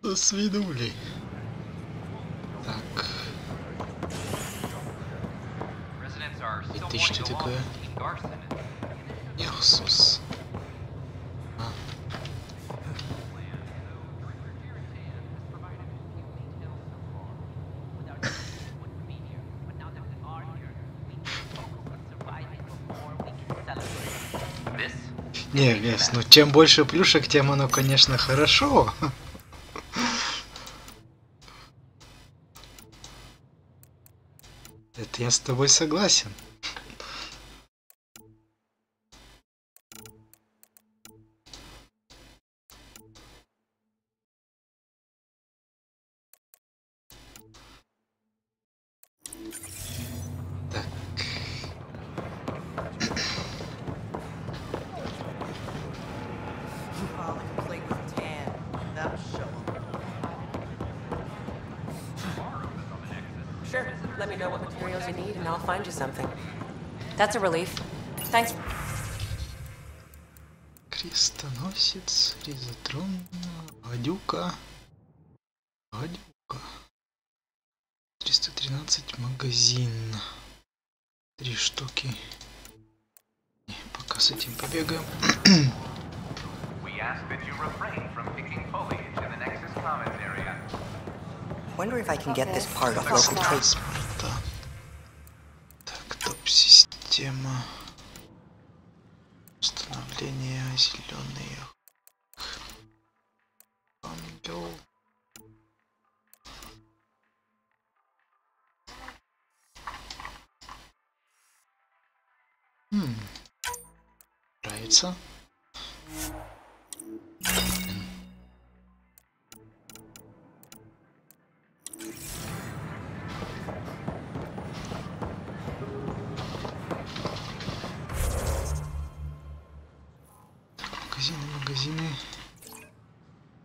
До свидули. Так. Residents are И ты что такое? Иисус. Не, Лес, ну чем больше плюшек, тем оно, конечно, хорошо. Это я с тобой согласен. Sure. Let me know what materials you need and I'll find you something. That's a relief. Thanks. Крестоносец, ризотрон, гадюка. Гадюка. 313 магазин. 3 штуки. Не, пока с этим побегаем. Wonder if I can get this part of local trade. Так, топ-система. Установление зеленые. Ангел. Нравится. Магазины.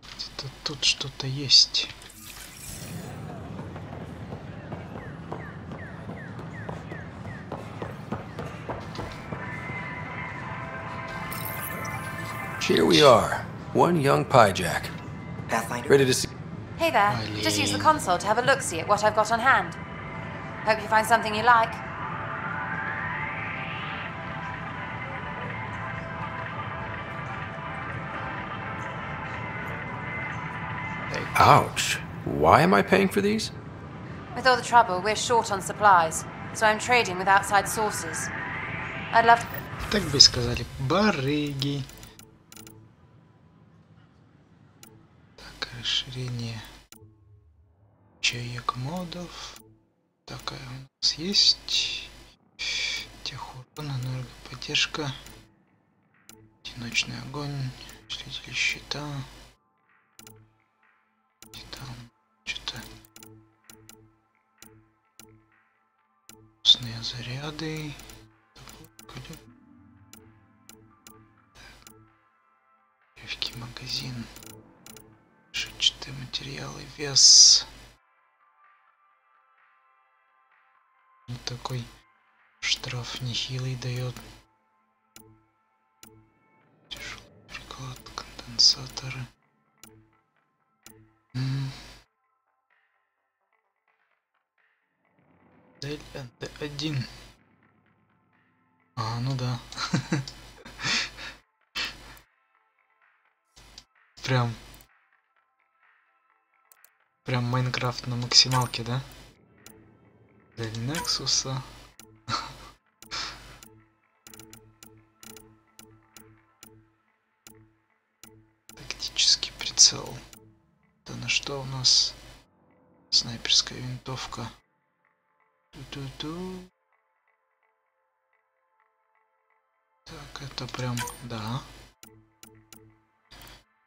Где-то тут что-то есть. Here we are, one young piejack. Ready to see. Hey there. Just use the console to have a look-see at what I've got on hand. Hope you find something you like. Ouch. Why am I paying for these? With all the trouble, we're short on supplies, so I'm trading with outside sources. I'd love to... Так бы сказали, барыги. Так, расширение ячеек модов. Такая у нас есть. Техурон, энергоподдержка. Одиночный огонь. Усилители щита. И там что-то. Вкусные заряды. Легкий магазин. Шитчатые материалы, вес. Вот такой штраф нехилый дает. Тяжелый приклад, конденсаторы. Цель НТ1. А, ну да. Прям Майнкрафт на максималке, да? Для Нексуса. Тактический прицел. Да на что у нас? Снайперская винтовка. Ту-ту-ту. Так, это прям, да.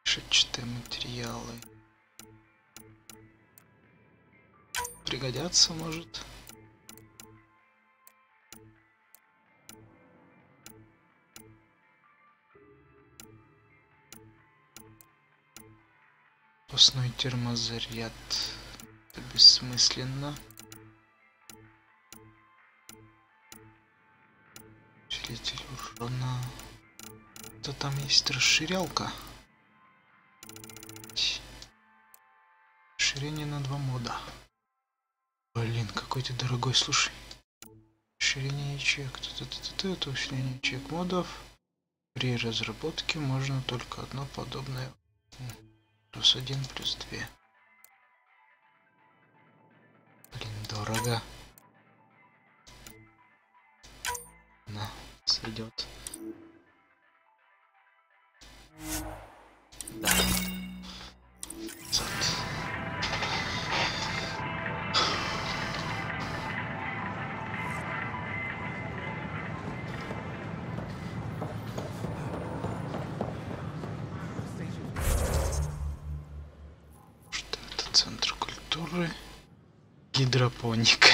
Шитчатые материалы. Пригодятся, может. Запасной термозаряд. Это бессмысленно. Усилитель урона. То там есть расширялка. Расширение на 2 мода. Блин, какой ты дорогой, слушай. Расширение ячеек. Это усиление ячеек модов. При разработке можно только одно подобное. +1, +2. Блин, дорого. На, сойдет. Что это? Центр культуры. Гидропоника.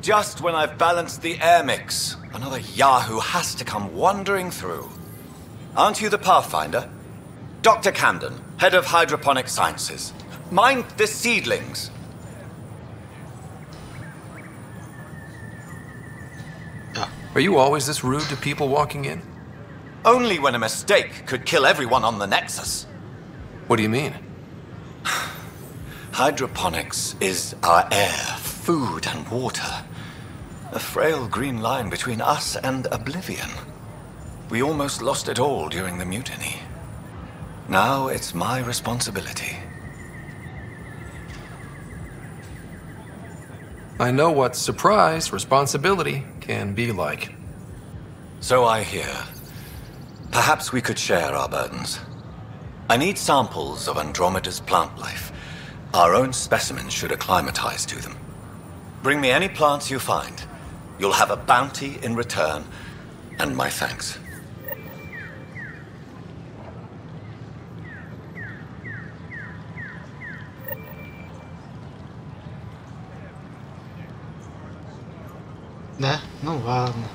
Just when I've balanced the air mix, another Yahoo has to come wandering through. Aren't you the Pathfinder? Dr. Camden, head of hydroponic sciences. Mind the seedlings. Are you always this rude to people walking in? Only when a mistake could kill everyone on the Nexus. What do you mean? Hydroponics is our air, food, and water. A frail green line between us and oblivion. We almost lost it all during the mutiny. Now it's my responsibility. I know what surprise responsibility can be like. So I hear. Perhaps we could share our burdens. I need samples of Andromeda's plant life. Our own specimens should acclimatize to them. Bring me any plants you find. You'll have a bounty in return, and my thanks. Да? Ну ладно.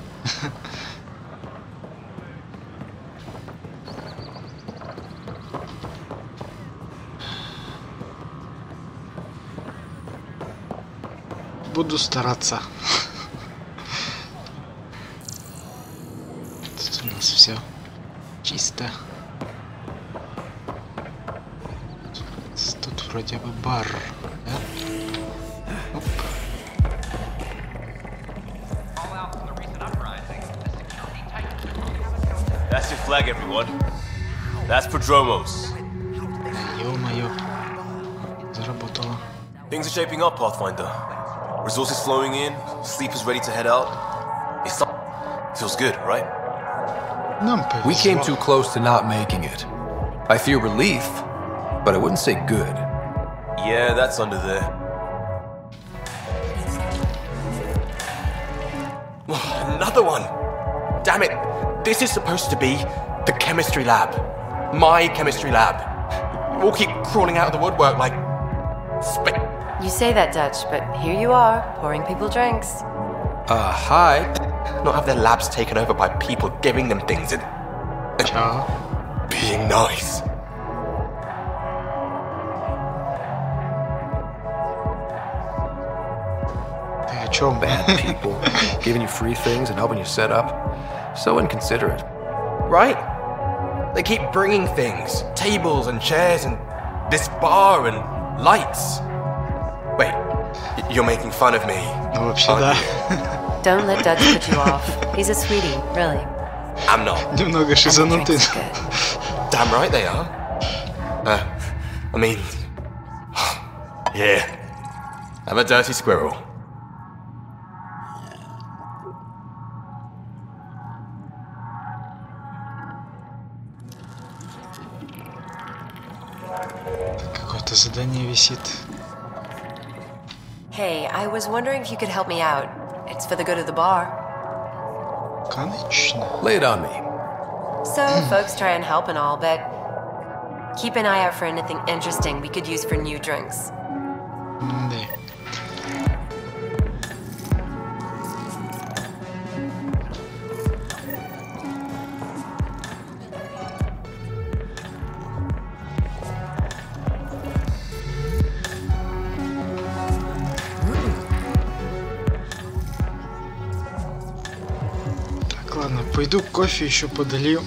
Буду стараться. Тут у нас все чисто. Тут вроде бы бар, да? Оп. That's your flag, everyone. That's Prodromos. Ё-моё. Заработало. Things are shaping up, Pathfinder. Resources flowing in, sleepers ready to head out. Feels good, right? We came too close to not making it. I fear relief, but I wouldn't say good. Yeah, that's under there. Another one! Damn it! This is supposed to be the chemistry lab. My chemistry lab. You all keep crawling out of the woodwork like... You say that, Dutch, but here you are, pouring people drinks. Hi. Not have their labs taken over by people giving them things and being nice. Bad people giving you free things and helping you set up. So inconsiderate. Right? They keep bringing things. Tables and chairs and this bar and lights. Wait, you're making fun of me. Don't let Dutch put you off. He's a sweetie, really. I'm not. Немного шизанутый. Damn right they are. I mean... yeah. I'm a dirty squirrel. Какое-то задание висит. Hey, I was wondering if you could help me out. It's for the good of the bar. Конечно. Lay it on me. So, folks try and help and all, but keep an eye out for anything interesting we could use for new drinks. Да. Так, ладно, пойду кофе еще подолью.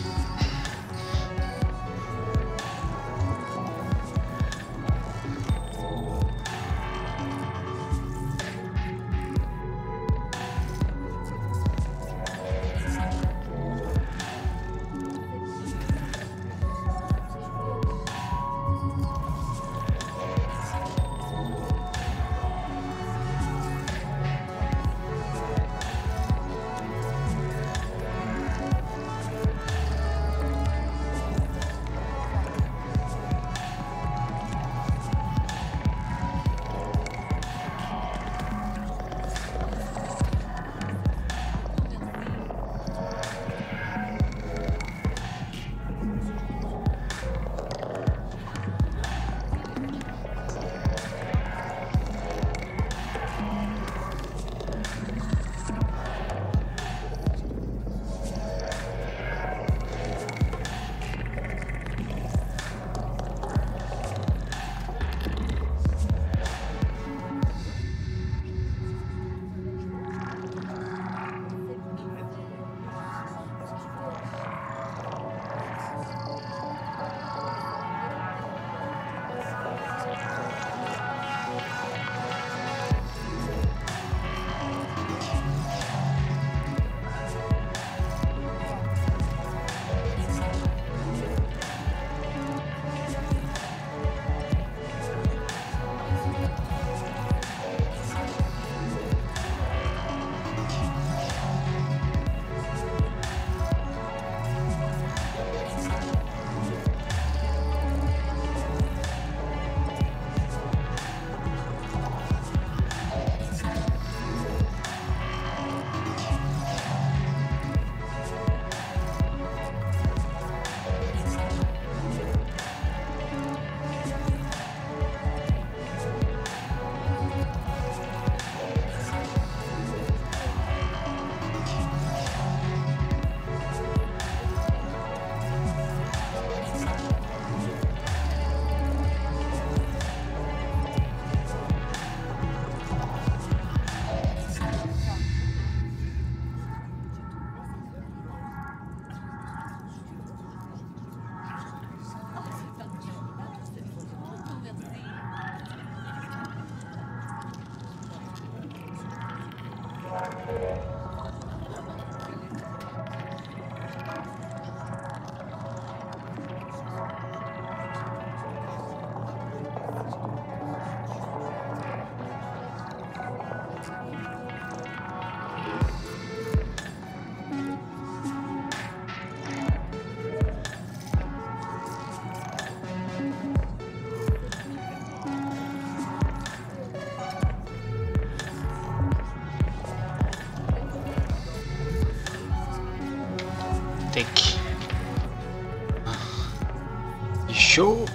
Еще,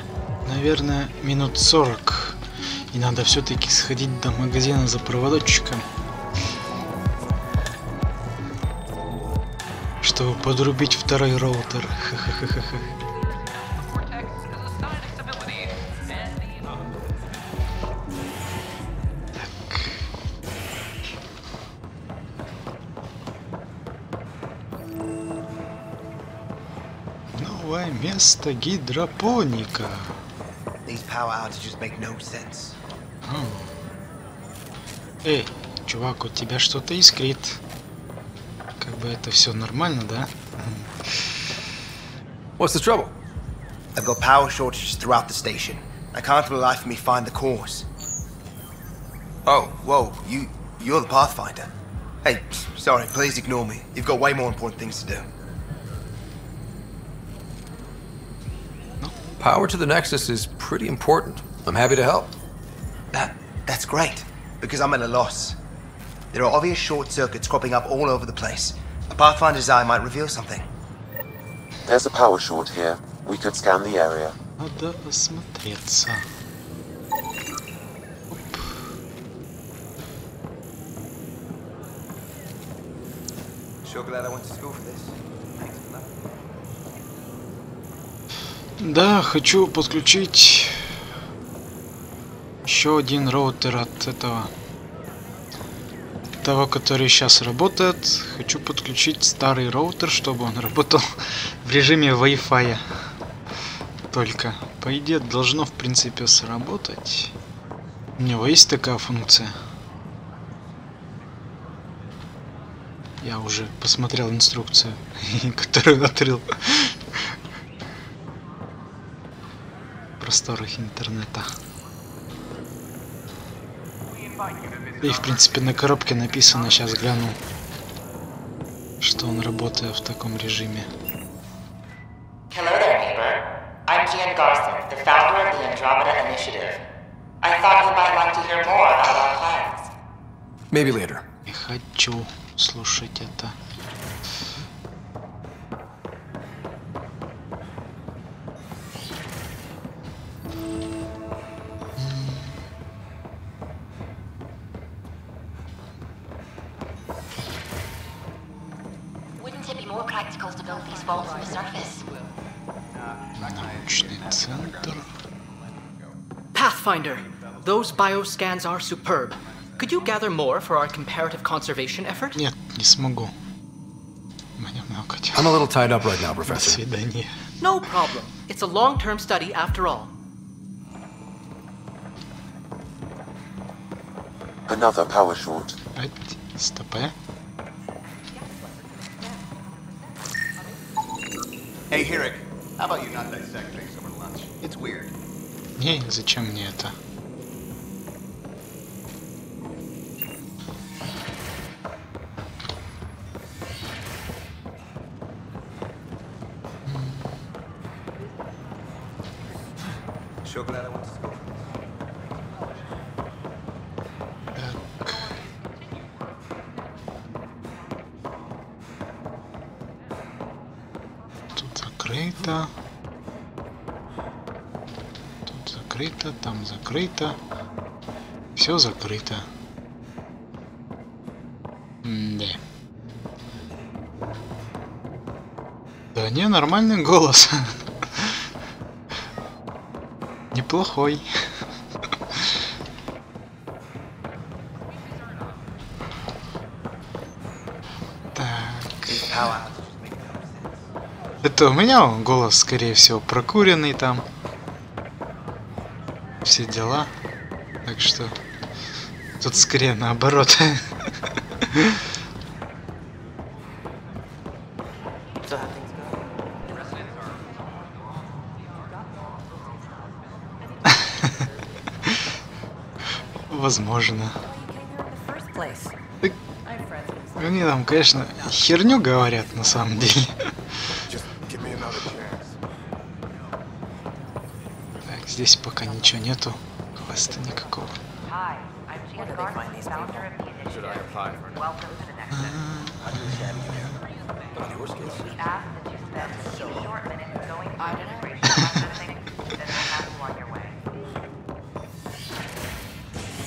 наверное, минут 40. И надо все-таки сходить до магазина за проводочком, чтобы подрубить второй роутер. Ха-ха-ха-ха. Место гидропоника. Эй, чувак, у тебя что-то искрит. Как бы это все нормально, да? What's the trouble? I've got power shortages throughout the station. I can't for the life of me find the cause. Oh, whoa, you're the Pathfinder. Hey, sorry, please ignore me. You've got way more important things to do. Power to the Nexus is pretty important. I'm happy to help. That's great, because I'm at a loss. There are obvious short circuits cropping up all over the place. A Pathfinder's eye might reveal something. There's a power short here. We could scan the area. Надо осмотреться. Sure glad I went to school for this. Да, хочу подключить еще один роутер от того, который сейчас работает, хочу подключить старый роутер, чтобы он работал в режиме Wi-Fi. Только, по идее, должно в принципе сработать. У него есть такая функция. Я уже посмотрел инструкцию, которую открыл в просторах интернета. И в принципе на коробке написано, сейчас гляну, что он работает в таком режиме. Hello there, neighbor. I'm Gian Garson, the founder of the Andromeda Initiative. I thought you might like to hear more about our plans. Maybe later. Не хочу слушать это. Wouldn't it be more practical to build these vaults on the surface? Научный центр. Pathfinder, those bioscans are superb. Could you gather more for our comparative conservation effort? Нет, не смогу. Мне много дел. I'm a little tied up right now, До Professor. свидания. No problem. It's a long-term study after all. Another power short. Стоп. Hey, Hirik, how about you not dissect things over lunch? It's weird. Не, зачем мне это? So glad I went to school. Тут закрыто. Тут закрыто, там закрыто. Все закрыто. Да. Да не, нормальный голос. Неплохой. Так. Это у меня голос, скорее всего, прокуренный там. Все дела. Так что тут скорее наоборот. Возможно. Так, они там, конечно, херню говорят на самом деле. Так, здесь пока ничего нету. Квеста никакого.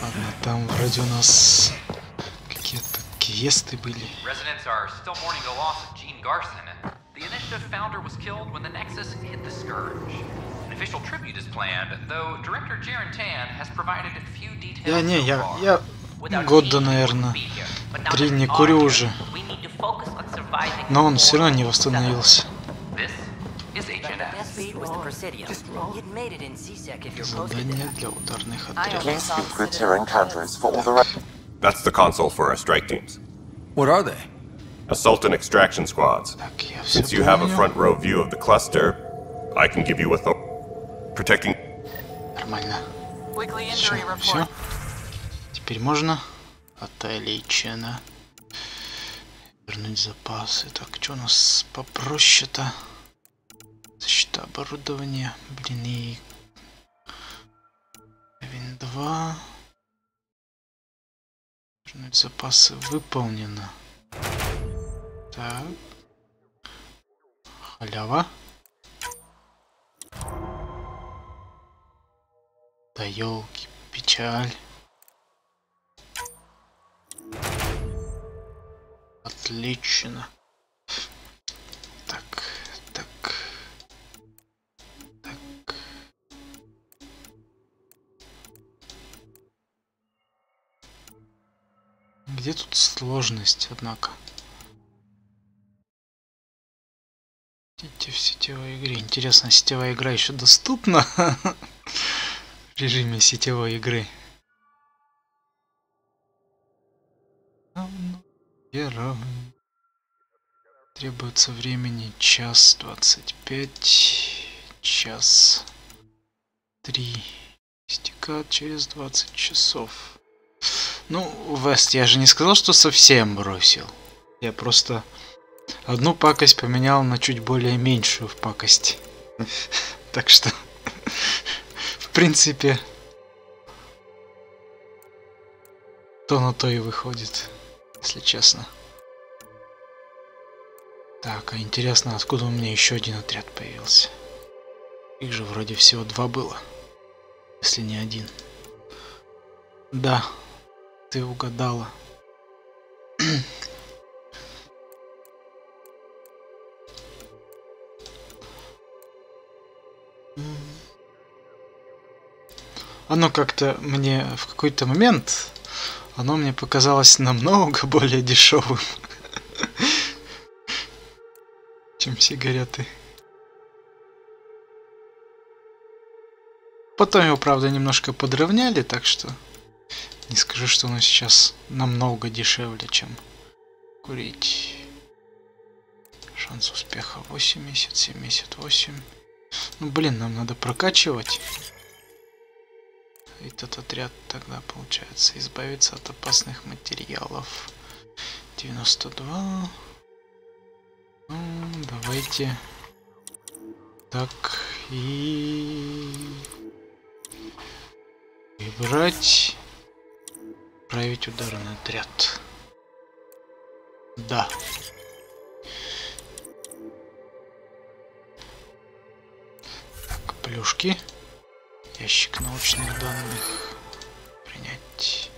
Ладно, там вроде у нас какие-то квесты были. Residents are still mourning the loss of Gene Garson. The initiative founder was killed when the Nexus hit the Scourge. An official tribute is planned, though Director Jaren Tan has provided a few details. Я года, наверное, 3 не курю уже. Но он все равно не восстановился. Задание для ударных отрядов. That's the console for our strike teams. What are they? Assault and extraction squads. Since you have a front row view of the cluster, I can give you protecting. Нормально. Все. Теперь можно. Отлично. Вернуть запасы. Так, что у нас попроще-то? Защита оборудования. Блин, и... Вин 2. Вернуть запасы выполнено. Так. Халява. Да ёлки, печаль. Отлично. Так. Где Где тут сложность, однако? Идите в сетевой игре. Интересно, сетевая игра еще доступна в режиме сетевой игры? Герой. Требуется времени час 25, час 3. Истекает через 20 часов. Ну, Вест, я же не сказал, что совсем бросил. Я просто одну пакость поменял на чуть более меньшую в пакости. Так что, в принципе, то на то и выходит, если честно. Так, а интересно, откуда у меня еще один отряд появился? Их же вроде всего 2 было, если не 1. Да, ты угадала. Оно как-то мне в какой-то момент, оно мне показалось намного более дешевым, чем сигареты. Потом его, правда, немножко подровняли, так что не скажу, что оно сейчас намного дешевле, чем курить. Шанс успеха 80, 78. Ну, блин, нам надо прокачивать этот отряд, тогда получается избавиться от опасных материалов. 92. Ну, давайте так и выбрать, отправить ударный отряд. Да. Так, плюшки. Ящик научных данных. Принять.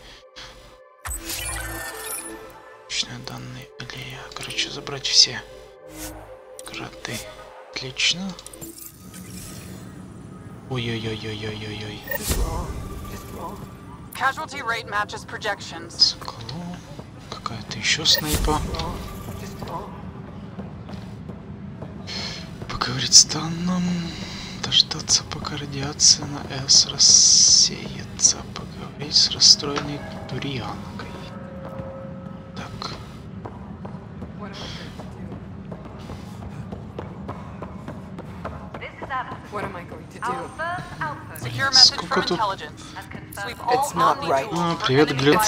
Научные данные. Или, короче, забрать все грады. Отлично. Ой-ой-ой-ой-ой-ой-ой. Соколу. Какая-то еще снайпа. Поговорить с данным. Дождаться, пока радиация на С рассеется. Поговорить с расстроенной турианкой. Так. Сколько тут? Привет, Глюк.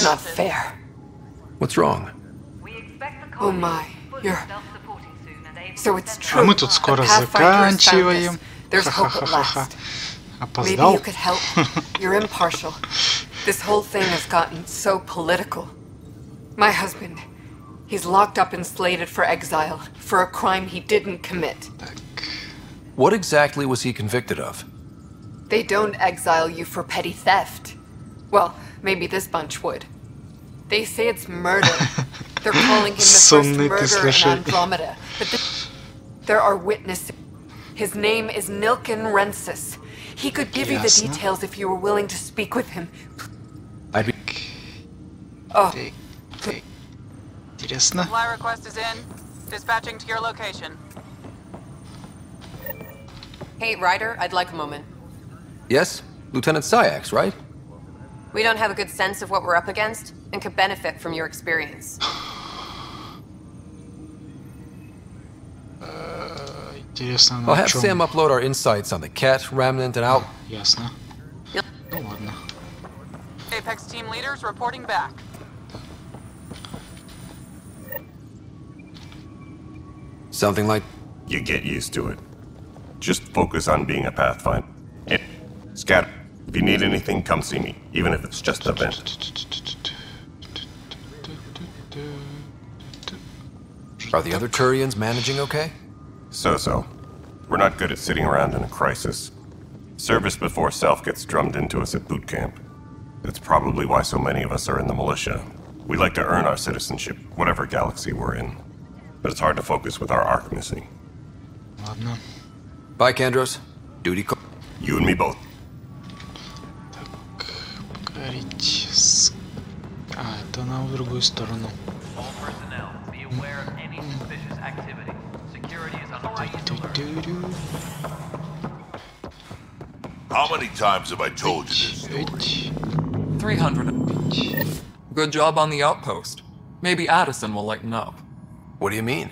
What's wrong? Oh my, you're... So it's А true. мы тут скоро заканчиваем. Ха-ха-ха-ха. Maybe Опоздал. you could help. You're impartial. This whole thing has gotten so political. My husband, he's locked up and slated for exile for a crime he didn't commit. What exactly was he convicted of? They don't exile you for petty theft. Well, maybe this bunch would. They say it's murder. They're calling him the first murderer in Andromeda. But there are witnesses. His name is Nilken Rensis. He could give you the details if you were willing to speak with him. I'd be... Oh. Интересно. Supply request is in. Dispatching to your location. Hey, Ryder, I'd like a moment. Yes? Lieutenant Syax, right? We don't have a good sense of what we're up against, and could benefit from your experience. Интересно, I'll have Sam upload our insights on the Cat, Remnant, and out. Ясно. Ну ладно. Apex team leaders reporting back. Something like... You get used to it. Just focus on being a Pathfinder. And scatter. If you need anything, come see me, even if it's just a vent. Are the other Turians managing okay? So-so. We're not good at sitting around in a crisis. Service before self gets drummed into us at boot camp. That's probably why so many of us are in the militia. We like to earn our citizenship, whatever galaxy we're in. But it's hard to focus with our arc missing. Ладно. Bye, Kandros. Duty call. You and me both. Так, поговорить с... А, это она в другую сторону. How many times have I told you this story? 300. Good job on the outpost. Maybe Addison will lighten up. What do you mean?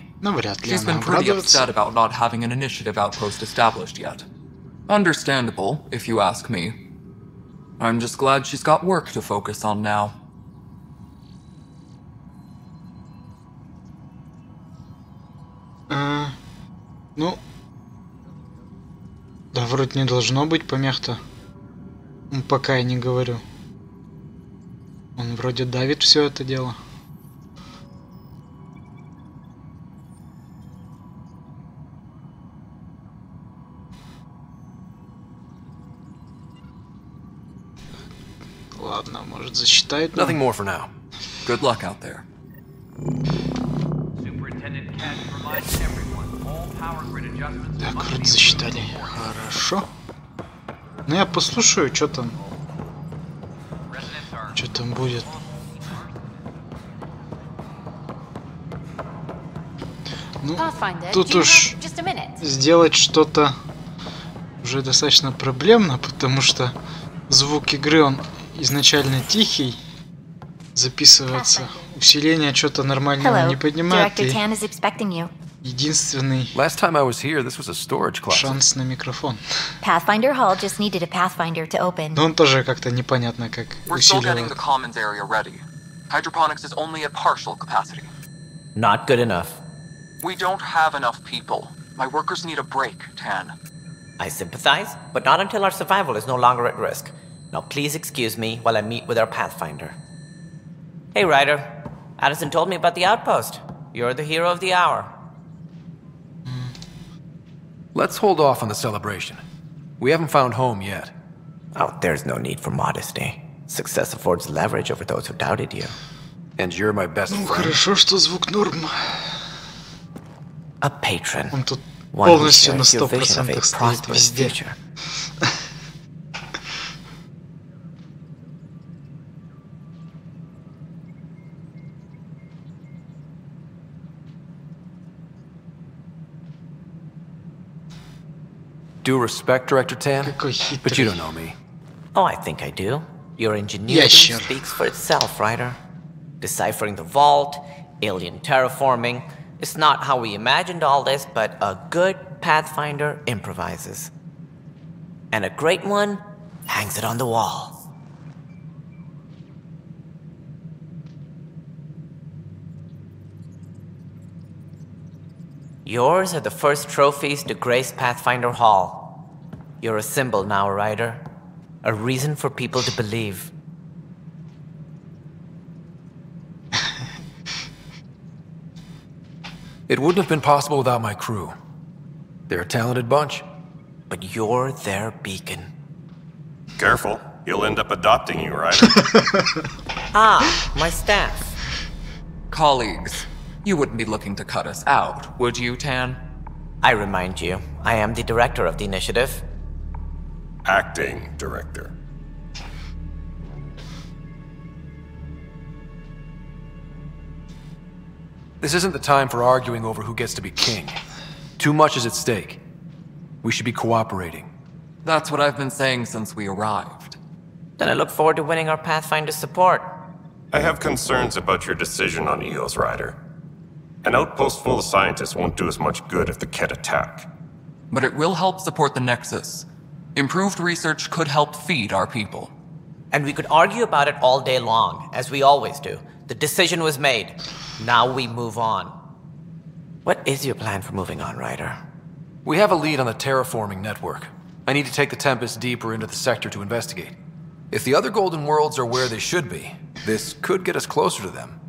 She's been pretty upset about not having an initiative outpost established yet. Understandable, if you ask me. I'm just glad she's got work to focus on now. Ну, да вроде не должно быть помех-то. Пока я не говорю. Он вроде давит все это дело. Ладно, может засчитает. Nothing more for now. Good luck out there. Так, вроде засчитали. Хорошо. Ну я послушаю, что там. Что там будет. Ну, тут уж сделать что-то уже достаточно проблемно, потому что звук игры, он изначально тихий, записывается. Усиление что-то нормально не поднимает. Единственный шанс на микрофон. Pathfinder Hall just needed a Pathfinder to open. Но он тоже как-то непонятно как усиливает. The commons area ready. Hydroponics is only at partial capacity. Not good enough. We don't have enough people. My workers need a break, Tan. I sympathize, but not until our survival is no longer at risk. Now please excuse me while I meet with our Pathfinder. Hey, Ryder. Addison told me about the outpost. You're the hero of the hour. Let's hold off on the celebration. We haven't found home yet. Oh, there's no need for modesty. Success affords leverage over those who doubted you. And you're my best friend. Хорошо, что звук норм. A patron. Он тут One who полностью на shares your vision of a 100% стоит prosperous везде. future. Due respect, Director Tan, but you don't know me. Oh, I think I do. Your ingenuity speaks for itself, Ryder. Deciphering the vault, alien terraforming. It's not how we imagined all this, but a good Pathfinder improvises. And a great one hangs it on the wall. Yours are the first trophies to grace Pathfinder Hall. You're a symbol now, Ryder. A reason for people to believe. It wouldn't have been possible without my crew. They're a talented bunch. But you're their beacon. Careful, he'll end up adopting you, Ryder. My staff. Colleagues, you wouldn't be looking to cut us out, would you, Tan? I remind you, I am the director of the initiative. Acting director. This isn't the time for arguing over who gets to be king. Too much is at stake. We should be cooperating. That's what I've been saying since we arrived. Then I look forward to winning our Pathfinder support. I have concerns about your decision on Eos, Ryder. An outpost full of scientists won't do us much good if the Ket attack. But it will help support the Nexus. Improved research could help feed our people. And we could argue about it all day long, as we always do. The decision was made. Now we move on. What is your plan for moving on, Ryder? We have a lead on the terraforming network. I need to take the Tempest deeper into the sector to investigate. If the other Golden Worlds are where they should be, this could get us closer to them.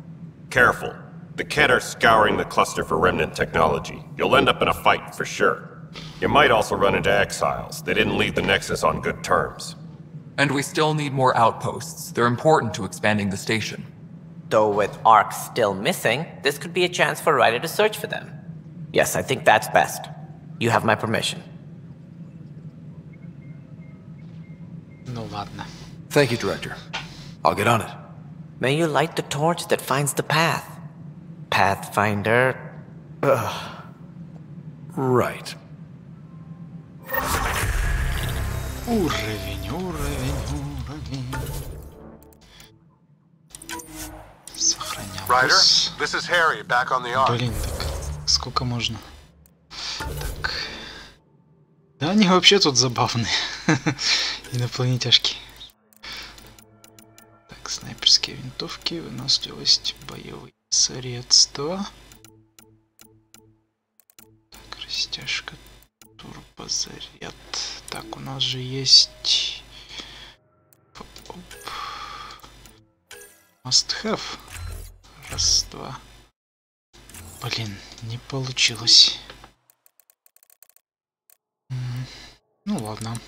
Careful. The Ket are scouring the cluster for remnant technology. You'll end up in a fight, for sure. You might also run into exiles. They didn't leave the Nexus on good terms. And we still need more outposts. They're important to expanding the station. Though with Ark still missing, this could be a chance for Ryder to search for them. Yes, I think that's best. You have my permission. Ну ладно. Thank you, Director. I'll get on it. May you light the torch that finds the path. Pathfinder. Ugh. Right. Уровень. Сохраняем. Ryder, this is Harry, back on the ark. Блин, так сколько можно? Так. Да, они вообще тут забавные. Инопланетяшки. Так, снайперские винтовки, выносливость, боевые средства. Так, растяжка, турбозаряд. Так, у нас же есть... Must have. Раз, два. Блин, не получилось. Ну ладно.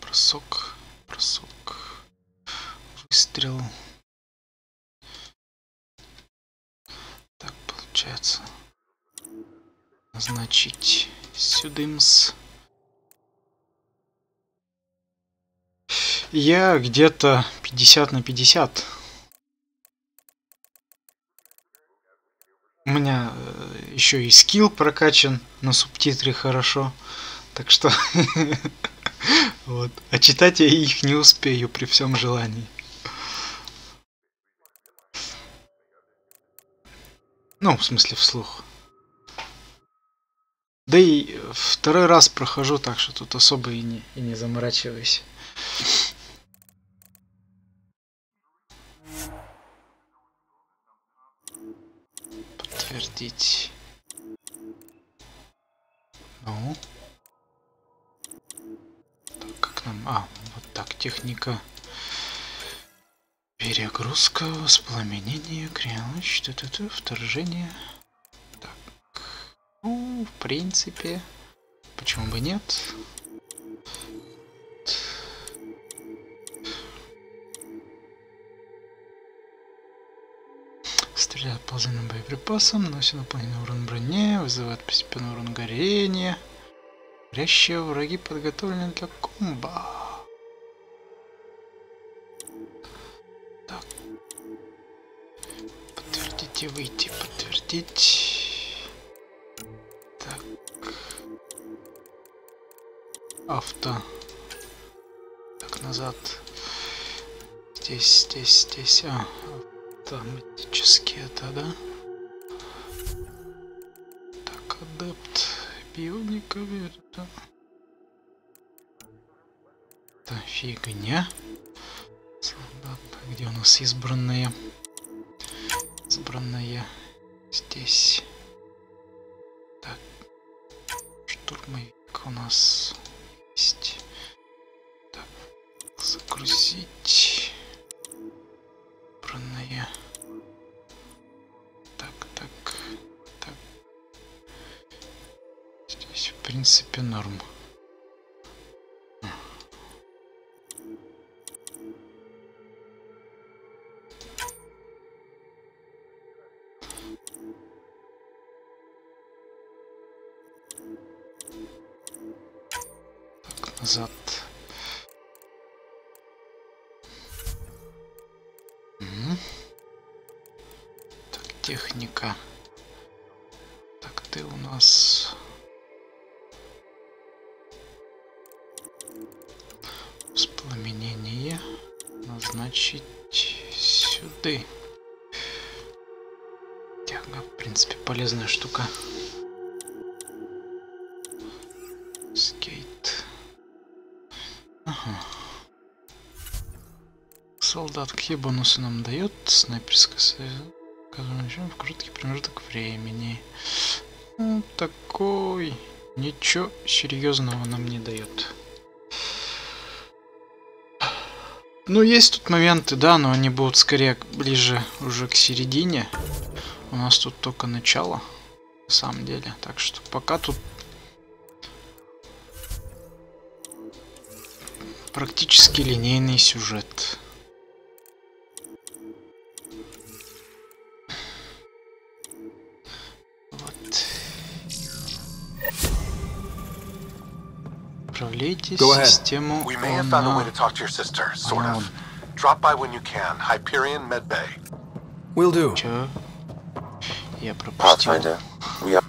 Бросок. Выстрел. Так, получается. Назначить сюдымс. Я где-то 50 на 50. У меня еще и скилл прокачан на субтитры хорошо. Так что... Вот. А читать я их не успею при всем желании. Ну, в смысле, вслух. Да и второй раз прохожу, так что тут особо и не заморачиваюсь. Подтвердить. Ну. Так, как нам... А, вот так, техника. Перегрузка, воспламенение, кряч, вторжение. Так. Ну, в принципе, почему бы нет? Стреляет ползаным боеприпасом, наносит дополнительный урон броне, вызывает постепенный урон горения. Горящие враги подготовлены для комбо. Так. Подтвердить и выйти. Подтвердить. Так. Авто. Так, назад. Здесь. А, автоматически это, да? Так, адепт. Бионика, это... Да, фигня. Солдат. Где у нас избранные? Избранные. Здесь. Так. Штурмовик у нас есть. Так. Загрузить. Избранные. Так. Здесь, в принципе, норм. Так, назад. Так, техника. Так, ты у нас... Воспламенение. Назначить сюда. Тяга, в принципе, полезная штука. Скейт. Ага. Солдат, какие бонусы нам дает? Снайперская союз. В короткий промежуток времени. Ну, такой. Ничего серьезного нам не дает. Ну, есть тут моменты, да, но они будут скорее ближе уже к середине. У нас тут только начало, на самом деле. Так что пока тут практически линейный сюжет. Вот. Отправляйте систему We may have found a way to talk to your sister, sort of. Drop by when you can. Hyperion Medbay. Will do. Чё? Я пропустил. Pathfinder, we are...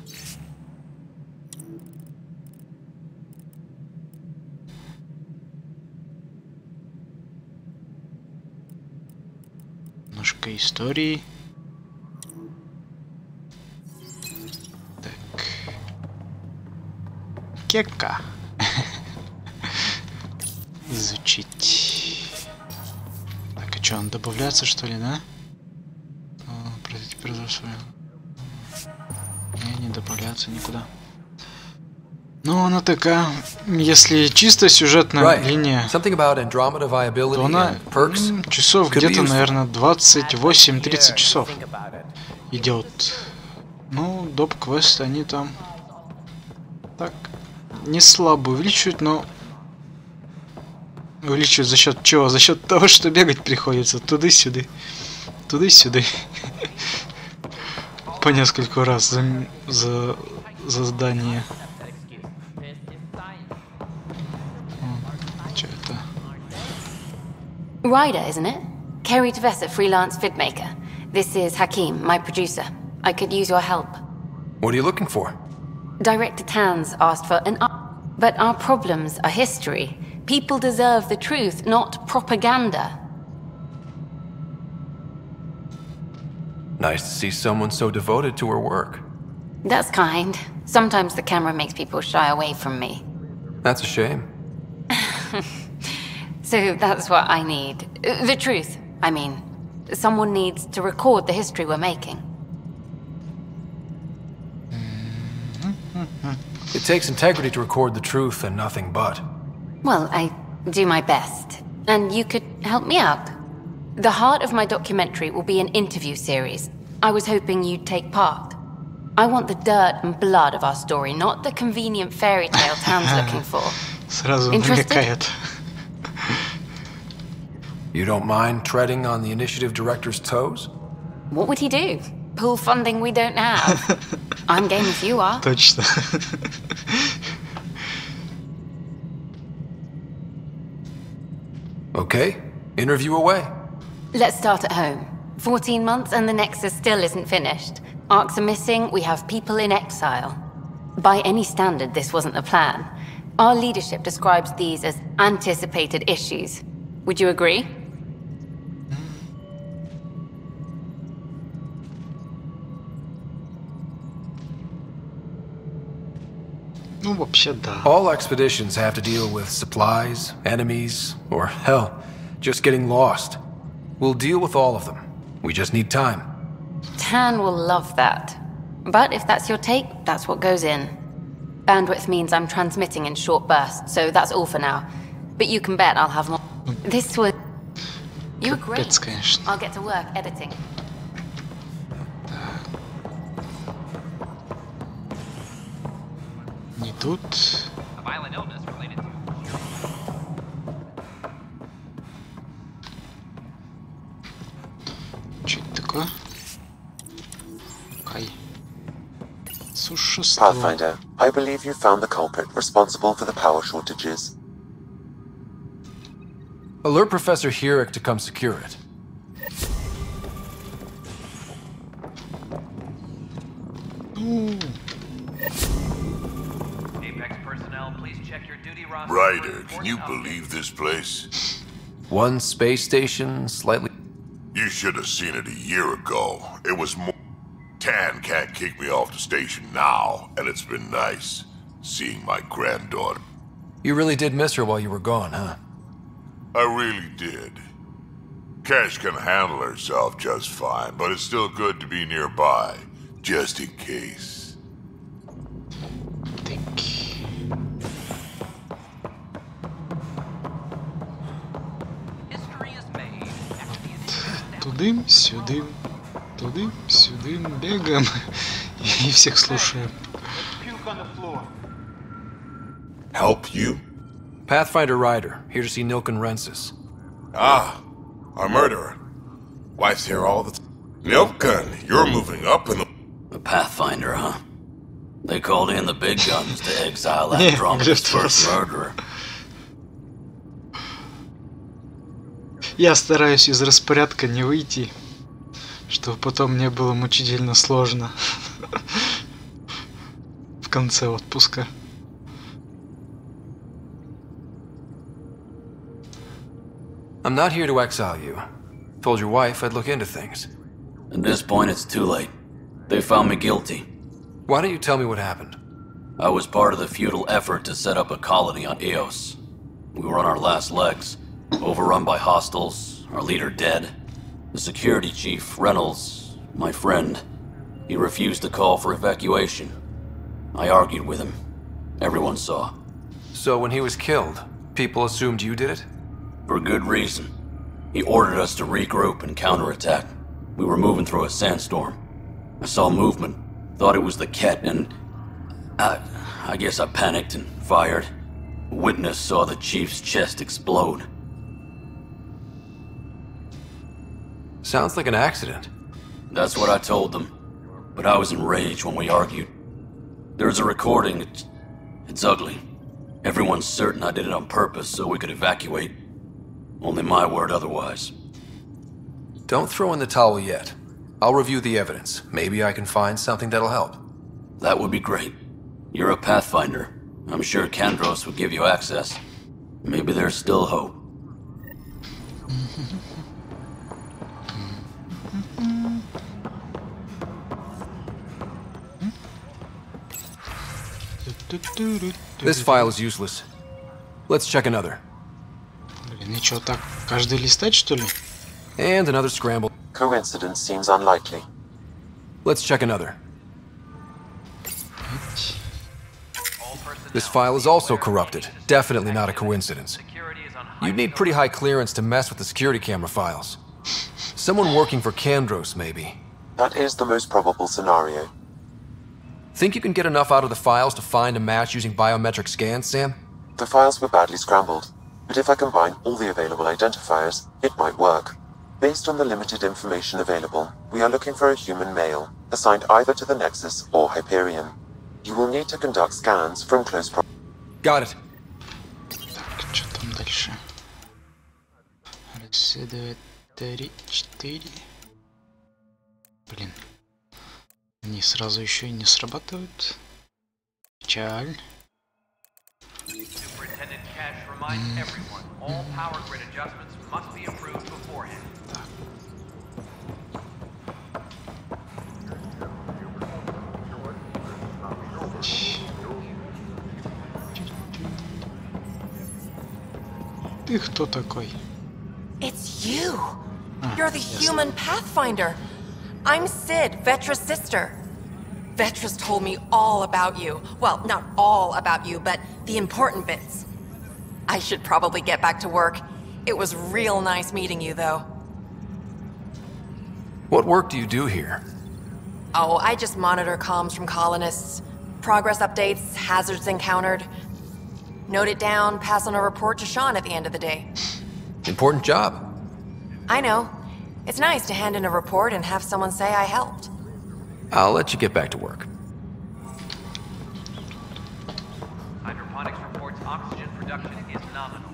Немножко истории. Так. Кека. Изучить. Так, а что, он добавляется, что ли, да? Не добавляться никуда. Ну, она такая, если чисто сюжетная линия, то она часов где-то, наверное, 28-30 часов идет. Ну, доп-квесты, они там так не слабо увеличивают, но увеличивают за счет чего? За счет того, что бегать приходится туда-сюда. Туда-сюда. По несколько раз за задание. Что это? Ryder, isn't it? Kerry Tavessa, freelance vidmaker. This is Hakim, my producer. I could use your help. What are you looking for? Director Tanz asked for an but our problems are history. People deserve the truth, not propaganda. Nice to see someone so devoted to her work. That's kind. Sometimes the camera makes people shy away from me. That's a shame. So that's what I need. The truth, I mean. Someone needs to record the history we're making. It takes integrity to record the truth and nothing but. Well, I do my best. And you could help me out. The heart of my documentary will be an interview series. I was hoping you'd take part. I want the dirt and blood of our story, not the convenient fairy tale Tan's looking for. Сразу намекает. You don't mind treading on the initiative director's toes? What would he do? Pull funding we don't have. I'm game if you are. Точно. Okay, interview away. Let's start at home. 14 months and the Nexus still isn't finished. Arcs are missing, we have people in exile. By any standard, this wasn't the plan. Our leadership describes these as anticipated issues. Would you agree? Ну, вообще, да. All expeditions have to deal with supplies, enemies, or hell, just getting lost. We'll deal with all of them. We just need time. Tan will love that. But if that's your take, that's what goes in. Bandwidth means I'm transmitting in short bursts, so that's all for now. But you can bet I'll have more. This was... You were great. I'll get to work editing. Не тут. Что это такое? Хай. Существо. Pathfinder, I believe you found the culprit responsible for the power shortages. Alert Professor Herrick to come secure it. Ryder, can you believe this place? One space station, slightly... You should have seen it a year ago. It was more... Tan can't kick me off the station now, and it's been nice seeing my granddaughter. You really did miss her while you were gone, huh? I really did. Cash can handle herself just fine, but it's still good to be nearby, just in case. Тудым-сюдым, тудым-сюдым, бегаем и всех слушаем. Help you? Pathfinder Ryder, here to see Nilken Rensis. Ah, our murderer. Wife's here all the time. Nilken, you're moving up in the... A Pathfinder, huh? They called in the big guns to exile Andromeda's first murderer. Я стараюсь из распорядка не выйти, чтобы потом мне было мучительно сложно в конце отпуска. I'm not here to exile you. Told your wife I'd look into things. At this point, it's too late. They found me guilty. Why don't you tell me what happened? I was part of the futile effort to set up a colony on Eos. We were on our last legs, overrun by hostiles, our leader dead. The security chief, Reynolds, my friend, he refused to call for evacuation. I argued with him. Everyone saw. So when he was killed, people assumed you did it? For good reason. He ordered us to regroup and counterattack. We were moving through a sandstorm. I saw movement, thought it was the Ket, and I guess I panicked and fired. A witness saw the chief's chest explode. Sounds like an accident. That's what I told them. But I was enraged when we argued. There's a recording. It's ugly. Everyone's certain I did it on purpose so we could evacuate. Only my word otherwise. Don't throw in the towel yet. I'll review the evidence. Maybe I can find something that'll help. That would be great. You're a Pathfinder. I'm sure Kandros would give you access. Maybe there's still hope. This file is useless. Let's check another. Блин, и чё, так каждый листать, что ли? And another scramble. Coincidence seems unlikely. Let's check another. This file is also corrupted. Definitely not a coincidence. You'd need pretty high clearance to mess with the security camera files. Someone working for Kandros, maybe. That is the most probable scenario. Think you can get enough out of the files to find a match using biometric scans, Sam? The files were badly scrambled, but if I combine all the available identifiers, it might work. Based on the limited information available, we are looking for a human male, assigned either to the Nexus or Hyperion. You will need to conduct scans from close proximity. Got it. Так, что там дальше? Расследовать 3, 4. Блин. Они сразу еще и не срабатывают. Печаль. Superintendent Cash reminds everyone all power grid adjustments must be approved beforehand. Ты кто такой? It's you! You're the human Pathfinder! I'm Sid, Vetra's sister. Vetra's told me all about you. Well, not all about you, but the important bits. I should probably get back to work. It was real nice meeting you, though. What work do you do here? Oh, I just monitor comms from colonists. Progress updates, hazards encountered. Note it down, pass on a report to Sean at the end of the day. Important job. I know. It's nice to hand in a report and have someone say I helped. I'll let you get back to work. Hydroponics reports oxygen production is nominal.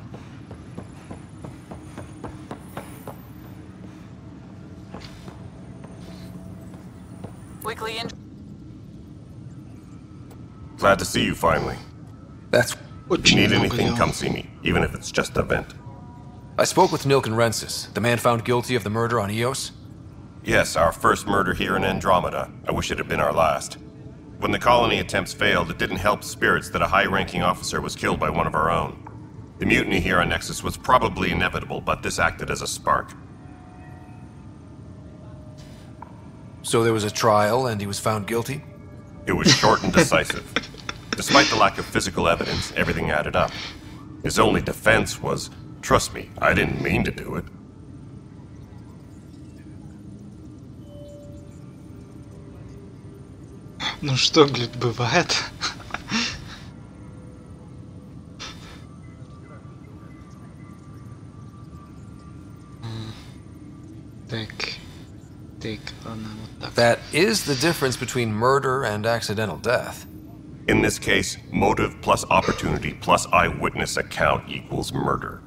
Weekly in. Glad to see you finally. That's... If you need anything, come see me, even if it's just a vent. I spoke with Nilken Rensis, the man found guilty of the murder on Eos. Yes, our first murder here in Andromeda. I wish it had been our last. When the colony attempts failed, it didn't help spirits that a high-ranking officer was killed by one of our own. The mutiny here on Nexus was probably inevitable, but this acted as a spark. So there was a trial and he was found guilty? It was short and decisive. Despite the lack of physical evidence, everything added up. His only defense was, trust me, I didn't mean to do it. Ну что, блин, бывает? Так, ладно, вот так. That is the difference between murder and accidental death. In this case, motive plus opportunity plus eyewitness account equals murder.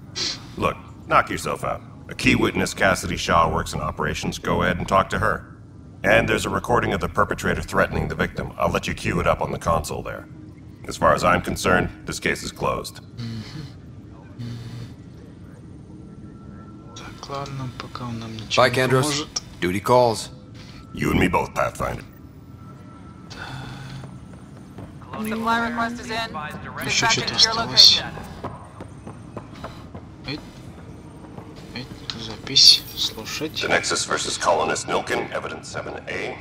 Look, knock yourself out. A key witness, Cassidy Shaw, works in operations. Go ahead and talk to her. And there's a recording of the perpetrator threatening the victim. I'll let you cue it up on the console there. As far as I'm concerned, this case is closed. Bye, Andros. Duty calls. You and me both, Pathfinder. Supply request is in. Еще что-то осталось. Запись. Слушать. The Nexus versus Colonist Nilkin, Evidence 7A.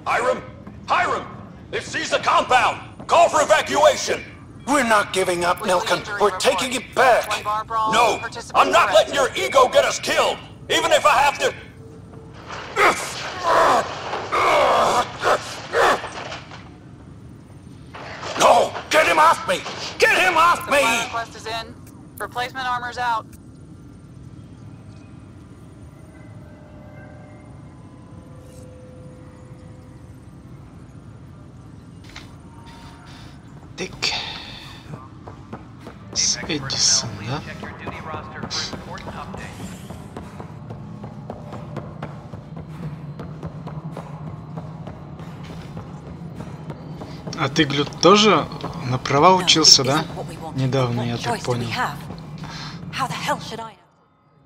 Hiram! Hiram! They've seized the compound! Call for evacuation! We're not giving up, Nilkin. We're taking it back. No! I'm not letting your ego get us killed! Even if I have to... No! Get him off me! Get him off me! Supply request is in. Replacement armor's out. Так. С Эдисон, да? А ты, Глюд, тоже на права учился, да? Недавно, я так понял.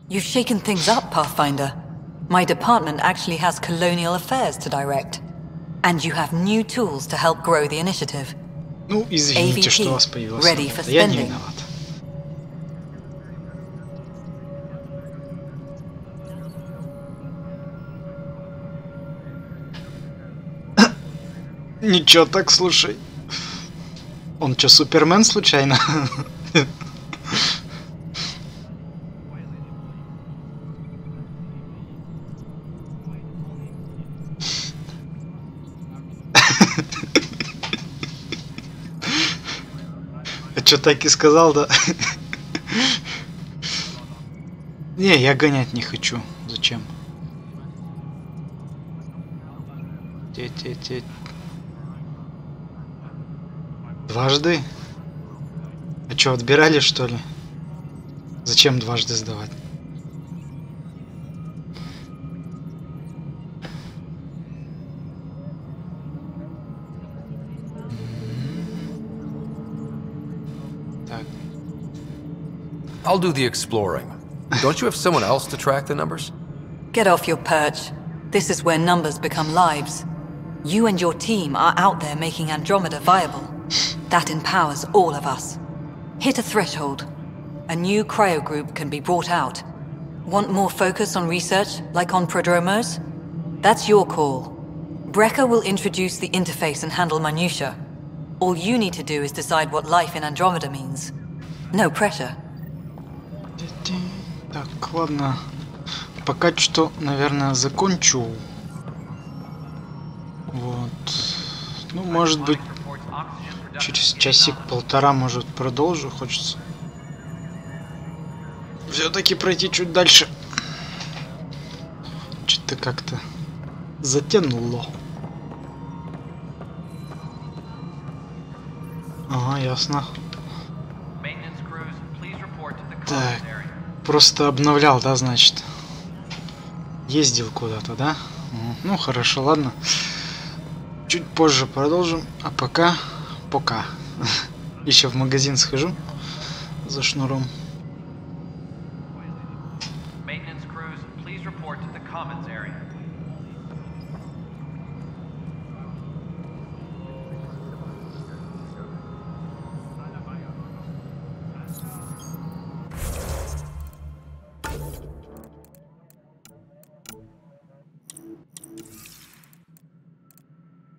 You've shaken things up, Pathfinder. My department actually has colonial affairs to direct. And you have new tools to help grow the initiative. Ну, извините, что у вас появилась работа. Я не виноват. Ничего так, слушай. Он что, Супермен случайно? Что, так и сказал, да? Не, я гонять не хочу. Зачем? Те. Дважды? А что, отбирали, что ли? Зачем дважды сдавать? I'll do the exploring. Don't you have someone else to track the numbers? Get off your perch. This is where numbers become lives. You and your team are out there making Andromeda viable. That empowers all of us. Hit a threshold. A new cryo group can be brought out. Want more focus on research, like on prodromos? That's your call. Brecker will introduce the interface and handle minutiae. All you need to do is decide what life in Andromeda means. No pressure. Так, ладно. Пока что, наверное, закончу. Вот. Ну, может быть, через часик-полтора, может, продолжу. Хочется все-таки пройти чуть дальше. Что-то как-то затянуло. Ага, ясно. Так, просто обновлял, да, значит? Ездил куда-то, да? Ну, хорошо, ладно. Чуть позже продолжим. А пока... Еще в магазин схожу за шнуром.